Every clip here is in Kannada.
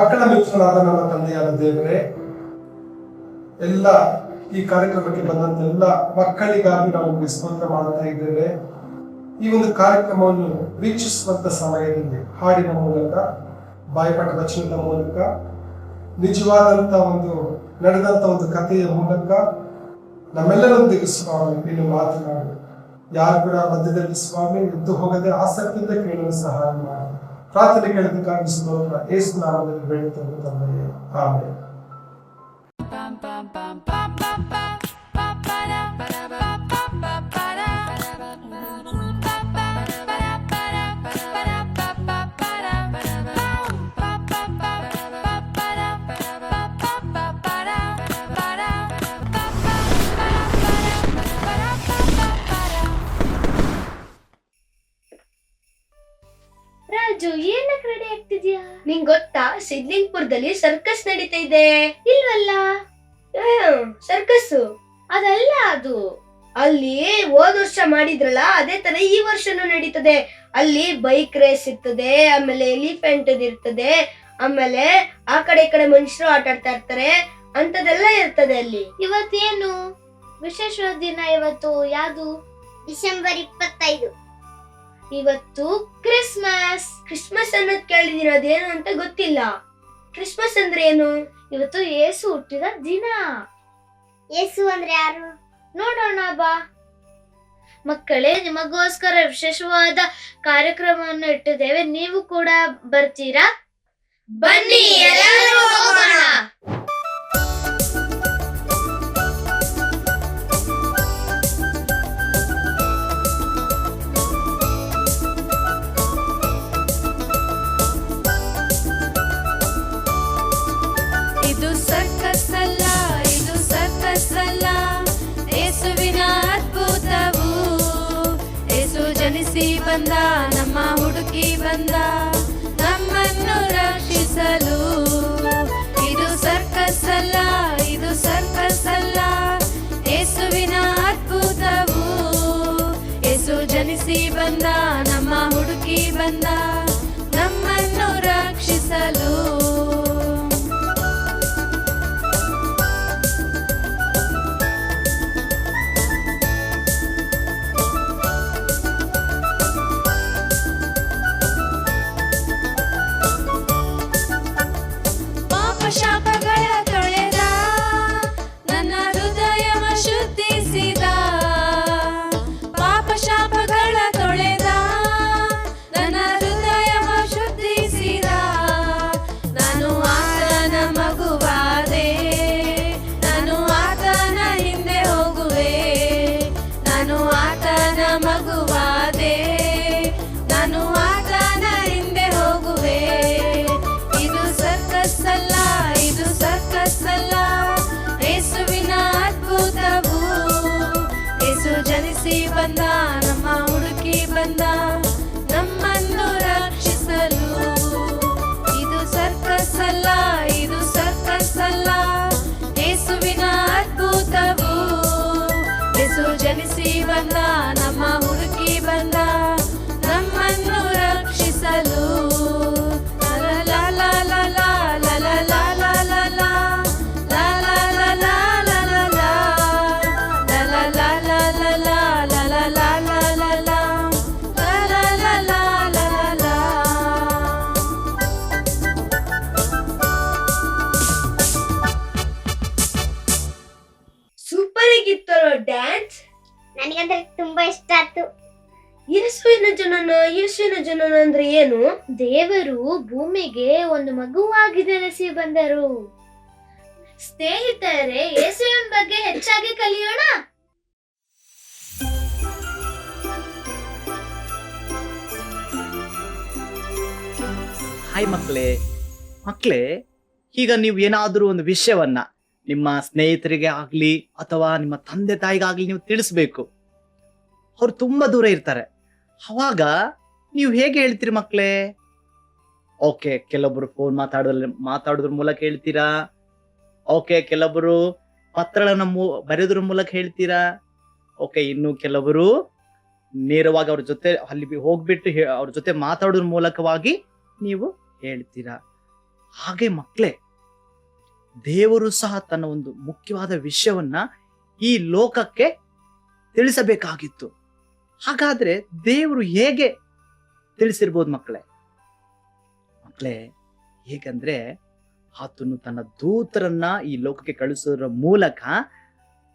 ಮಕ್ಕಳ ಮಿತ್ರನಾದ ನಮ್ಮ ತಂದೆಯಾದ ದೇವರೇ, ಎಲ್ಲ ಈ ಕಾರ್ಯಕ್ರಮಕ್ಕೆ ಬಂದಂತ ಎಲ್ಲ ಮಕ್ಕಳಿಗಾಗಿ ನಾವು ಸ್ತೋತ್ರ ಮಾಡುತ್ತಾ ಇದ್ದೇವೆ. ಈ ಒಂದು ಕಾರ್ಯಕ್ರಮವನ್ನು ವೀಕ್ಷಿಸುವಂತ ಸಮಯದಲ್ಲಿ ಹಾಡಿನ ಮೂಲಕ, ಬಾಯಿಪಾಠ ವಚನದ ಮೂಲಕ, ನಿಜವಾದಂತ ನಡೆದಂತ ಒಂದು ಕಥೆಯ ಮೂಲಕ ನಮ್ಮೆಲ್ಲರೊಂದಿಗೆ ಸ್ವಾಮಿ ನೀನು ಮಾತನಾಡು. ಯಾರು ಕೂಡ ಮಧ್ಯದಲ್ಲಿ ಸ್ವಾಮಿ ಎದ್ದು ಹೋಗದೆ ಆಸಕ್ತಿಯಿಂದ ಕೇಳಲು ಸಹಾಯ ಮಾಡಿ. ಪ್ರಾರ್ಥನೆ ಕೇಳೋದಕ್ಕಾಗಿ ಸ್ತೋತ್ರ. ಯೇಸು ನಾಮದಲ್ಲಿ ಬೇಡುತ್ತೇವೆ ತಂದೆಯೇ, ಆಮೆನ್. ರಾಜು, ಏನಕ್ಕೆ ರೆಡಿ ಆಗ್ತಿದ್ಯಾ? ನಿಂಗ್ ಗೊತ್ತಾ, ಸಿದ್ಲಿಂಗ್ಪುರದಲ್ಲಿ ಸರ್ಕಸ್ ನಡೀತಾ ಇದೆ. ಇಲ್ವಲ್ಲ? ಸರ್ಕಸ್ ಅದಲ್ಲ ಅದು. ಅಲ್ಲಿ ಹೋದ ವರ್ಷ ಮಾಡಿದ್ರಲ್ಲ, ಅದೇ ತರ ಈ ವರ್ಷನೂ ನಡೀತದೆ. ಅಲ್ಲಿ ಬೈಕ್ ರೇಸ್ ಇರ್ತದೆ, ಆಮೇಲೆ ಎಲಿಫೆಂಟ್ ಇರ್ತದೆ, ಆಮೇಲೆ ಆ ಕಡೆ ಈ ಕಡೆ ಮನುಷ್ಯರು ಆಟ ಆಡ್ತಾ ಇರ್ತಾರೆ, ಅಂತದೆಲ್ಲ ಇರ್ತದೆ ಅಲ್ಲಿ. ಇವತ್ತೇನು ವಿಶೇಷವಾದ ದಿನ? ಇವತ್ತು ಯಾವುದು? ಡಿಸೆಂಬರ್ 25. ಇವತ್ತು ಕ್ರಿಸ್ಮಸ್. ಕ್ರಿಸ್ಮಸ್ ಅನ್ನೋದ್ ಕೇಳಿದೀನಿ, ಅದೇನು ಅಂತ ಗೊತ್ತಿಲ್ಲ. ಕ್ರಿಸ್ಮಸ್ ಅಂದ್ರೆ ಏನು? ಇವತ್ತು ಯೇಸು ಹುಟ್ಟಿದ ದಿನ. ಯೇಸು ಅಂದ್ರೆ ಯಾರು? ನೋಡೋಣ ಬಾ. ಮಕ್ಕಳೇ, ನಿಮಗೋಸ್ಕರ ವಿಶೇಷವಾದ ಕಾರ್ಯಕ್ರಮವನ್ನು ಇಟ್ಟಿದ್ದೇವೆ. ನೀವು ಕೂಡ ಬರ್ತೀರಾ? ಬನ್ನಿ, ಎಲ್ಲರೂ ಹೋಗೋಣ. ಇದು ಸರ್ಕಸ್ ಅಲ್ಲ, ಇದು ಸರ್ಕಸ್ ಅಲ್ಲ, ಯೇಸುವಿನ ಅದ್ಭುತವು. ಯೇಸು ಜನಿಸಿ ಬಂದ, ನಮ್ಮ ಹುಡುಕಿ ಬಂದ, ನಮ್ಮನ್ನು ರಕ್ಷಿಸಲು. ಇದು ಸರ್ಕಸ್ ಅಲ್ಲ, ಇದು ಸರ್ಕಸ್ ಅಲ್ಲ, ಯೇಸುವಿನ ಅದ್ಭುತವು. ಯೇಸು ಜನಿಸಿ ಬಂದ, ನಮ್ಮ ಹುಡುಕಿ ಬಂದ, ನಮ್ಮನ್ನು ರಕ್ಷಿಸಲು. ಶಾಪಗಳ ತೊಳೆದ, ನನ್ನ ಹೃದಯವ ಶುದ್ಧಿಸಿದ. ಪಾಪ ಶಾಪಗಳ ತೊಳೆದ, ನನ್ನ ಹೃದಯವ ಶುದ್ಧಿಸಿದ. ನಾನು ಆತನ ಮಗುವಾದೆ, ನಾನು ಆತನ ಹಿಂದೆ ಹೋಗುವೆ. ನಾನು ಆತನ ಮಗುವಾದೆ, ನಾನು ಆತನ ಹಿಂದೆ ಹೋಗುವೆ. ಇದು ಸರ್ಕಸ್ ಅಲ್ಲ, ಇದು ಸರ್ಕಸ್ ಅಲ್ಲ, ಯೇಸುವಿನ ಅದ್ಭುತವು. ಯೇಸು ಜನಿಸಿ ಬಂದ, ನಮ್ಮ ಹುಡುಕಿ ಬಂದ, ನಮ್ಮನ್ನು ರಕ್ಷಿಸಲು. ಇದು ಸರ್ಕಸ್ ಅಲ್ಲ, ಇದು ಸರ್ಕಸ್ ಅಲ್ಲ, ಯೇಸುವಿನ ಅದ್ಭುತವು. ಯೇಸು ಜನಿಸಿ ಬಂದ, ನಮ್ಮ ಹುಡುಕಿ ಬಂದ, ನಮ್ಮನ್ನು ರಕ್ಷಿಸಲು. ಸೂಪರ್ ಆಗಿತ್ತಲ್ಲ ಡ್ಯಾನ್ಸ್. ನನಗಂದ್ರೆ ತುಂಬಾ ಇಷ್ಟ ಆಯ್ತು. ಯೇಸುವಿನ ಜನನ, ಯೇಸುವಿನ ಜನನ ಅಂದ್ರೆ ಏನು? ದೇವರು ಭೂಮಿಗೆ ಒಂದು ಮಗುವಾಗಿ ನೆಲೆಸಿ ಬಂದರು. ಸ್ನೇಹಿತರೆ, ಯೇಸುವಿನ ಬಗ್ಗೆ ಹೆಚ್ಚಾಗಿ ಕಲಿಯೋಣ. ಹಾಯ್ ಮಕ್ಕಳೇ, ಈಗ ನೀವು ಏನಾದರೂ ಒಂದು ವಿಷಯವನ್ನ ನಿಮ್ಮ ಸ್ನೇಹಿತರಿಗೆ ಆಗ್ಲಿ ಅಥವಾ ನಿಮ್ಮ ತಂದೆ ತಾಯಿಗಾಗ್ಲಿ ನೀವು ತಿಳಿಸ್ಬೇಕು. ಅವ್ರು ತುಂಬಾ ದೂರ ಇರ್ತಾರೆ. ಅವಾಗ ನೀವು ಹೇಗೆ ಹೇಳ್ತೀರಿ ಮಕ್ಕಳೇ? ಓಕೆ, ಕೆಲವೊಬ್ರು ಫೋನ್ ಮಾತಾಡೋದ್ರ ಮೂಲಕ ಹೇಳ್ತೀರಾ. ಓಕೆ, ಕೆಲವೊಬ್ರು ಪತ್ರಗಳನ್ನ ಬರೆಯೋದ್ರ ಮೂಲಕ ಹೇಳ್ತೀರಾ. ಓಕೆ, ಇನ್ನು ಕೆಲವರು ನೇರವಾಗಿ ಅವ್ರ ಜೊತೆ ಅಲ್ಲಿ ಹೋಗ್ಬಿಟ್ಟು ಅವ್ರ ಜೊತೆ ಮಾತಾಡೋದ್ರ ಮೂಲಕವಾಗಿ ನೀವು ಹೇಳ್ತೀರಾ. ಹಾಗೆ ಮಕ್ಕಳೇ, ದೇವರು ಸಹ ತನ್ನ ಒಂದು ಮುಖ್ಯವಾದ ವಿಷಯವನ್ನ ಈ ಲೋಕಕ್ಕೆ ತಿಳಿಸಬೇಕಾಗಿತ್ತು. ಹಾಗಾದ್ರೆ ದೇವರು ಹೇಗೆ ತಿಳಿಸಿರ್ಬೋದು ಮಕ್ಕಳೇ? ಹೇಗಂದ್ರೆ ಆತನು ತನ್ನ ದೂತರನ್ನ ಈ ಲೋಕಕ್ಕೆ ಕಳಿಸೋದ್ರ ಮೂಲಕ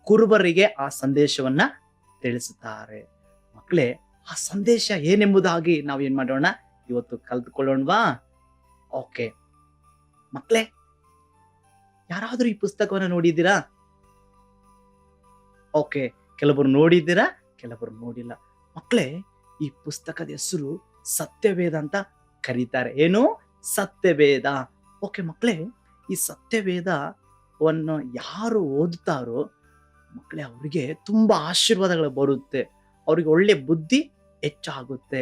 ಕುರುಬರಿಗೆ ಆ ಸಂದೇಶವನ್ನ ತಿಳಿಸುತ್ತಾರೆ. ಮಕ್ಕಳೇ, ಆ ಸಂದೇಶ ಏನೆಂಬುದಾಗಿ ನಾವು ಏನ್ ಮಾಡೋಣ, ಇವತ್ತು ಕಲ್ತ್ಕೊಳ್ಳೋಣವಾ? ಓಕೆ ಮಕ್ಕಳೇ, ಯಾರಾದ್ರೂ ಈ ಪುಸ್ತಕವನ್ನ ನೋಡಿದ್ದೀರಾ? ಓಕೆ, ಕೆಲವರು ನೋಡಿದ್ದೀರಾ, ಕೆಲವರು ನೋಡಿಲ್ಲ. ಮಕ್ಕಳೇ, ಈ ಪುಸ್ತಕದ ಹೆಸರು ಸತ್ಯವೇದ ಅಂತ ಕರೀತಾರೆ. ಏನು? ಸತ್ಯವೇದ. ಓಕೆ ಮಕ್ಕಳೇ, ಈ ಸತ್ಯವೇದವನ್ನು ಯಾರು ಓದುತ್ತಾರೋ ಮಕ್ಕಳೇ, ಅವರಿಗೆ ತುಂಬಾ ಆಶೀರ್ವಾದಗಳು ಬರುತ್ತೆ, ಅವ್ರಿಗೆ ಒಳ್ಳೆ ಬುದ್ಧಿ ಹೆಚ್ಚಾಗುತ್ತೆ.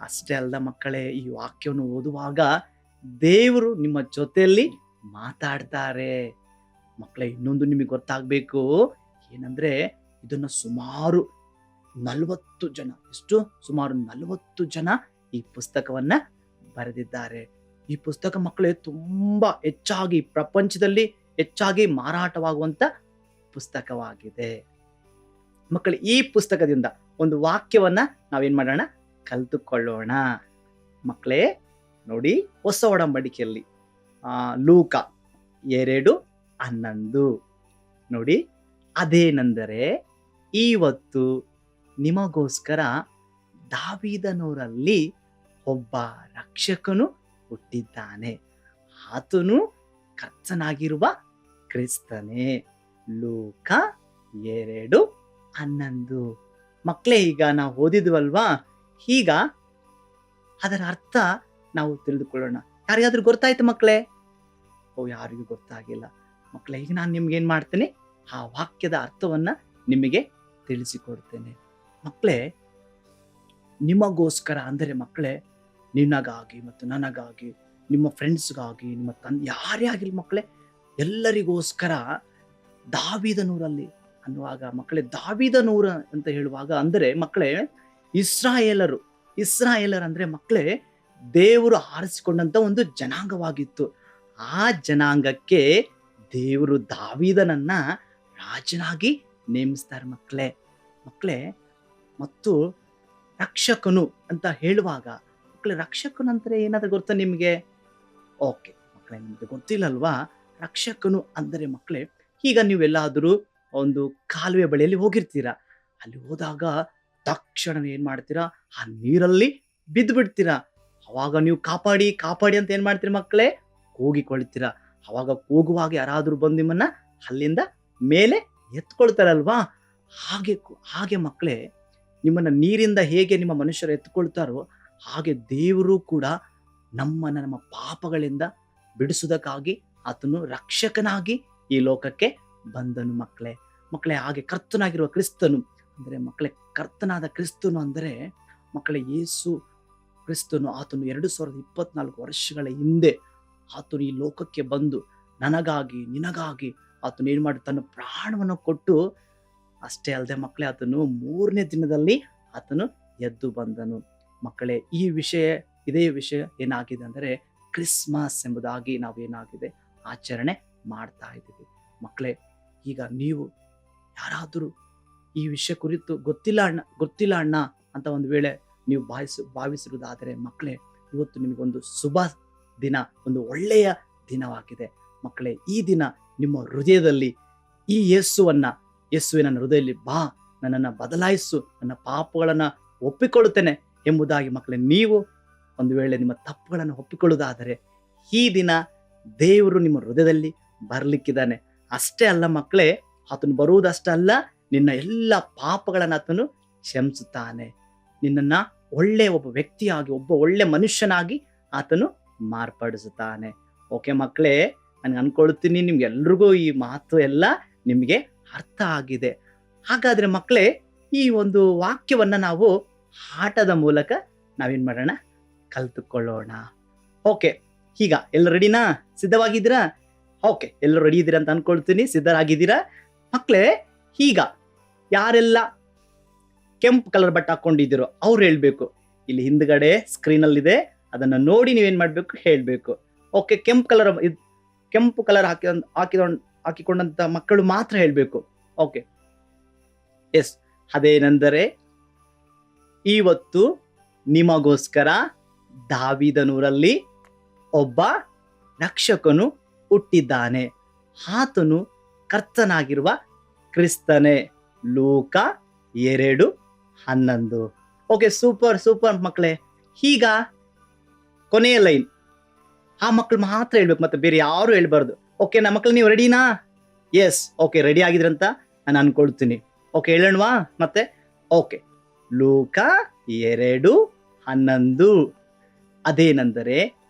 ಅಷ್ಟೇ ಅಲ್ಲದ ಮಕ್ಕಳೇ, ಈ ವಾಕ್ಯವನ್ನು ಓದುವಾಗ ದೇವರು ನಿಮ್ಮ ಜೊತೆಯಲ್ಲಿ ಮಾತಾಡ್ತಾರೆ. ಮಕ್ಕಳೇ, ಇನ್ನೊಂದು ನಿಮಗೆ ಗೊತ್ತಾಗ್ಬೇಕು, ಏನಂದ್ರೆ ಇದನ್ನ ಸುಮಾರು 40 ಜನ, ಸುಮಾರು 40 ಜನ ಈ ಪುಸ್ತಕವನ್ನ ಬರೆದಿದ್ದಾರೆ. ಈ ಪುಸ್ತಕ ಮಕ್ಕಳೇ ತುಂಬಾ ಹೆಚ್ಚಾಗಿ ಪ್ರಪಂಚದಲ್ಲಿ ಹೆಚ್ಚಾಗಿ ಮಾರಾಟವಾಗುವಂತ ಪುಸ್ತಕವಾಗಿದೆ. ಮಕ್ಕಳೇ, ಈ ಪುಸ್ತಕದಿಂದ ಒಂದು ವಾಕ್ಯವನ್ನ ನಾವೇನ್ ಮಾಡೋಣ, ಕಲ್ತುಕೊಳ್ಳೋಣ. ಮಕ್ಕಳೇ ನೋಡಿ, ಹೊಸ ಒಡಂಬಡಿಕೆಯಲ್ಲಿ ಲೂಕ 2:11 ನೋಡಿ, ಅದೇನೆಂದರೆ ಇವತ್ತು ನಿಮಗೋಸ್ಕರ ದಾವೀದನೂರಲ್ಲಿ ಒಬ್ಬ ರಕ್ಷಕನು ಹುಟ್ಟಿದ್ದಾನೆ, ಆತನು ಕರ್ತನಾಗಿರುವ ಕ್ರಿಸ್ತನೇ. ಲೂಕ 2:11. ಮಕ್ಕಳೇ, ಈಗ ನಾವು ಓದಿದ್ವಲ್ವಾ, ಈಗ ಅದರ ಅರ್ಥ ನಾವು ತಿಳಿದುಕೊಳ್ಳೋಣ. ಯಾರಿಗಾದ್ರೂ ಗೊತ್ತಾಯ್ತು ಮಕ್ಕಳೇ? ಯಾರಿಗೂ ಗೊತ್ತಾಗಿಲ್ಲ. ಮಕ್ಕಳೇ, ಈಗ ನಾನು ನಿಮ್ಗೆ ಏನ್ ಮಾಡ್ತೇನೆ, ಆ ವಾಕ್ಯದ ಅರ್ಥವನ್ನ ನಿಮಗೆ ತಿಳಿಸಿಕೊಡ್ತೇನೆ. ಮಕ್ಕಳೇ, ನಿಮಗೋಸ್ಕರ ಅಂದರೆ ಮಕ್ಕಳೇ, ನಿನಗಾಗಿ ಮತ್ತು ನನಗಾಗಿ, ನಿಮ್ಮ ಫ್ರೆಂಡ್ಸ್ಗಾಗಿ, ನಿಮ್ಮ ಯಾರೇ ಆಗಿಲ್ಲ ಮಕ್ಕಳೇ, ಎಲ್ಲರಿಗೋಸ್ಕರ ದಾವೀದನೂರಲ್ಲಿ ಅನ್ನುವಾಗ ಮಕ್ಕಳೇ, ದಾವೀದನೂರ ಅಂತ ಹೇಳುವಾಗ ಅಂದರೆ ಮಕ್ಕಳೇ, ಇಸ್ರಾಯೇಲರು ಅಂದ್ರೆ ಮಕ್ಕಳೇ ದೇವರು ಆರಿಸಿಕೊಂಡಂತ ಒಂದು ಜನಾಂಗವಾಗಿತ್ತು. ಆ ಜನಾಂಗಕ್ಕೆ ದೇವರು ದಾವೀದನನ್ನ ರಾಜನಾಗಿ ನೇಮಿಸ್ತಾರೆ ಮಕ್ಕಳೇ. ಮತ್ತು ರಕ್ಷಕನು ಅಂತ ಹೇಳುವಾಗ ಮಕ್ಕಳೇ, ರಕ್ಷಕನು ಅಂದ್ರೆ ಏನಾದ್ರೂ ಗೊತ್ತಾ ನಿಮ್ಗೆ? ಓಕೆ ಮಕ್ಕಳೇ, ನಿಮ್ಗೆ ಗೊತ್ತಿಲ್ಲಲ್ವಾ? ರಕ್ಷಕನು ಅಂದರೆ ಮಕ್ಕಳೇ, ಈಗ ನೀವೆಲ್ಲಾದರೂ ಒಂದು ಕಾಲುವೆ ಬಳಿಯಲ್ಲಿ ಹೋಗಿರ್ತೀರಾ, ಅಲ್ಲಿ ಹೋದಾಗ ತಕ್ಷಣ ಏನ್ ಮಾಡ್ತೀರಾ, ಆ ನೀರಲ್ಲಿ ಬಿದ್ದು ಬಿಡ್ತೀರಾ. ಅವಾಗ ನೀವು ಕಾಪಾಡಿ ಅಂತ ಏನ್ ಮಾಡ್ತೀರಾ ಮಕ್ಕಳೇ, ಕೂಗಿಕೊಳ್ತೀರಾ. ಅವಾಗ ಕೂಗುವಾಗ ಯಾರಾದ್ರೂ ಬಂದು ನಿಮ್ಮನ್ನ ಅಲ್ಲಿಂದ ಮೇಲೆ ಎತ್ಕೊಳ್ತಾರಲ್ವಾ? ಹಾಗೆ ಮಕ್ಕಳೇ, ನಿಮ್ಮನ್ನ ನೀರಿಂದ ಹೇಗೆ ನಿಮ್ಮ ಮನುಷ್ಯರು ಎತ್ಕೊಳ್ತಾರೋ ಹಾಗೆ ದೇವರು ಕೂಡ ನಮ್ಮ ಪಾಪಗಳಿಂದ ಬಿಡಿಸುವುದಕ್ಕಾಗಿ ಆತನು ರಕ್ಷಕನಾಗಿ ಈ ಲೋಕಕ್ಕೆ ಬಂದನು ಮಕ್ಕಳೇ. ಹಾಗೆ ಕರ್ತನಾಗಿರುವ ಕ್ರಿಸ್ತನು ಅಂದರೆ ಮಕ್ಕಳೇ, ಕರ್ತನಾದ ಕ್ರಿಸ್ತನು ಅಂದರೆ ಮಕ್ಕಳೇ, ಯೇಸು ಕ್ರಿಸ್ತನು ಆತನು 2024 ವರ್ಷಗಳ ಹಿಂದೆ ಆತನು ಈ ಲೋಕಕ್ಕೆ ಬಂದು ನನಗಾಗಿ ನಿನಗಾಗಿ ಆತನು ಏನ್ ಮಾಡಿ ತನ್ನ ಪ್ರಾಣವನ್ನು ಕೊಟ್ಟು, ಅಷ್ಟೇ ಅಲ್ಲದೆ ಮಕ್ಕಳೇ, ಆತನು 3ನೇ ದಿನದಲ್ಲಿ ಆತನು ಎದ್ದು ಬಂದನು. ಮಕ್ಕಳೇ, ಇದೇ ವಿಷಯ ಏನಾಗಿದೆ ಅಂದರೆ ಕ್ರಿಸ್ಮಸ್ ಎಂಬುದಾಗಿ ನಾವೇನಾಗಿದೆ ಆಚರಣೆ ಮಾಡ್ತಾ ಇದ್ದೀವಿ ಮಕ್ಕಳೇ. ಈಗ ನೀವು ಯಾರಾದರೂ ಈ ವಿಷಯ ಕುರಿತು ಗೊತ್ತಿಲ್ಲ ಅಣ್ಣ ಅಂತ ಒಂದು ವೇಳೆ ನೀವು ಭಾವಿಸಿರುವುದಾದರೆ ಮಕ್ಕಳೇ, ಇವತ್ತು ನಿಮಗೊಂದು ಶುಭ ದಿನ, ಒಂದು ಒಳ್ಳೆಯ ದಿನವಾಗಿದೆ ಮಕ್ಕಳೇ. ಈ ದಿನ ನಿಮ್ಮ ಹೃದಯದಲ್ಲಿ ಈ ಯೇಸುವಿನ ಹೃದಯದಲ್ಲಿ ಬಾ, ನನ್ನನ್ನು ಬದಲಾಯಿಸು, ನನ್ನ ಪಾಪಗಳನ್ನ ಒಪ್ಪಿಕೊಳ್ಳುತ್ತೇನೆ ಎಂಬುದಾಗಿ ಮಕ್ಕಳೇ, ನೀವು ಒಂದು ವೇಳೆ ನಿಮ್ಮ ತಪ್ಪುಗಳನ್ನು ಒಪ್ಪಿಕೊಳ್ಳುವುದಾದರೆ ಈ ದಿನ ದೇವರು ನಿಮ್ಮ ಹೃದಯದಲ್ಲಿ ಬರ್ಲಿಕ್ಕಿದ್ದಾನೆ. ಅಷ್ಟೇ ಅಲ್ಲ ಮಕ್ಕಳೇ, ಆತನು ಬರುವುದಷ್ಟಲ್ಲ, ನಿನ್ನ ಎಲ್ಲ ಪಾಪಗಳನ್ನು ಆತನು ಕ್ಷಮಿಸುತ್ತಾನೆ. ನಿನ್ನನ್ನ ಒಬ್ಬ ವ್ಯಕ್ತಿಯಾಗಿ, ಒಬ್ಬ ಒಳ್ಳೆ ಮನುಷ್ಯನಾಗಿ ಆತನು ಮಾರ್ಪಡಿಸುತ್ತಾನೆ. ಓಕೆ ಮಕ್ಕಳೇ, ನಾನು ಅನ್ಕೊಳ್ತೀನಿ ನಿಮ್ಗೆಲ್ರಿಗೂ ಈ ಮಾತು ಎಲ್ಲ ನಿಮಗೆ ಅರ್ಥ ಆಗಿದೆ. ಹಾಗಾದ್ರೆ ಮಕ್ಕಳೇ, ಈ ಒಂದು ವಾಕ್ಯವನ್ನ ನಾವು ಆಟದ ಮೂಲಕ ನಾವೇನ್ ಮಾಡೋಣ, ಕಲ್ತುಕೊಳ್ಳೋಣ. ಓಕೆ, ಈಗ ಎಲ್ಲ ರೆಡಿನಾ? ಸಿದ್ಧವಾಗಿದ್ದೀರಾ? ಓಕೆ, ಎಲ್ಲರೂ ರೆಡಿ ಇದ್ದೀರಾ ಅಂತ ಅನ್ಕೊಳ್ತೀನಿ. ಸಿದ್ಧರಾಗಿದ್ದೀರಾ ಮಕ್ಕಳೇ? ಈಗ ಯಾರೆಲ್ಲ ಕೆಂಪು ಕಲರ್ ಬಟ್ಟೆ ಹಾಕೊಂಡಿದ್ದೀರೋ ಅವ್ರು ಹೇಳ್ಬೇಕು. ಇಲ್ಲಿ ಹಿಂದ್ಗಡೆ ಸ್ಕ್ರೀನ್ ಅಲ್ಲಿ ಇದೆ, ಅದನ್ನ ನೋಡಿ ನೀವೇನ್ ಮಾಡ್ಬೇಕು, ಹೇಳ್ಬೇಕು. ಓಕೆ, ಕೆಂಪು ಕಲರ್ ಹಾಕಿಕೊಂಡಂತ ಮಕ್ಕಳು ಮಾತ್ರ ಹೇಳ್ಬೇಕು. Okay, yes. ಅದೇನೆಂದರೆ, ಇವತ್ತು ನಿಮಗೋಸ್ಕರ ದಾವೀದನೂರಲ್ಲಿ ಒಬ್ಬ ರಕ್ಷಕನು ಹುಟ್ಟಿದ್ದಾನೆ, ಆತನು ಕರ್ತನಾಗಿರುವ ಕ್ರಿಸ್ತನೇ. ಲೂಕ 2:11. ಓಕೆ, ಸೂಪರ್ ಮಕ್ಕಳೇ. ಈಗ ಕೊನೆಯ ಲೈನ್ ಆ ಮಕ್ಕಳು ಮಾತ್ರ ಹೇಳ್ಬೇಕು, ಮತ್ತೆ ಬೇರೆ ಯಾರು ಹೇಳ್ಬಾರ್ದು. ಓಕೆ ನಮ್ಮ ಮಕ್ಕಳು, ನೀವು ರೆಡಿನಾ? ಎಸ್, ಓಕೆ, ರೆಡಿ ಆಗಿದ್ರಂತ ನಾನು ಅನ್ಕೊಳ್ತೀನಿ. ಓಕೆ, ಹೇಳೋಣವಾ ಮತ್ತೆ? ಓಕೆ, ಲೂಕ 2:11. ಅದೇನೆಂದರೆ,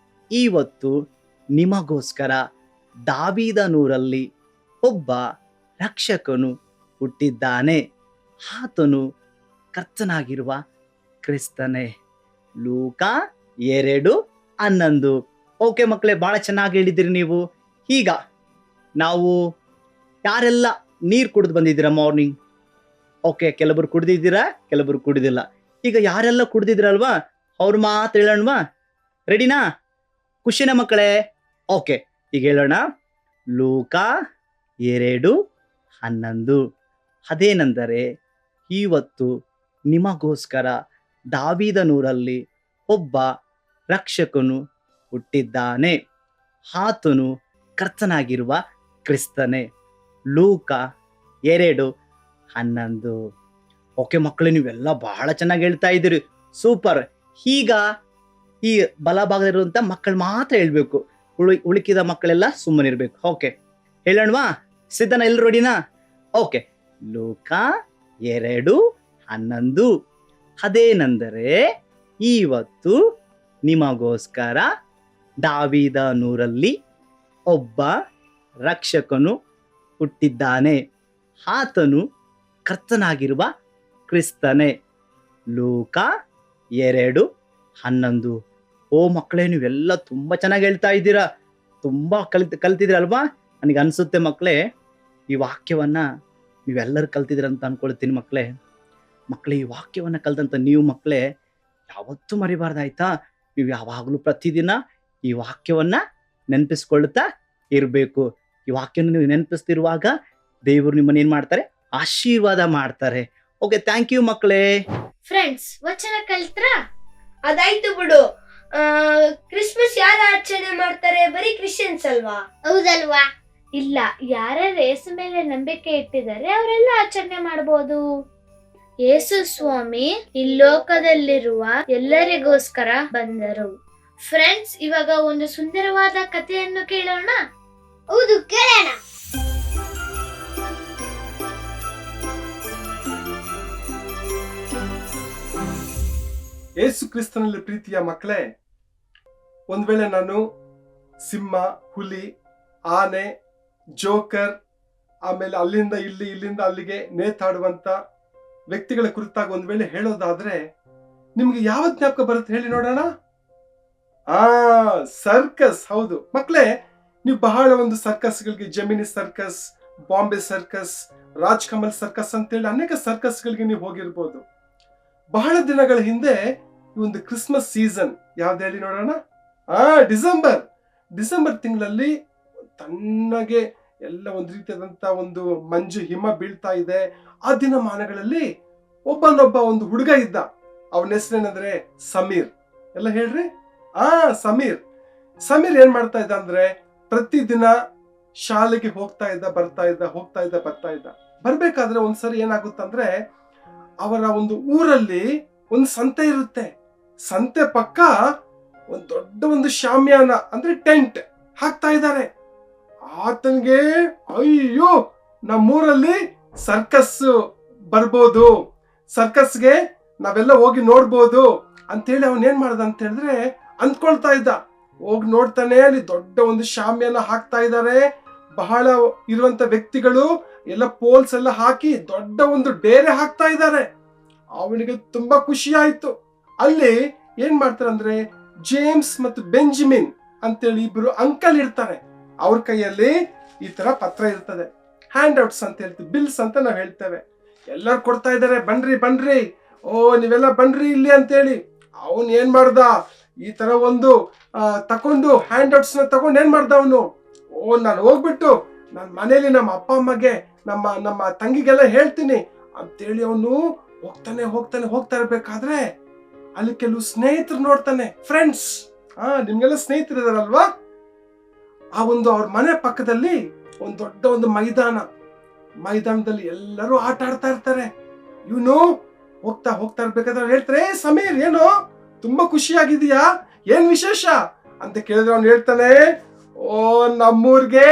ಇವತ್ತು ನಿಮಗೋಸ್ಕರ ದಾವೀದನೂರಲ್ಲಿ ಒಬ್ಬ ರಕ್ಷಕನು ಹುಟ್ಟಿದ್ದಾನೆ, ಆತನು ಕರ್ತನಾಗಿರುವ ಕ್ರಿಸ್ತನೇ. ಲೂಕ 2:11. ಓಕೆ ಮಕ್ಕಳೇ, ಬಹಳ ಚೆನ್ನಾಗಿ ಹೇಳಿದ್ದೀರಿ ನೀವು. ಈಗ ನಾವು ಯಾರೆಲ್ಲ ನೀರು ಕುಡಿದು ಬಂದಿದ್ದೀರಾ ಮಾರ್ನಿಂಗ್? ಓಕೆ, ಕೆಲವರು ಕುಡ್ದಿದ್ದೀರಾ, ಕೆಲವರು ಕುಡಿದಿಲ್ಲ. ಈಗ ಯಾರೆಲ್ಲ ಕುಡ್ದಿದ್ದೀರಲ್ವಾ ಅವ್ರ ಮಾತು ಹೇಳೋಣವಾ? ರೆಡಿನಾ? ಖುಷಿನ ಮಕ್ಕಳೇ? ಓಕೆ, ಈಗ ಹೇಳೋಣ. ಲೂಕ 2:11. ಅದೇನೆಂದರೆ, ಇವತ್ತು ನಿಮಗೋಸ್ಕರ ದಾವೀದನೂರಲ್ಲಿ ಒಬ್ಬ ರಕ್ಷಕನು ಹುಟ್ಟಿದ್ದಾನೆ, ಆತನು ಕರ್ತನಾಗಿರುವ ಕ್ರಿಸ್ತನೇ. ಲೂಕ 2:11. ಓಕೆ ಮಕ್ಕಳೇ, ನೀವೆಲ್ಲ ಬಹಳ ಚೆನ್ನಾಗಿ ಹೇಳ್ತಾ ಇದ್ದೀರಿ. ಸೂಪರ್. ಈಗ ಈ ಬಲಭಾಗದಲ್ಲಿರುವಂತ ಮಕ್ಕಳು ಮಾತ್ರ ಹೇಳ್ಬೇಕು, ಉಳಿಕಿದ ಮಕ್ಕಳೆಲ್ಲ ಸುಮ್ಮನಿರ್ಬೇಕು. ಓಕೆ, ಹೇಳೋಣವಾ? ಸಿದ್ಧನಾ? ಎಲ್ಲರೂ ರೆಡಿನಾ? ಓಕೆ, ಲೂಕ 2:11. ಅದೇನೆಂದರೆ, ಇವತ್ತು ನಿಮಗೋಸ್ಕರ ದಾವೀದನೂರಲ್ಲಿ ಒಬ್ಬ ರಕ್ಷಕನು ಹುಟ್ಟಿದ್ದಾನೆ, ಆತನು ಕರ್ತನಾಗಿರುವ ಕ್ರಿಸ್ತನೇ. ಲೂಕ 2:11. ಓ ಮಕ್ಕಳೇ, ನೀವೆಲ್ಲ ತುಂಬಾ ಚೆನ್ನಾಗಿ ಹೇಳ್ತಾ ಇದ್ದೀರಾ, ತುಂಬಾ ಕಲ್ತಿದ್ದೀರಲ್ವಾ? ನನಗೆ ಅನ್ಸುತ್ತೆ ಮಕ್ಕಳೇ, ಈ ವಾಕ್ಯವನ್ನ ನೀವೆಲ್ಲರೂ ಕಲ್ತಿದ್ದೀರಂತ ಅನ್ಕೊಳ್ತೀನಿ ಮಕ್ಕಳೇ. ಈ ವಾಕ್ಯವನ್ನ ಕಲ್ತಂತ ನೀವು ಮಕ್ಕಳೇ ಯಾವತ್ತೂ ಮರಿಬಾರ್ದಾಯ್ತಾ? ನೀವು ಯಾವಾಗಲೂ ಪ್ರತಿದಿನ ಈ ವಾಕ್ಯವನ್ನ ನೆನಪಿಸ್ಕೊಳ್ತಾ ಇರಬೇಕು. ಈ ವಾಕ್ಯವನ್ನು ನೀವು ನೆನಪಿಸ್ತಿರುವಾಗ ದೇವರು ನಿಮ್ಮನ್ನ ಏನ್ ಮಾಡ್ತಾರೆ? ಆಶೀರ್ವಾದ ಮಾಡ್ತಾರೆ. ಓಕೆ, ಥ್ಯಾಂಕ್ ಯು ಮಕ್ಕಳೇ. ಫ್ರೆಂಡ್ಸ್, ವಚನ ಕಲ್ತ್ರ? ಅದಾಯ್ತು ಬಿಡು. ಕ್ರಿಸ್ಮಸ್ ಯಾರು ಆಚರಣೆ ಮಾಡ್ತಾರೆ? ಬರೀ ಕ್ರಿಶ್ಚಿಯನ್ಸ್ ಅಲ್ವಾ? ಹೌದಲ್ವಾ? ಇಲ್ಲ, ಯಾರ್ಯಾರು ಯೇಸು ಮೇಲೆ ನಂಬಿಕೆ ಇಟ್ಟಿದ್ದಾರೆ ಅವರೆಲ್ಲ ಆಚರಣೆ ಮಾಡಬಹುದು. ಯೇಸು ಸ್ವಾಮಿ ಈ ಲೋಕದಲ್ಲಿರುವ ಎಲ್ಲರಿಗೋಸ್ಕರ ಬಂದರು. ಫ್ರೆಂಡ್ಸ್, ಇವಾಗ ಒಂದು ಸುಂದರವಾದ ಕಥೆಯನ್ನು ಕೇಳೋಣ. ಹೌದು, ಕೇಳೋಣ. ಯೇಸು ಕ್ರಿಸ್ತನಲ್ಲಿ ಪ್ರೀತಿಯ ಮಕ್ಕಳೇ, ಒಂದ್ ವೇಳೆ ನಾನು ಸಿಂಹ, ಹುಲಿ, ಆನೆ, ಜೋಕರ್, ಆಮೇಲೆ ಅಲ್ಲಿಂದ ಇಲ್ಲಿಂದ ಅಲ್ಲಿಗೆ ನೇತಾಡುವಂತ ವ್ಯಕ್ತಿಗಳ ಕುರಿತಾಗಿ ಒಂದ್ ವೇಳೆ ಹೇಳೋದಾದ್ರೆ ನಿಮ್ಗೆ ಯಾವ ಜ್ಞಾಪಕ ಬರುತ್ತೆ ಹೇಳಿ ನೋಡೋಣ? ಸರ್ಕಸ್. ಹೌದು ಮಕ್ಕಳೇ, ನೀವು ಬಹಳ ಒಂದು ಸರ್ಕಸ್ಗಳಿಗೆ, Gemini circus, Bombay circus, Raj Kamal circus ಅಂತೇಳಿ ಅನೇಕ ಸರ್ಕಸ್ಗಳಿಗೆ ನೀವು ಹೋಗಿರ್ಬೋದು. ಬಹಳ ದಿನಗಳ ಹಿಂದೆ ಈ ಒಂದು ಕ್ರಿಸ್ಮಸ್ ಸೀಸನ್ ಯಾವ್ದು ಹೇಳಿ ನೋಡೋಣ? ಡಿಸೆಂಬರ್ ತಿಂಗಳಲ್ಲಿ ತಣ್ಣಗೆ ಎಲ್ಲ ಒಂದು ರೀತಿಯಾದಂತ ಒಂದು ಮಂಜು ಹಿಮ ಬೀಳ್ತಾ ಇದೆ. ಆ ದಿನಮಾನಗಳಲ್ಲಿ ಒಬ್ಬನೊಬ್ಬ ಒಂದು ಹುಡುಗ ಇದ್ದ. ಅವನ ಹೆಸರೇನಂದ್ರೆ ಸಮೀರ್. ಎಲ್ಲ ಹೇಳ್ರಿ. ಸಮೀರ್ ಏನ್ ಮಾಡ್ತಾ ಇದ್ದ ಅಂದ್ರೆ, ಪ್ರತಿದಿನ ಶಾಲೆಗೆ ಹೋಗ್ತಾ ಇದ್ದ, ಬರ್ತಾ ಇದ್ದ. ಬರ್ಬೇಕಾದ್ರೆ ಒಂದ್ಸರಿ ಏನಾಗುತ್ತಂದ್ರೆ, ಅವರ ಒಂದು ಊರಲ್ಲಿ ಒಂದು ಸಂತೆ ಇರುತ್ತೆ. ಸಂತೆ ಪಕ್ಕ ಒಂದು ದೊಡ್ಡ ಒಂದು ಶಾಮಿಯಾನ ಅಂದ್ರೆ ಟೆಂಟ್ ಹಾಕ್ತಾ ಇದ್ದಾರೆ. ಆತನ್ಗೆ ಅಯ್ಯೋ, ನಮ್ಮೂರಲ್ಲಿ ಸರ್ಕಸ್ ಬರ್ಬೋದು, ಸರ್ಕಸ್ಗೆ ನಾವೆಲ್ಲ ಹೋಗಿ ನೋಡ್ಬೋದು ಅಂತೇಳಿ ಅವನ್ ಏನ್ ಮಾಡ್ದ ಅಂತ ಹೇಳಿದ್ರೆ ಅಂದ್ಕೊಳ್ತಾ ಇದ್ದ. ಹೋಗಿ ನೋಡ್ತಾನೆ, ಅಲ್ಲಿ ದೊಡ್ಡ ಒಂದು ಶಾಮಿಯಾನ ಹಾಕ್ತಾ ಇದ್ದಾರೆ. ಬಹಳ ಇರುವಂತ ವ್ಯಕ್ತಿಗಳು ಎಲ್ಲ ಪೋಲ್ಸ್ ಎಲ್ಲ ಹಾಕಿ ದೊಡ್ಡ ಒಂದು ಡೇರೆ ಹಾಕ್ತಾ ಇದ್ದಾರೆ. ಅವನಿಗೆ ತುಂಬಾ ಖುಷಿ ಆಯ್ತು. ಅಲ್ಲಿ ಏನ್ ಮಾಡ್ತಾರಂದ್ರೆ, ಜೇಮ್ಸ್ ಮತ್ತು ಬೆಂಜಮಿನ್ ಅಂತೇಳಿ ಇಬ್ರು ಅಂಕಲ್ ಇರ್ತಾರೆ. ಅವ್ರ ಕೈಯಲ್ಲಿ ಈ ತರ ಪತ್ರ ಇರ್ತದೆ, ಹ್ಯಾಂಡ್ ಔಟ್ಸ್ ಅಂತ ಹೇಳ್ತೀವಿ, ಬಿಲ್ಸ್ ಅಂತ ನಾವ್ ಹೇಳ್ತೇವೆ. ಎಲ್ಲರೂ ಕೊಡ್ತಾ ಇದ್ದಾರೆ, ಬನ್ರಿ, ಓ ನೀವೆಲ್ಲ ಬನ್ರಿ ಇಲ್ಲಿ ಅಂತೇಳಿ. ಅವನ್ ಏನ್ ಮಾಡ್ದ, ಈ ತರ ಒಂದು ತಕೊಂಡು ಹ್ಯಾಂಡ್ ಔಟ್ಸ್ ನ ತಗೊಂಡು ಏನ್ ಮಾಡ್ದ ಅವನು, ನಾನು ಹೋಗ್ಬಿಟ್ಟು ನನ್ನ ಮನೇಲಿ ನಮ್ಮ ಅಪ್ಪ ಅಮ್ಮಗೆ ನಮ್ಮ ತಂಗಿಗೆಲ್ಲ ಹೇಳ್ತೀನಿ ಅಂತೇಳಿ ಅವನು ಹೋಗ್ತಾ ಇರ್ಬೇಕಾದ್ರೆ ಅಲ್ಲಿ ಕೆಲವು ಸ್ನೇಹಿತರು ನೋಡ್ತಾನೆ, ಫ್ರೆಂಡ್ಸ್. ನಿಮ್ಗೆಲ್ಲ ಸ್ನೇಹಿತರು ಇದಾರಲ್ವಾ? ಆ ಒಂದು ಅವ್ರ ಮನೆ ಪಕ್ಕದಲ್ಲಿ ಒಂದು ದೊಡ್ಡ ಒಂದು ಮೈದಾನದಲ್ಲಿ ಎಲ್ಲರೂ ಆಟ ಆಡ್ತಾ ಇರ್ತಾರೆ. ಇವನು ಹೋಗ್ತಾ ಇರ್ಬೇಕಾದ್ರೆ ಹೇಳ್ತಾರೆ, ಸಮೀರ್ ಏನೋ ತುಂಬಾ ಖುಷಿಯಾಗಿದೆಯಾ, ಏನ್ ವಿಶೇಷ ಅಂತ ಕೇಳಿದ್ರೆ ಅವ್ನು ಹೇಳ್ತಾನೆ, ನಮ್ಮೂರ್ಗೆ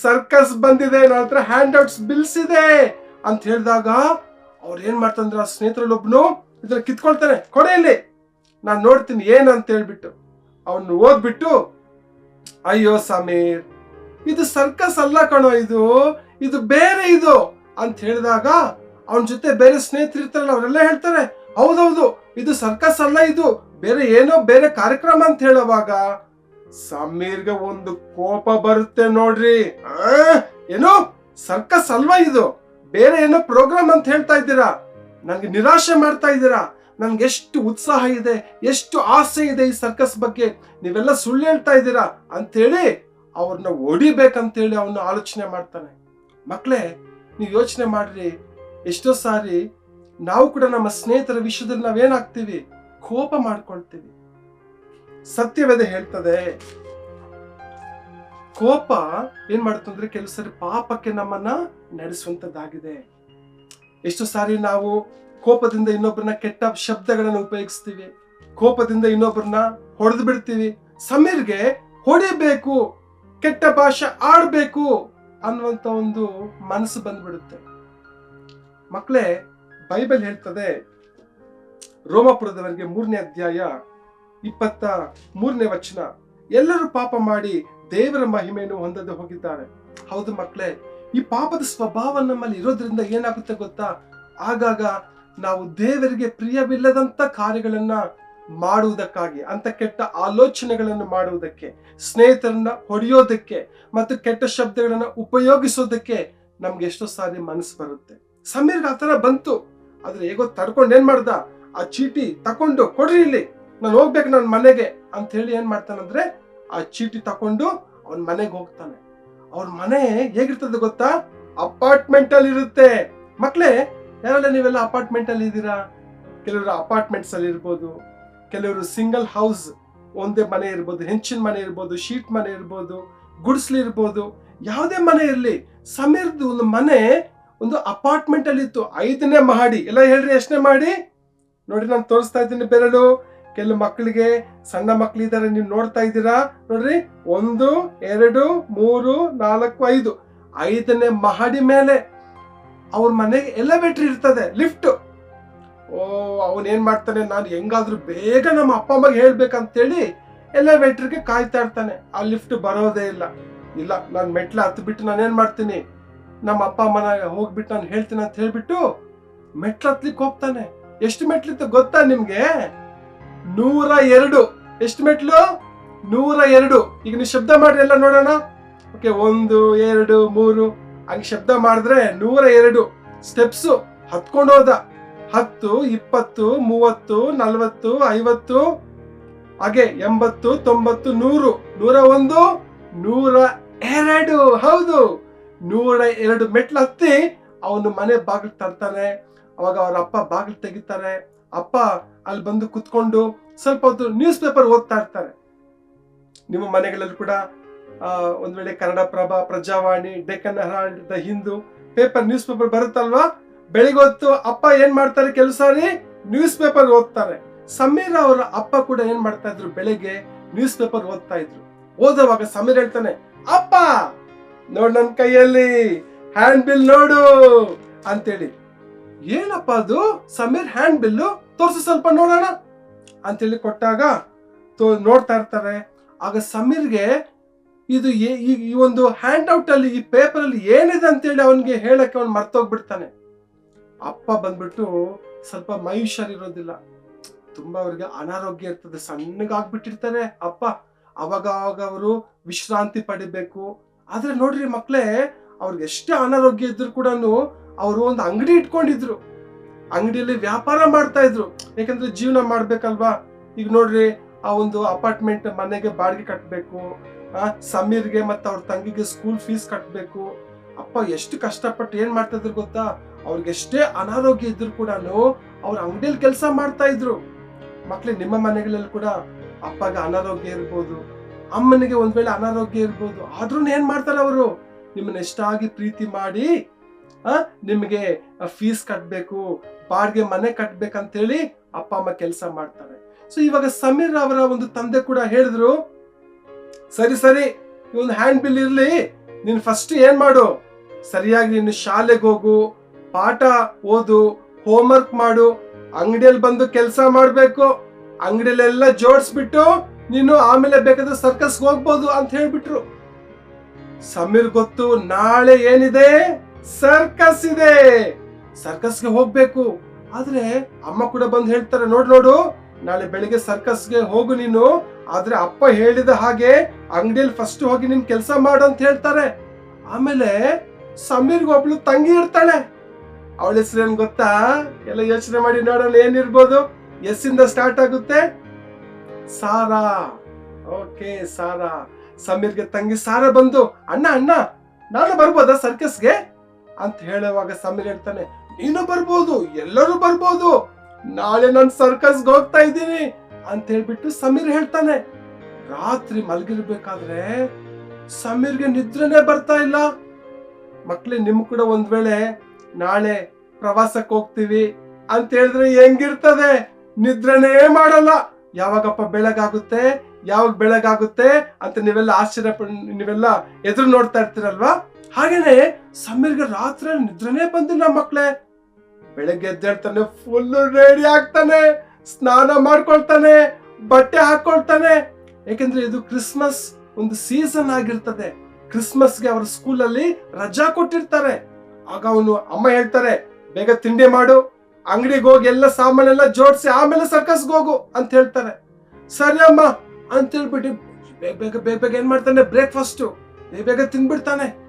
ಸರ್ಕಸ್ ಬಂದಿದೆ, ನನ್ನ ಹತ್ರ ಹ್ಯಾಂಡ್ ಔಟ್ಸ್ ಬಿಲ್ಸ್ ಇದೆ ಅಂತ ಹೇಳಿದಾಗ ಅವ್ರು ಏನ್ ಮಾಡ್ತಂದ್ರೆ ಆ ಸ್ನೇಹಿತರಲ್ಲಿ ಒಬ್ನು ಇದ್ರ ಕಿತ್ಕೊಳ್ತಾನೆ, ಕೊಡೆ ಇಲ್ಲಿ ನಾನ್ ನೋಡ್ತೀನಿ ಏನಂತ ಹೇಳ್ಬಿಟ್ಟು ಅವನು ಓದ್ಬಿಟ್ಟು, ಅಯ್ಯೋ ಸಮೀರ್, ಇದು ಸರ್ಕಸ್ ಅಲ್ಲ ಕಣೋ, ಇದು ಬೇರೆ ಇದು ಅಂತ ಹೇಳಿದಾಗ ಅವನ ಜೊತೆ ಬೇರೆ ಸ್ನೇಹಿತರು ಇರ್ತಾರಲ್ಲ ಅವರೆಲ್ಲ ಹೇಳ್ತಾರೆ, ಹೌದೌದು ಇದು ಸರ್ಕಸ್ ಅಲ್ಲ, ಇದು ಬೇರೆ ಕಾರ್ಯಕ್ರಮ ಅಂತ ಹೇಳುವಾಗ ಸಮೀರ್ಗೆ ಒಂದು ಕೋಪ ಬರುತ್ತೆ ನೋಡ್ರಿ. ಏನೋ ಸರ್ಕಸ್ ಅಲ್ವಾ ಇದು, ಬೇರೆ ಏನೋ ಪ್ರೋಗ್ರಾಮ್ ಅಂತ ಹೇಳ್ತಾ ಇದ್ದೀರಾ, ನನ್ಗೆ ನಿರಾಶೆ ಮಾಡ್ತಾ ಇದ್ದೀರಾ, ನನ್ಗೆ ಎಷ್ಟು ಉತ್ಸಾಹ ಇದೆ, ಎಷ್ಟು ಆಸೆ ಇದೆ ಈ ಸರ್ಕಸ್ ಬಗ್ಗೆ, ನೀವೆಲ್ಲ ಸುಳ್ಳು ಹೇಳ್ತಾ ಇದ್ದೀರಾ ಅಂತೇಳಿ ಅವ್ರನ್ನ ಹೊಡಿಬೇಕಂತೇಳಿ ಅವನು ಆಲೋಚನೆ ಮಾಡ್ತಾನೆ. ಮಕ್ಳೇ, ನೀವು ಯೋಚನೆ ಮಾಡ್ರಿ, ಎಷ್ಟೋ ಸಾರಿ ನಾವು ಕೂಡ ನಮ್ಮ ಸ್ನೇಹಿತರ ವಿಷಯದಲ್ಲಿ ನಾವೇನಾಗ್ತೀವಿ, ಕೋಪ ಮಾಡ್ಕೊಳ್ತೀವಿ. ಸತ್ಯವೇದ ಹೇಳ್ತದೆ, ಕೋಪ ಏನ್ ಮಾಡುತ್ತಂದ್ರೆ ಕೆಲವು ಸಾರಿ ಪಾಪಕ್ಕೆ ನಮ್ಮನ್ನ ನಡೆಸುವಂತದ್ದಾಗಿದೆ. ಎಷ್ಟು ಸಾರಿ ನಾವು ಕೋಪದಿಂದ ಇನ್ನೊಬ್ಬರನ್ನ ಕೆಟ್ಟ ಶಬ್ದಗಳನ್ನ ಉಪಯೋಗಿಸ್ತೀವಿ, ಕೋಪದಿಂದ ಇನ್ನೊಬ್ಬರನ್ನ ಹೊಡೆದು ಬಿಡ್ತೀವಿ. ಸಮೀರ್ಗೆ ಹೊಡಿಬೇಕು, ಕೆಟ್ಟ ಭಾಷೆ ಆಡ್ಬೇಕು ಅನ್ನುವಂತ ಒಂದು ಮನಸ್ಸು ಬಂದ್ಬಿಡುತ್ತೆ. ಮಕ್ಕಳೇ, ಬೈಬಲ್ ಹೇಳ್ತದೆ, ರೋಮಾಪುರದವರಿಗೆ 3ನೇ ಅಧ್ಯಾಯ 23ನೇ ವಚನ, ಎಲ್ಲರೂ ಪಾಪ ಮಾಡಿ ದೇವರ ಮಹಿಮೆಯನ್ನು ಹೊಂದದೆ ಹೋಗಿದ್ದಾರೆ. ಹೌದು ಮಕ್ಕಳೇ, ಈ ಪಾಪದ ಸ್ವಭಾವ ನಮ್ಮಲ್ಲಿ ಇರೋದ್ರಿಂದ ಏನಾಗುತ್ತೆ ಗೊತ್ತಾ, ಆಗಾಗ ನಾವು ದೇವರಿಗೆ ಪ್ರಿಯವಿಲ್ಲದಂತ ಕಾರ್ಯಗಳನ್ನ ಮಾಡುವುದಕ್ಕಾಗಿ, ಅಂತ ಕೆಟ್ಟ ಆಲೋಚನೆಗಳನ್ನು ಮಾಡುವುದಕ್ಕೆ, ಸ್ನೇಹಿತರನ್ನ ಹೊಡೆಯೋದಕ್ಕೆ ಮತ್ತು ಕೆಟ್ಟ ಶಬ್ದಗಳನ್ನ ಉಪಯೋಗಿಸೋದಕ್ಕೆ ನಮ್ಗೆ ಎಷ್ಟೋ ಸಾರಿ ಮನಸ್ಸು ಬರುತ್ತೆ. ಸಮೀರ್ಗೆ ಆ ತರ ಬಂತು, ಆದ್ರೆ ಹೇಗೋ ತಡ್ಕೊಂಡು ಏನ್ ಮಾಡ್ದ, ಆ ಚೀಟಿ ತಕೊಂಡು ಕೊಡ್ರಿ ಇಲ್ಲಿ, ನಾನು ಹೋಗ್ಬೇಕು ನನ್ನ ಮನೆಗೆ ಅಂತ ಹೇಳಿ ಏನ್ ಮಾಡ್ತಾನಂದ್ರೆ ಆ ಚೀಟಿ ತಕೊಂಡು ಅವನ್ ಮನೆಗೆ ಹೋಗ್ತಾನೆ. ಅವ್ರ ಮನೆ ಹೇಗಿರ್ತದೆ ಗೊತ್ತಾ, ಅಪಾರ್ಟ್ಮೆಂಟ್ ಅಲ್ಲಿ ಇರುತ್ತೆ. ಮಕ್ಳೇ, ಯಾರೆಲ್ಲ ನೀವೆಲ್ಲ ಅಪಾರ್ಟ್ಮೆಂಟ್ ಅಲ್ಲಿ ಇದ್ದೀರಾ? ಕೆಲವರು ಅಪಾರ್ಟ್ಮೆಂಟ್ಸ್ ಅಲ್ಲಿ ಇರ್ಬೋದು, ಕೆಲವರು ಸಿಂಗಲ್ ಹೌಸ್, ಒಂದೇ ಮನೆ ಇರ್ಬೋದು, ಹೆಂಚಿನ ಮನೆ ಇರ್ಬೋದು, ಶೀಟ್ ಮನೆ ಇರ್ಬೋದು, ಗುಡ್ಸ್ಲಿ ಇರ್ಬೋದು, ಯಾವುದೇ ಮನೆ ಇರ್ಲಿ. ಸಮೀರ್ದು ಒಂದು ಮನೆ ಒಂದು ಅಪಾರ್ಟ್ಮೆಂಟ್ ಅಲ್ಲಿ ಇತ್ತು, 5ನೇ ಮಹಡಿ. ಎಲ್ಲ ಹೇಳ್ರಿ ಎಷ್ಟನೇ ಮಾಡಿ? ನೋಡ್ರಿ, ನಾನು ತೋರಿಸ್ತಾ ಇದ್ದೀನಿ ಬೆರಳು. ಕೆಲವು ಮಕ್ಕಳಿಗೆ, ಸಣ್ಣ ಮಕ್ಕಳಿದ್ದಾರೆ, ನೀವು ನೋಡ್ತಾ ಇದ್ದೀರಾ ನೋಡ್ರಿ, 1 2 3 4 5, 5ನೇ ಮಹಡಿ ಮೇಲೆ ಅವ್ರ ಮನೆಗೆ ಎಲಿವೇಟರ್ ಇರ್ತದೆ, ಲಿಫ್ಟ್. ಅವನ್ ಏನ್ ಮಾಡ್ತಾನೆ, ನಾನು ಹೆಂಗಾದ್ರೂ ಬೇಗ ನಮ್ಮ ಅಪ್ಪ ಅಮ್ಮಗೆ ಹೇಳ್ಬೇಕಂತೇಳಿ ಎಲಿವೇಟರ್ಗೆ ಕಾಯ್ತಾ ಇರ್ತಾನೆ. ಆ ಲಿಫ್ಟ್ ಬರೋದೇ ಇಲ್ಲ, ನಾನು ಮೆಟ್ಲ ಹತ್ತು ಬಿಟ್ಟು ನಾನೇನ್ ಮಾಡ್ತೀನಿ, ನಮ್ಮ ಅಪ್ಪ ಅಮ್ಮನ ಹೋಗ್ಬಿಟ್ಟು ನಾನು ಹೇಳ್ತೀನಿ ಅಂತ ಹೇಳ್ಬಿಟ್ಟು ಮೆಟ್ಲು ಹತ್ಲಿಕ್ಕೆ ಹೋಗ್ತಾನೆ. ಎಷ್ಟು ಮೆಟ್ಲಿತ್ತು ಗೊತ್ತಾ ನಿಮ್ಗೆ? 102. ಎಷ್ಟು ಮೆಟ್ಲು? 102. ಈಗ ನೀವು ಶಬ್ದ ಮಾಡ್ರಿ ಎಲ್ಲ ನೋಡೋಣ. ಓಕೆ, 1 2 3 ಹಂಗೆ ಶಬ್ದ ಮಾಡಿದ್ರೆ 102 ಸ್ಟೆಪ್ಸ್ ಹತ್ಕೊಂಡು ಹೋದ. 10 20 30 40 50 ಹಾಗೆ 80 90 100 101 102. ಹೌದು, 102 ಮೆಟ್ಲು ಹತ್ತಿ ಅವನು ಮನೆ ಬಾಗಿಲು ತರ್ತಾನೆ. ಅವಾಗ ಅವ್ರ ಅಪ್ಪ ಬಾಗಿಲು ತೆಗಿತಾರೆ. ಅಪ್ಪ ಅಲ್ಲಿ ಬಂದು ಕುತ್ಕೊಂಡು ಸ್ವಲ್ಪ ಹೊತ್ತು ನ್ಯೂಸ್ ಪೇಪರ್ ಓದ್ತಾ ಇರ್ತಾರೆ. ನಿಮ್ಮ ಮನೆಗಳಲ್ಲಿ ಕೂಡ ಒಂದ್ ವೇಳೆ Kannada Prabha, Prajavani, Deccan Herald, the Hindu paper, news paper ಬರುತ್ತಲ್ವಾ? ಬೆಳಿಗ್ಗೆ ಹೊತ್ತು ಅಪ್ಪ ಏನ್ ಮಾಡ್ತಾರೆ, ಕೆಲವು ಸಾರಿ ನ್ಯೂಸ್ ಪೇಪರ್ ಓದ್ತಾರೆ. ಸಮೀರ್ ಅವರ ಅಪ್ಪ ಕೂಡ ಏನ್ ಮಾಡ್ತಾ ಇದ್ರು, ಬೆಳಿಗ್ಗೆ ನ್ಯೂಸ್ ಪೇಪರ್ ಓದ್ತಾ ಇದ್ರು. ಓದುವಾಗ ಸಮೀರ್ ಹೇಳ್ತಾನೆ, ಅಪ್ಪ ನೋಡ್ ನನ್ ಕೈಯಲ್ಲಿ ಹ್ಯಾಂಡ್ ಬಿಲ್ ನೋಡು ಅಂತೇಳಿ. ಏನಪ್ಪ ಅದು ಸಮೀರ್, ಹ್ಯಾಂಡ್ ಬಿಲ್ಲು ತೋರ್ಸು ಸ್ವಲ್ಪ ನೋಡೋಣ ಅಂತೇಳಿ ಕೊಟ್ಟಾಗ ನೋಡ್ತಾ ಇರ್ತಾರೆ. ಆಗ ಸಮೀರ್ಗೆ ಇದು ಈ ಒಂದು ಹ್ಯಾಂಡ್ ಔಟ್ ಅಲ್ಲಿ, ಈ ಪೇಪರ್ ಅಲ್ಲಿ ಏನಿದೆ ಅಂತೇಳಿ ಅವನ್ಗೆ ಹೇಳಕ್ಕೆ ಅವ್ನು ಮರ್ತೋಗ್ಬಿಡ್ತಾನೆ. ಅಪ್ಪ ಬಂದ್ಬಿಟ್ಟು ಸ್ವಲ್ಪ ಮೈ ಹುಷಾರಿರೋದಿಲ್ಲ, ತುಂಬಾ ಅವ್ರಿಗೆ ಅನಾರೋಗ್ಯ ಇರ್ತದೆ, ಸಣ್ಣಗಾಗ್ಬಿಟ್ಟಿರ್ತಾರೆ ಅಪ್ಪ. ಅವಾಗ ಅವರು ವಿಶ್ರಾಂತಿ ಪಡಿಬೇಕು. ಆದ್ರೆ ನೋಡ್ರಿ ಮಕ್ಳೇ, ಅವ್ರಿಗೆ ಎಷ್ಟೇ ಅನಾರೋಗ್ಯ ಇದ್ರು ಕೂಡ ಅವರು ಒಂದು ಅಂಗಡಿ ಇಟ್ಕೊಂಡಿದ್ರು, ಅಂಗಡಿಯಲ್ಲಿ ವ್ಯಾಪಾರ ಮಾಡ್ತಾ ಇದ್ರು. ಯಾಕಂದ್ರೆ ಜೀವನ ಮಾಡ್ಬೇಕಲ್ವಾ. ಈಗ ನೋಡ್ರಿ, ಆ ಒಂದು ಅಪಾರ್ಟ್ಮೆಂಟ್ ಮನೆಗೆ ಬಾಡಿಗೆ ಕಟ್ಟಬೇಕು, ಸಮೀರ್ಗೆ ಮತ್ತೆ ಅವ್ರ ತಂಗಿಗೆ ಸ್ಕೂಲ್ ಫೀಸ್ ಕಟ್ಟಬೇಕು. ಅಪ್ಪ ಎಷ್ಟು ಕಷ್ಟಪಟ್ಟು ಏನ್ ಮಾಡ್ತಾ ಇದ್ರು ಗೊತ್ತಾ? ಅವ್ರಿಗೆ ಎಷ್ಟೇ ಅನಾರೋಗ್ಯ ಇದ್ರು ಕೂಡ ಅವ್ರ ಅಂಗಡಿಯಲ್ಲಿ ಕೆಲಸ ಮಾಡ್ತಾ ಇದ್ರು. ಮಕ್ಳೇ, ನಿಮ್ಮ ಮನೆಗಳಲ್ಲಿ ಕೂಡ ಅಪ್ಪಗೆ ಅನಾರೋಗ್ಯ ಇರ್ಬೋದು, ಅಮ್ಮನಿಗೆ ಒಂದ್ ವೇಳೆ ಅನಾರೋಗ್ಯ ಇರ್ಬೋದು, ಆದ್ರೂ ಏನ್ ಮಾಡ್ತಾರೆ ಅವರು? ನಿಮ್ಮನ್ನ ಎಷ್ಟಾಗಿ ಪ್ರೀತಿ ಮಾಡಿ ನಿಮ್ಗೆ ಫೀಸ್ ಕಟ್ಬೇಕು, ಬಾಡಿಗೆ ಮನೆ ಕಟ್ಬೇಕಂತೇಳಿ ಅಪ್ಪ ಅಮ್ಮ ಕೆಲಸ ಮಾಡ್ತಾರೆ. ಸೊ ಇವಾಗ ಸಮೀರ್ ಅವರ ಒಂದು ತಂದೆ ಕೂಡ ಹೇಳಿದ್ರು, ಸರಿ ಈ ಒಂದು ಹ್ಯಾಂಡ್ ಬಿಲ್ ಇರ್ಲಿ, ನೀನ್ ಫಸ್ಟ್ ಏನ್ ಮಾಡು, ಸರಿಯಾಗಿ ನೀನು ಶಾಲೆಗೆ ಹೋಗು, ಪಾಠ ಓದು, ಹೋಮ್ವರ್ಕ್ ಮಾಡು, ಅಂಗಡಿಯಲ್ಲಿ ಬಂದು ಕೆಲಸ ಮಾಡ್ಬೇಕು, ಅಂಗಡಿಯಲ್ಲೆಲ್ಲ ಜೋಡಿಸ್ಬಿಟ್ಟು ನೀನು ಆಮೇಲೆ ಬೇಕಾದ್ರೆ ಸರ್ಕಸ್ಗೆ ಹೋಗ್ಬೋದು ಅಂತ ಹೇಳ್ಬಿಟ್ರು. ಸಮೀರ್ ಗೊತ್ತು, ನಾಳೆ ಏನಿದೆ? ಸರ್ಕಸ್ ಇದೆ, ಸರ್ಕಸ್ಗೆ ಹೋಗ್ಬೇಕು. ಆದ್ರೆ ಅಮ್ಮ ಕೂಡ ಬಂದು ಹೇಳ್ತಾರೆ, ನೋಡು ನಾಳೆ ಬೆಳಿಗ್ಗೆ ಸರ್ಕಸ್ಗೆ ಹೋಗು ನೀನು, ಆದ್ರೆ ಅಪ್ಪ ಹೇಳಿದ ಹಾಗೆ ಅಂಗಡಿಯಲ್ಲಿ ಫಸ್ಟ್ ಹೋಗಿ ನೀನ್ ಕೆಲಸ ಮಾಡು ಅಂತ ಹೇಳ್ತಾರೆ. ಆಮೇಲೆ ಸಮೀರ್ಗೆ ಒಬ್ಳು ತಂಗಿ ಇರ್ತಾಳೆ, ಅವಳ ಹೆಸರು ಏನ್ ಗೊತ್ತಾ? ಎಲ್ಲ ಯೋಚನೆ ಮಾಡಿ ನೋಡೋಣ, ಏನಿರ್ಬೋದು? ಎಸ್ ಇಂದ ಸ್ಟಾರ್ಟ್ ಆಗುತ್ತೆ, ಸಾರಾ. ಓಕೆ, ಸಾರಾ. ಸಮೀರ್ಗೆ ತಂಗಿ ಸಾರಾ ಬಂದು, ಅಣ್ಣ ನಾನು ಬರ್ಬೋದಾ ಸರ್ಕಸ್ಗೆ ಅಂತ ಹೇಳುವಾಗ ಸಮೀರ್ ಹೇಳ್ತಾನೆ, ನೀನು ಬರ್ಬೋದು, ಎಲ್ಲರೂ ಬರ್ಬೋದು, ನಾಳೆ ನಾನು ಸರ್ಕಸ್ಗೆ ಹೋಗ್ತಾ ಇದ್ದೀನಿ ಅಂತ ಹೇಳ್ಬಿಟ್ಟು ಸಮೀರ್ ಹೇಳ್ತಾನೆ. ರಾತ್ರಿ ಮಲಗಿರ್ಬೇಕಾದ್ರೆ ಸಮೀರ್ಗೆ ನಿದ್ರೆನೇ ಬರ್ತಾ ಇಲ್ಲ. ಮಕ್ಳೇ, ನಿಮ್ ಕೂಡ ಒಂದ್ ವೇಳೆ ನಾಳೆ ಪ್ರವಾಸಕ್ಕೆ ಹೋಗ್ತೀವಿ ಅಂತ ಹೇಳಿದ್ರೆ ಹೆಂಗಿರ್ತದೆ? ನಿದ್ರೆನೇ ಮಾಡಲ್ಲ. ಯಾವಾಗಪ್ಪ ಬೆಳಗಾಗುತ್ತೆ ಅಂತ ನೀವೆಲ್ಲ ನೀವೆಲ್ಲ ಎದುರು ನೋಡ್ತಾ ಇರ್ತೀರಲ್ವಾ? ಹಾಗೇನೆ ಸಮೀರ್ಗೆ ರಾತ್ರಿ ನಿದ್ರೆನೇ ಬಂದಿಲ್ಲ ಮಕ್ಳೇ. ಬೆಳಗ್ಗೆ ಎದ್ದೇಳ್ತಾನೆ, ಫುಲ್ ರೆಡಿ ಆಗ್ತಾನೆ, ಸ್ನಾನ ಮಾಡ್ಕೊಳ್ತಾನೆ, ಬಟ್ಟೆ ಹಾಕೊಳ್ತಾನೆ. ಯಾಕೆಂದ್ರೆ ಇದು ಕ್ರಿಸ್ಮಸ್ ಒಂದು ಸೀಸನ್ ಆಗಿರ್ತದೆ. ಕ್ರಿಸ್ಮಸ್ಗೆ ಅವ್ರ ಸ್ಕೂಲಲ್ಲಿ ರಜಾ ಕೊಟ್ಟಿರ್ತಾರೆ. ಆಗ ಅವನು ಅಮ್ಮ ಹೇಳ್ತಾರೆ, ಬೇಗ ತಿಂಡಿ ಮಾಡು, ಅಂಗಡಿಗೆ ಹೋಗಿ ಎಲ್ಲ ಸಾಮಾನೆಲ್ಲ ಜೋಡಿಸಿ ಆಮೇಲೆ ಸರ್ಕಸ್ಗೆ ಹೋಗು ಅಂತ ಹೇಳ್ತಾರೆ. ಸರಿ ಅಮ್ಮ ಅಂತ ಹೇಳ್ಬಿಟ್ಟು ಬೇಗ ಏನ್ ಮಾಡ್ತಾನೆ, ಬ್ರೇಕ್ಫಾಸ್ಟ್ ಬೇಗ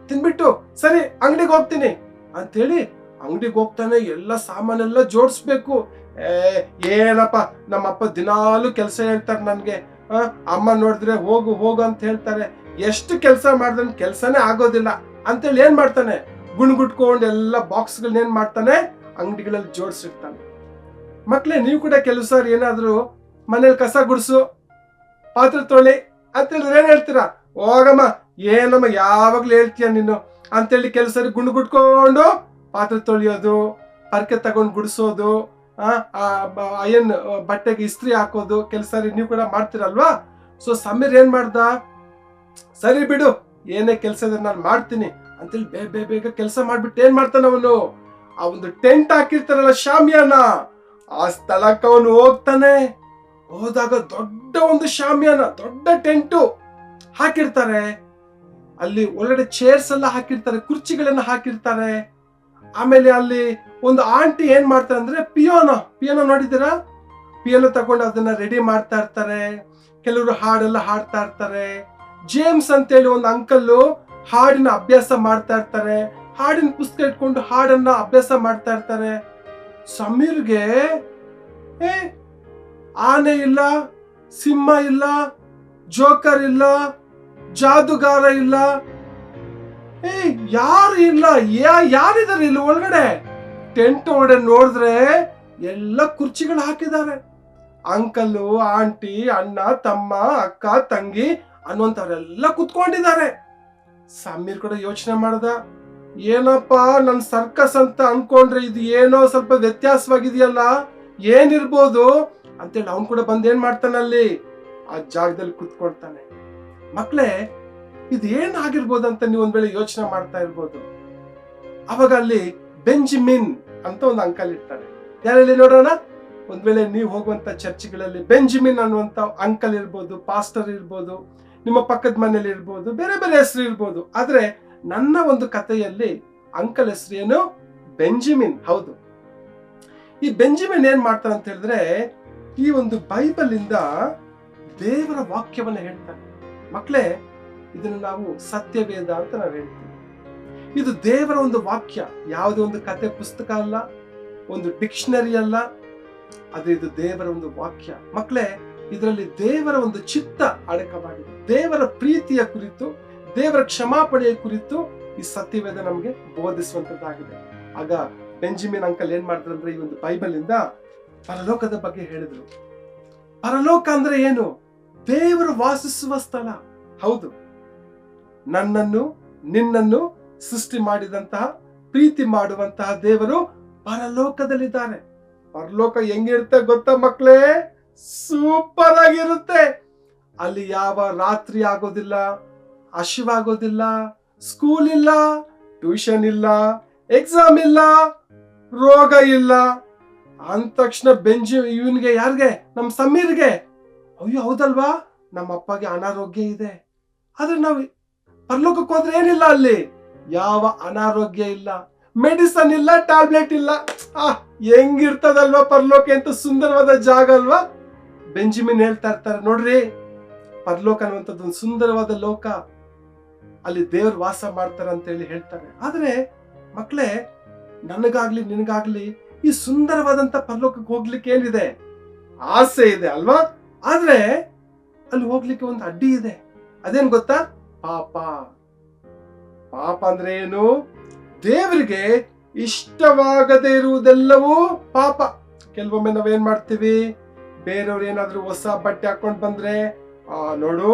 ತಿನ್ಬಿಟ್ಟು ಸರಿ ಅಂಗಡಿಗೆ ಹೋಗ್ತೀನಿ ಅಂತ ಹೇಳಿ ಅಂಗಡಿಗೆ ಹೋಗ್ತಾನೆ. ಎಲ್ಲ ಸಾಮಾನೆಲ್ಲ ಜೋಡಿಸ್ಬೇಕು. ಏನಪ್ಪ, ನಮ್ಮಪ್ಪ ದಿನಾಲು ಕೆಲಸ ಹೇಳ್ತಾರೆ ನನ್ಗೆ, ಅಮ್ಮ ನೋಡಿದ್ರೆ ಹೋಗು ಅಂತ ಹೇಳ್ತಾರೆ. ಎಷ್ಟು ಕೆಲಸ ಮಾಡಿದ್ರೆ ಕೆಲಸನೇ ಆಗೋದಿಲ್ಲ ಅಂತೇಳಿ ಏನ್ ಮಾಡ್ತಾನೆ, ಗುಣ್ಗುಟ್ಕೊಂಡು ಎಲ್ಲ ಬಾಕ್ಸ್ಗಳನ್ನ ಏನ್ ಮಾಡ್ತಾನೆ, ಅಂಗಡಿಗಳಲ್ಲಿ ಜೋಡಿಸಿರ್ತಾನೆ. ಮಕ್ಳೇ, ನೀವು ಕೂಡ ಕೆಲವು ಸಾರಿ ಏನಾದ್ರು ಮನೇಲಿ ಕಸ ಗುಡಿಸು, ಪಾತ್ರೆ ತೊಳಿ ಅಂತ ಹೇಳಿದ್ರೆ ಏನ್ ಹೇಳ್ತೀರಾ? ಹೋಗಮ್ಮ, ಏನಮ್ಮ ಯಾವಾಗ್ಲೂ ಹೇಳ್ತೀಯ ನೀನು ಅಂತೇಳಿ ಕೆಲವು ಸಾರಿ ಗುಂಡ್ಗುಟ್ಕೊಂಡು ಪಾತ್ರೆ ತೊಳಿಯೋದು, ಪರ್ಕೆ ತಗೊಂಡು ಗುಡಿಸೋದು, ಅಯ್ಯನ್ ಬಟ್ಟೆಗೆ ಇಸ್ತ್ರಿ ಹಾಕೋದು ಕೆಲಸ ನೀವು ಕೂಡ ಮಾಡ್ತೀರಲ್ವಾ? ಸೊ ಸಮೀರ್ ಏನ್ ಮಾಡ್ದ, ಸರಿ ಬಿಡು, ಏನೇ ಕೆಲಸ ಇದೆ ನಾನು ಮಾಡ್ತೀನಿ ಅಂತೇಳಿ ಬೇಗ ಕೆಲಸ ಮಾಡ್ಬಿಟ್ಟು ಏನ್ ಮಾಡ್ತಾನ ಅವನು, ಆ ಒಂದು ಟೆಂಟ್ ಹಾಕಿರ್ತಾರಲ್ಲ ಶಾಮಿಯಾನ, ಆ ಸ್ಥಳಕ್ಕೆ ಅವನು ಹೋಗ್ತಾನೆ. ಹೋದಾಗ ದೊಡ್ಡ ಒಂದು ಶಾಮಿಯಾನ, ದೊಡ್ಡ ಟೆಂಟು ಹಾಕಿರ್ತಾರೆ. ಅಲ್ಲಿ ಒಳಗಡೆ ಚೇರ್ಸ್ ಎಲ್ಲ ಹಾಕಿರ್ತಾರೆ, ಕುರ್ಚಿಗಳನ್ನ ಹಾಕಿರ್ತಾರೆ. ಆಮೇಲೆ ಅಲ್ಲಿ ಒಂದು ಆಂಟಿ ಏನ್ ಮಾಡ್ತಾರೆ ಅಂದ್ರೆ ಪಿಯಾನೋ ನೋಡಿದ್ದೀರಾ? ಪಿಯಾನೋ ತಗೊಂಡು ಅದನ್ನ ರೆಡಿ ಮಾಡ್ತಾ ಇರ್ತಾರೆ. ಕೆಲವರು ಹಾಡೆಲ್ಲ ಹಾಡ್ತಾ ಇರ್ತಾರೆ. ಜೇಮ್ಸ್ ಅಂತೇಳಿ ಒಂದು ಅಂಕಲ್ಲು ಹಾಡಿನ ಅಭ್ಯಾಸ ಮಾಡ್ತಾ ಇರ್ತಾರೆ. ಹಾಡಿನ ಪುಸ್ತಕ ಇಟ್ಕೊಂಡು ಹಾಡನ್ನ ಅಭ್ಯಾಸ ಮಾಡ್ತಾ ಇರ್ತಾರೆ. ಸಮೀರ್ಗೆ ಆನೆ ಇಲ್ಲ, ಸಿಂಹ ಇಲ್ಲ, ಜೋಕರ್ ಇಲ್ಲ, ಜಾದುಗಾರ ಇಲ್ಲ, ಯಾರು ಇಲ್ಲ, ಯಾರಿದ್ದಾರೆ ಇಲ್ಲಿ ಒಳಗಡೆ? ಟೆಂಟ್ ಒಳಗಡೆ ನೋಡಿದ್ರೆ ಎಲ್ಲ ಕುರ್ಚಿಗಳು ಹಾಕಿದ್ದಾರೆ. ಅಂಕಲ್ಲು, ಆಂಟಿ, ಅಣ್ಣ, ತಮ್ಮ, ಅಕ್ಕ, ತಂಗಿ ಅನ್ನುವಂಥವ್ರೆಲ್ಲ ಕುತ್ಕೊಂಡಿದ್ದಾರೆ. ಸಮೀರ್ ಕೂಡ ಯೋಚನೆ ಮಾಡ್ದ, ಏನಪ್ಪಾ ನನ್ ಸರ್ಕಸ್ ಅಂತ ಅನ್ಕೊಂಡ್ರೆ ಇದು ಏನೋ ಸ್ವಲ್ಪ ವ್ಯತ್ಯಾಸವಾಗಿದೆಯಲ್ಲ, ಏನಿರ್ಬೋದು ಅಂತೇಳಿ ಅವ್ನು ಕೂಡ ಬಂದ್ ಏನ್ ಮಾಡ್ತಾನೆ, ಅಲ್ಲಿ ಆ ಜಾಗದಲ್ಲಿ ಕುತ್ಕೊಳ್ತಾನೆ. ಮಕ್ಳೇ, ಇದು ಏನ್ ಆಗಿರ್ಬೋದು ಅಂತ ನೀವು ಒಂದ್ ವೇಳೆ ಯೋಚನೆ ಮಾಡ್ತಾ ಇರ್ಬೋದು. ಅವಾಗ ಅಲ್ಲಿ ಬೆಂಜಮಿನ್ ಅಂತ ಒಂದು ಅಂಕಲ್ ಇರ್ತಾರೆ. ಯಾರಲ್ಲಿ ನೋಡೋಣ, ಒಂದ್ ವೇಳೆ ನೀವು ಹೋಗುವಂತ ಚರ್ಚ್ಗಳಲ್ಲಿ ಬೆಂಜಮಿನ್ ಅನ್ನುವಂತ ಅಂಕಲ್ ಇರ್ಬೋದು, ಪಾಸ್ಟರ್ ಇರ್ಬೋದು, ನಿಮ್ಮ ಪಕ್ಕದ ಮನೇಲಿ ಇರ್ಬೋದು, ಬೇರೆ ಬೇರೆ ಹೆಸರು ಇರ್ಬೋದು. ಆದ್ರೆ ನನ್ನ ಒಂದು ಕಥೆಯಲ್ಲಿ ಅಂಕಲ್ ಹೆಸರು ಏನು, ಬೆಂಜಮಿನ್. ಹೌದು, ಈ ಬೆಂಜಮಿನ್ ಏನ್ ಮಾಡ್ತಾನೆ ಅಂತ ಹೇಳಿದ್ರೆ, ಈ ಒಂದು ಬೈಬಲ್ ಇಂದ ದೇವರ ವಾಕ್ಯವನ್ನ ಹೇಳ್ತಾನೆ. ಮಕ್ಕಳೇ, ಇದನ್ನು ನಾವು ಸತ್ಯವೇದ ಅಂತ ನಾವು ಹೇಳ್ತೀವಿ. ಇದು ದೇವರ ಒಂದು ವಾಕ್ಯ, ಯಾವುದೇ ಒಂದು ಕತೆ ಪುಸ್ತಕ ಅಲ್ಲ, ಒಂದು ಡಿಕ್ಷನರಿ ಅಲ್ಲ, ಆದ್ರೆ ಇದು ದೇವರ ಒಂದು ವಾಕ್ಯ. ಮಕ್ಕಳೇ, ಇದರಲ್ಲಿ ದೇವರ ಒಂದು ಚಿತ್ತ ಅಡಕವಾಗಿದೆ. ದೇವರ ಪ್ರೀತಿಯ ಕುರಿತು, ದೇವರ ಕ್ಷಮಾಪಣೆಯ ಕುರಿತು ಈ ಸತ್ಯವೇದ ನಮಗೆ ಬೋಧಿಸುವಂತದ್ದಾಗಿದೆ. ಆಗ ಬೆಂಜಮಿನ್ ಅಂಕಲ್ ಏನ್ ಮಾಡಿದ್ರು ಅಂದ್ರೆ ಈ ಒಂದು ಬೈಬಲ್ ಇಂದ ಪರಲೋಕದ ಬಗ್ಗೆ ಹೇಳಿದ್ರು. ಪರಲೋಕ ಅಂದ್ರೆ ಏನು? ದೇವರು ವಾಸಿಸುವ ಸ್ಥಳ. ಹೌದು, ನನ್ನನ್ನು ನಿನ್ನನ್ನು ಸೃಷ್ಟಿ ಮಾಡಿದಂತಹ, ಪ್ರೀತಿ ಮಾಡುವಂತಹ ದೇವರು ಪರಲೋಕದಲ್ಲಿದ್ದಾರೆ. ಪರಲೋಕ ಹೆಂಗಿರುತ್ತೆ ಗೊತ್ತಾ ಮಕ್ಕಳೇ? ಸೂಪರ್ ಆಗಿರುತ್ತೆ. ಅಲ್ಲಿ ಯಾವ ರಾತ್ರಿ ಆಗೋದಿಲ್ಲ, ಹಸಿವಾಗೋದಿಲ್ಲ, ಸ್ಕೂಲ್ ಇಲ್ಲ, ಟ್ಯೂಷನ್ ಇಲ್ಲ, ಎಕ್ಸಾಮ್ ಇಲ್ಲ, ರೋಗ ಇಲ್ಲ. ಅಂದ ತಕ್ಷಣ ಇವನ್ಗೆ ಯಾರಿಗೆ? ನಮ್ ಸಮೀರ್ಗೆ ಅಯ್ಯೋ ಹೌದಲ್ವಾ, ನಮ್ಮ ಅಪ್ಪಗೆ ಅನಾರೋಗ್ಯ ಇದೆ. ಆದ್ರೆ ನಾವು ಪರಲೋಕಕ್ಕೆ ಹೋದ್ರೆ ಏನಿಲ್ಲ, ಅಲ್ಲಿ ಯಾವ ಅನಾರೋಗ್ಯ ಇಲ್ಲ, ಮೆಡಿಸನ್ ಇಲ್ಲ, ಟ್ಯಾಬ್ಲೆಟ್ ಇಲ್ಲ. ಹೆಂಗಿರ್ತದಲ್ವಾ ಪರಲೋಕ? ಎಂತ ಸುಂದರವಾದ ಜಾಗ ಅಲ್ವಾ? ಬೆಂಜಮಿನ್ ಹೇಳ್ತಾ ಇರ್ತಾರೆ ನೋಡ್ರಿ, ಪರಲೋಕ ಅನ್ನುವಂಥದ್ದು ಒಂದು ಸುಂದರವಾದ ಲೋಕ, ಅಲ್ಲಿ ದೇವ್ರು ವಾಸ ಮಾಡ್ತಾರೆ ಅಂತ ಹೇಳಿ ಹೇಳ್ತಾರೆ. ಆದ್ರೆ ಮಕ್ಕಳೇ, ನನಗಾಗ್ಲಿ ನಿನಗಾಗ್ಲಿ ಈ ಸುಂದರವಾದಂತ ಪರಲೋಕಕ್ಕೆ ಹೋಗ್ಲಿಕ್ಕೆ ಏನಿದೆ? ಆಸೆ ಇದೆ ಅಲ್ವಾ? ಆದ್ರೆ ಅಲ್ಲಿ ಹೋಗ್ಲಿಕ್ಕೆ ಒಂದು ಅಡ್ಡಿ ಇದೆ. ಅದೇನ್ ಗೊತ್ತಾ? ಪಾಪ. ಪಾಪ ಅಂದ್ರೆ ಏನು? ದೇವರಿಗೆ ಇಷ್ಟವಾಗದೇ ಇರುವುದೆಲ್ಲವೂ ಪಾಪ. ಕೆಲವೊಮ್ಮೆ ನಾವೇನ್ ಮಾಡ್ತೀವಿ, ಬೇರೆಯವ್ರು ಏನಾದ್ರು ಹೊಸ ಬಟ್ಟೆ ಹಾಕೊಂಡ್ ಬಂದ್ರೆ ನೋಡು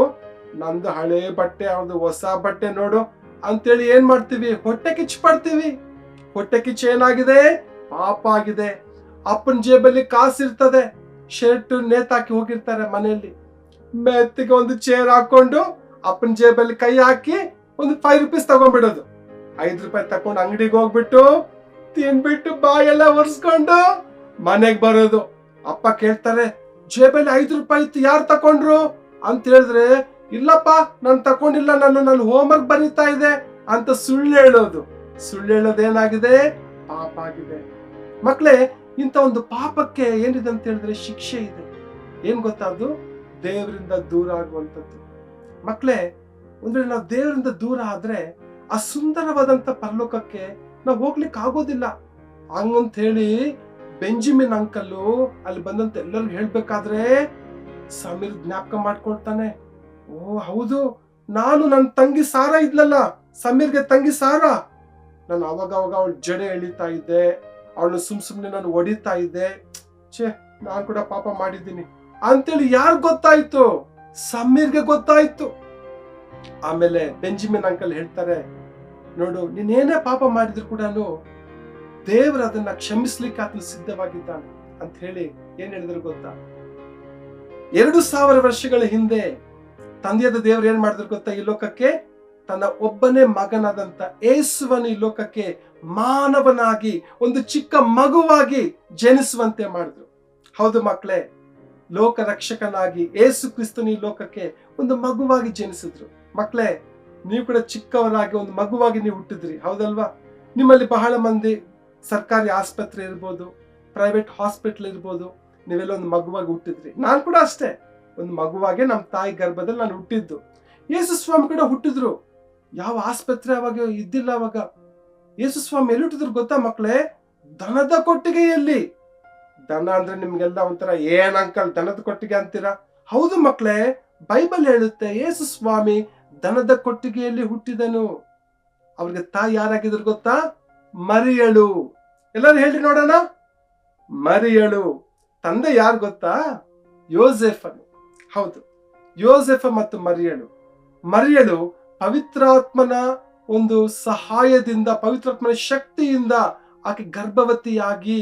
ನಂದು ಹಳೆ ಬಟ್ಟೆ, ಅವ್ರದ್ದು ಹೊಸ ಬಟ್ಟೆ ನೋಡು ಅಂತೇಳಿ ಏನ್ ಮಾಡ್ತೀವಿ? ಹೊಟ್ಟೆ ಕಿಚ್ಚು ಪಡ್ತೀವಿ. ಹೊಟ್ಟೆ ಕಿಚ್ಚು ಏನಾಗಿದೆ? ಪಾಪ ಆಗಿದೆ. ಅಪ್ಪನ ಜೇಬಲ್ಲಿ ಕಾಸಿರ್ತದೆ, ಶರ್ಟ್ ನೇತಾಕಿ ಹೋಗಿರ್ತಾರೆ ಮನೆಯಲ್ಲಿ, ಮೆತ್ತಿಗೆ ಒಂದು ಚೇರ್ ಹಾಕೊಂಡು ಅಪ್ಪನ ಜೇಬಲ್ಲಿ ಕೈ ಹಾಕಿ ಒಂದು 5 ರೂಪೀಸ್ ತಗೊಂಡ್ಬಿಡೋದು. 5 ರೂಪಾಯಿ ತಕೊಂಡು ಅಂಗಡಿಗೆ ಹೋಗ್ಬಿಟ್ಟು ತಿನ್ಬಿಟ್ಟು ಬಾಯೆಲ್ಲ ಒರೆಸ್ಕೊಂಡು ಮನೆಗ್ ಬರೋದು. ಅಪ್ಪ ಕೇಳ್ತಾರೆ, ಜೇಬಲ್ಲಿ 5 ರೂಪಾಯಿ ಇತ್ತು, ಯಾರು ತಕೊಂಡ್ರು ಅಂತ ಹೇಳಿದ್ರೆ, ಇಲ್ಲಪ್ಪ ನಾನು ತಕೊಂಡಿಲ್ಲ, ನನ್ನ ಹೋಮ್ವರ್ಕ್ ಬರೀತಾ ಇದೆ ಅಂತ ಸುಳ್ಳು ಹೇಳೋದು. ಸುಳ್ಳು ಹೇಳೋದೇನಾಗಿದೆ? ಪಾಪ ಆಗಿದೆ. ಮಕ್ಕಳೇ, ಇಂಥ ಒಂದು ಪಾಪಕ್ಕೆ ಏನಿದೆ ಅಂತ ಹೇಳಿದ್ರೆ ಶಿಕ್ಷೆ ಇದೆ. ಏನ್ ಗೊತ್ತಾ? ಅದು ದೇವರಿಂದ ದೂರ ಆಗುವಂಥದ್ದು. ಮಕ್ಕಳೇ, ಅಂದ್ರೆ ನಾವು ದೇವರಿಂದ ದೂರ ಆದ್ರೆ ಆ ಸುಂದರವಾದಂತ ಪರಲೋಕಕ್ಕೆ ನಾವು ಹೋಗ್ಲಿಕ್ಕೆ ಆಗೋದಿಲ್ಲ. ಹಂಗಂತ ಹೇಳಿ ಬೆಂಜಮಿನ್ ಅಂಕಲ್ಲು ಅಲ್ಲಿ ಬಂದಂತ ಎಲ್ಲರಿಗೂ ಹೇಳ್ಬೇಕಾದ್ರೆ ಸಮೀರ್ ಜ್ಞಾಪಕ ಮಾಡ್ಕೊಳ್ತಾನೆ. ಓ ಹೌದು, ನಾನು ನನ್ನ ತಂಗಿ ಸಾರಾ ಇದ್ಲಲ್ಲ, ಸಮೀರ್ಗೆ ತಂಗಿ ಸಾರಾ, ನಾನು ಅವಾಗ ಅವಳ ಜಡೆ ಎಳಿತಾ ಇದ್ದೆ, ಅವಳು ಸುಮ್ನೆ ನಾನು ಹೊಡಿತಾ ಇದ್ದೆ, ನಾನ್ ಕೂಡ ಪಾಪ ಮಾಡಿದ್ದೀನಿ ಅಂತೇಳಿ ಯಾರು ಗೊತ್ತಾಯ್ತು? ಸಮೀರ್ಗೆ ಗೊತ್ತಾಯ್ತು. ಆಮೇಲೆ ಬೆಂಜಮಿನ್ ಅಂಕಲ್ ಹೇಳ್ತಾರೆ, ನೋಡು ನೀನೇನೇ ಪಾಪ ಮಾಡಿದ್ರು ಕೂಡ ದೇವರು ಅದನ್ನ ಕ್ಷಮಿಸ್ಲಿಕ್ಕೆ ಆತನು ಸಿದ್ಧವಾಗಿದ್ದಾನೆ ಅಂತ ಹೇಳಿ ಏನ್ ಹೇಳಿದ್ರು ಗೊತ್ತಾ? 2000 ವರ್ಷಗಳ ಹಿಂದೆ ತಂದೆಯಾದ ದೇವರು ಏನ್ ಮಾಡಿದ್ರು ಗೊತ್ತಾ? ಈ ಲೋಕಕ್ಕೆ ತನ್ನ ಒಬ್ಬನೇ ಮಗನಾದಂತ ಯೇಸುವನ್ನು ಈ ಲೋಕಕ್ಕೆ ಮಾನವನಾಗಿ ಒಂದು ಚಿಕ್ಕ ಮಗುವಾಗಿ ಜನಿಸುವಂತೆ ಮಾಡಿದ್ರು. ಹೌದು ಮಕ್ಕಳೇ, ಲೋಕ ರಕ್ಷಕನಾಗಿ ಯೇಸು ಕ್ರಿಸ್ತನು ಈ ಲೋಕಕ್ಕೆ ಒಂದು ಮಗುವಾಗಿ ಜನಿಸಿದ್ರು. ಮಕ್ಕಳೇ, ನೀವು ಕೂಡ ಚಿಕ್ಕವರಾಗಿ ಒಂದು ಮಗುವಾಗಿ ನೀವು ಹುಟ್ಟಿದ್ರಿ, ಹೌದಲ್ವಾ? ನಿಮ್ಮಲ್ಲಿ ಬಹಳ ಮಂದಿ ಸರ್ಕಾರಿ ಆಸ್ಪತ್ರೆ ಇರ್ಬೋದು, ಪ್ರೈವೇಟ್ ಹಾಸ್ಪಿಟಲ್ ಇರ್ಬೋದು, ನೀವೆಲ್ಲ ಒಂದು ಮಗುವಾಗಿ ಹುಟ್ಟಿದ್ರಿ. ನಾನು ಕೂಡ ಅಷ್ಟೇ, ಒಂದು ಮಗುವಾಗೆ ನಮ್ಮ ತಾಯಿ ಗರ್ಭದಲ್ಲಿ ನಾನು ಹುಟ್ಟಿದ್ದು. ಯೇಸು ಸ್ವಾಮಿ ಕೂಡ ಹುಟ್ಟಿದ್ರು. ಯಾವ ಆಸ್ಪತ್ರೆ ಅವಾಗ ಇದ್ದಿಲ್ಲ. ಅವಾಗ ಯೇಸು ಸ್ವಾಮಿ ಎಲ್ಲಿ ಹುಟ್ಟಿದ್ರು ಗೊತ್ತಾ ಮಕ್ಕಳೇ? ದನದ ಕೊಟ್ಟಿಗೆಯಲ್ಲಿ. ದನ ಅಂದ್ರೆ ನಿಮ್ಗೆಲ್ಲ ಒಂಥರ ಏನ್ ಅಂಕಲ್ ದನದ ಕೊಟ್ಟಿಗೆ ಅಂತೀರಾ? ಹೌದು ಮಕ್ಕಳೇ, ಬೈಬಲ್ ಹೇಳುತ್ತೆ ಯೇಸು ಸ್ವಾಮಿ ದನದ ಕೊಟ್ಟಿಗೆಯಲ್ಲಿ ಹುಟ್ಟಿದನು. ಅವ್ರಿಗೆ ತಾಯಿ ಯಾರಾಗಿದ್ರು ಗೊತ್ತಾ? ಮರಿಯಳು. ಎಲ್ಲರೂ ಹೇಳಿ ನೋಡೋಣ. ಮರಿಯಳು. ತಂದೆ ಯಾರು ಗೊತ್ತಾ? ಯೋಸೆಫನು. ಹೌದು, ಯೋಸೆಫ ಮತ್ತು ಮರಿಯಳು. ಮರಿಯಳು ಪವಿತ್ರಾತ್ಮನ ಒಂದು ಸಹಾಯದಿಂದ, ಪವಿತ್ರಾತ್ಮನ ಶಕ್ತಿಯಿಂದ ಆಕೆ ಗರ್ಭವತಿಯಾಗಿ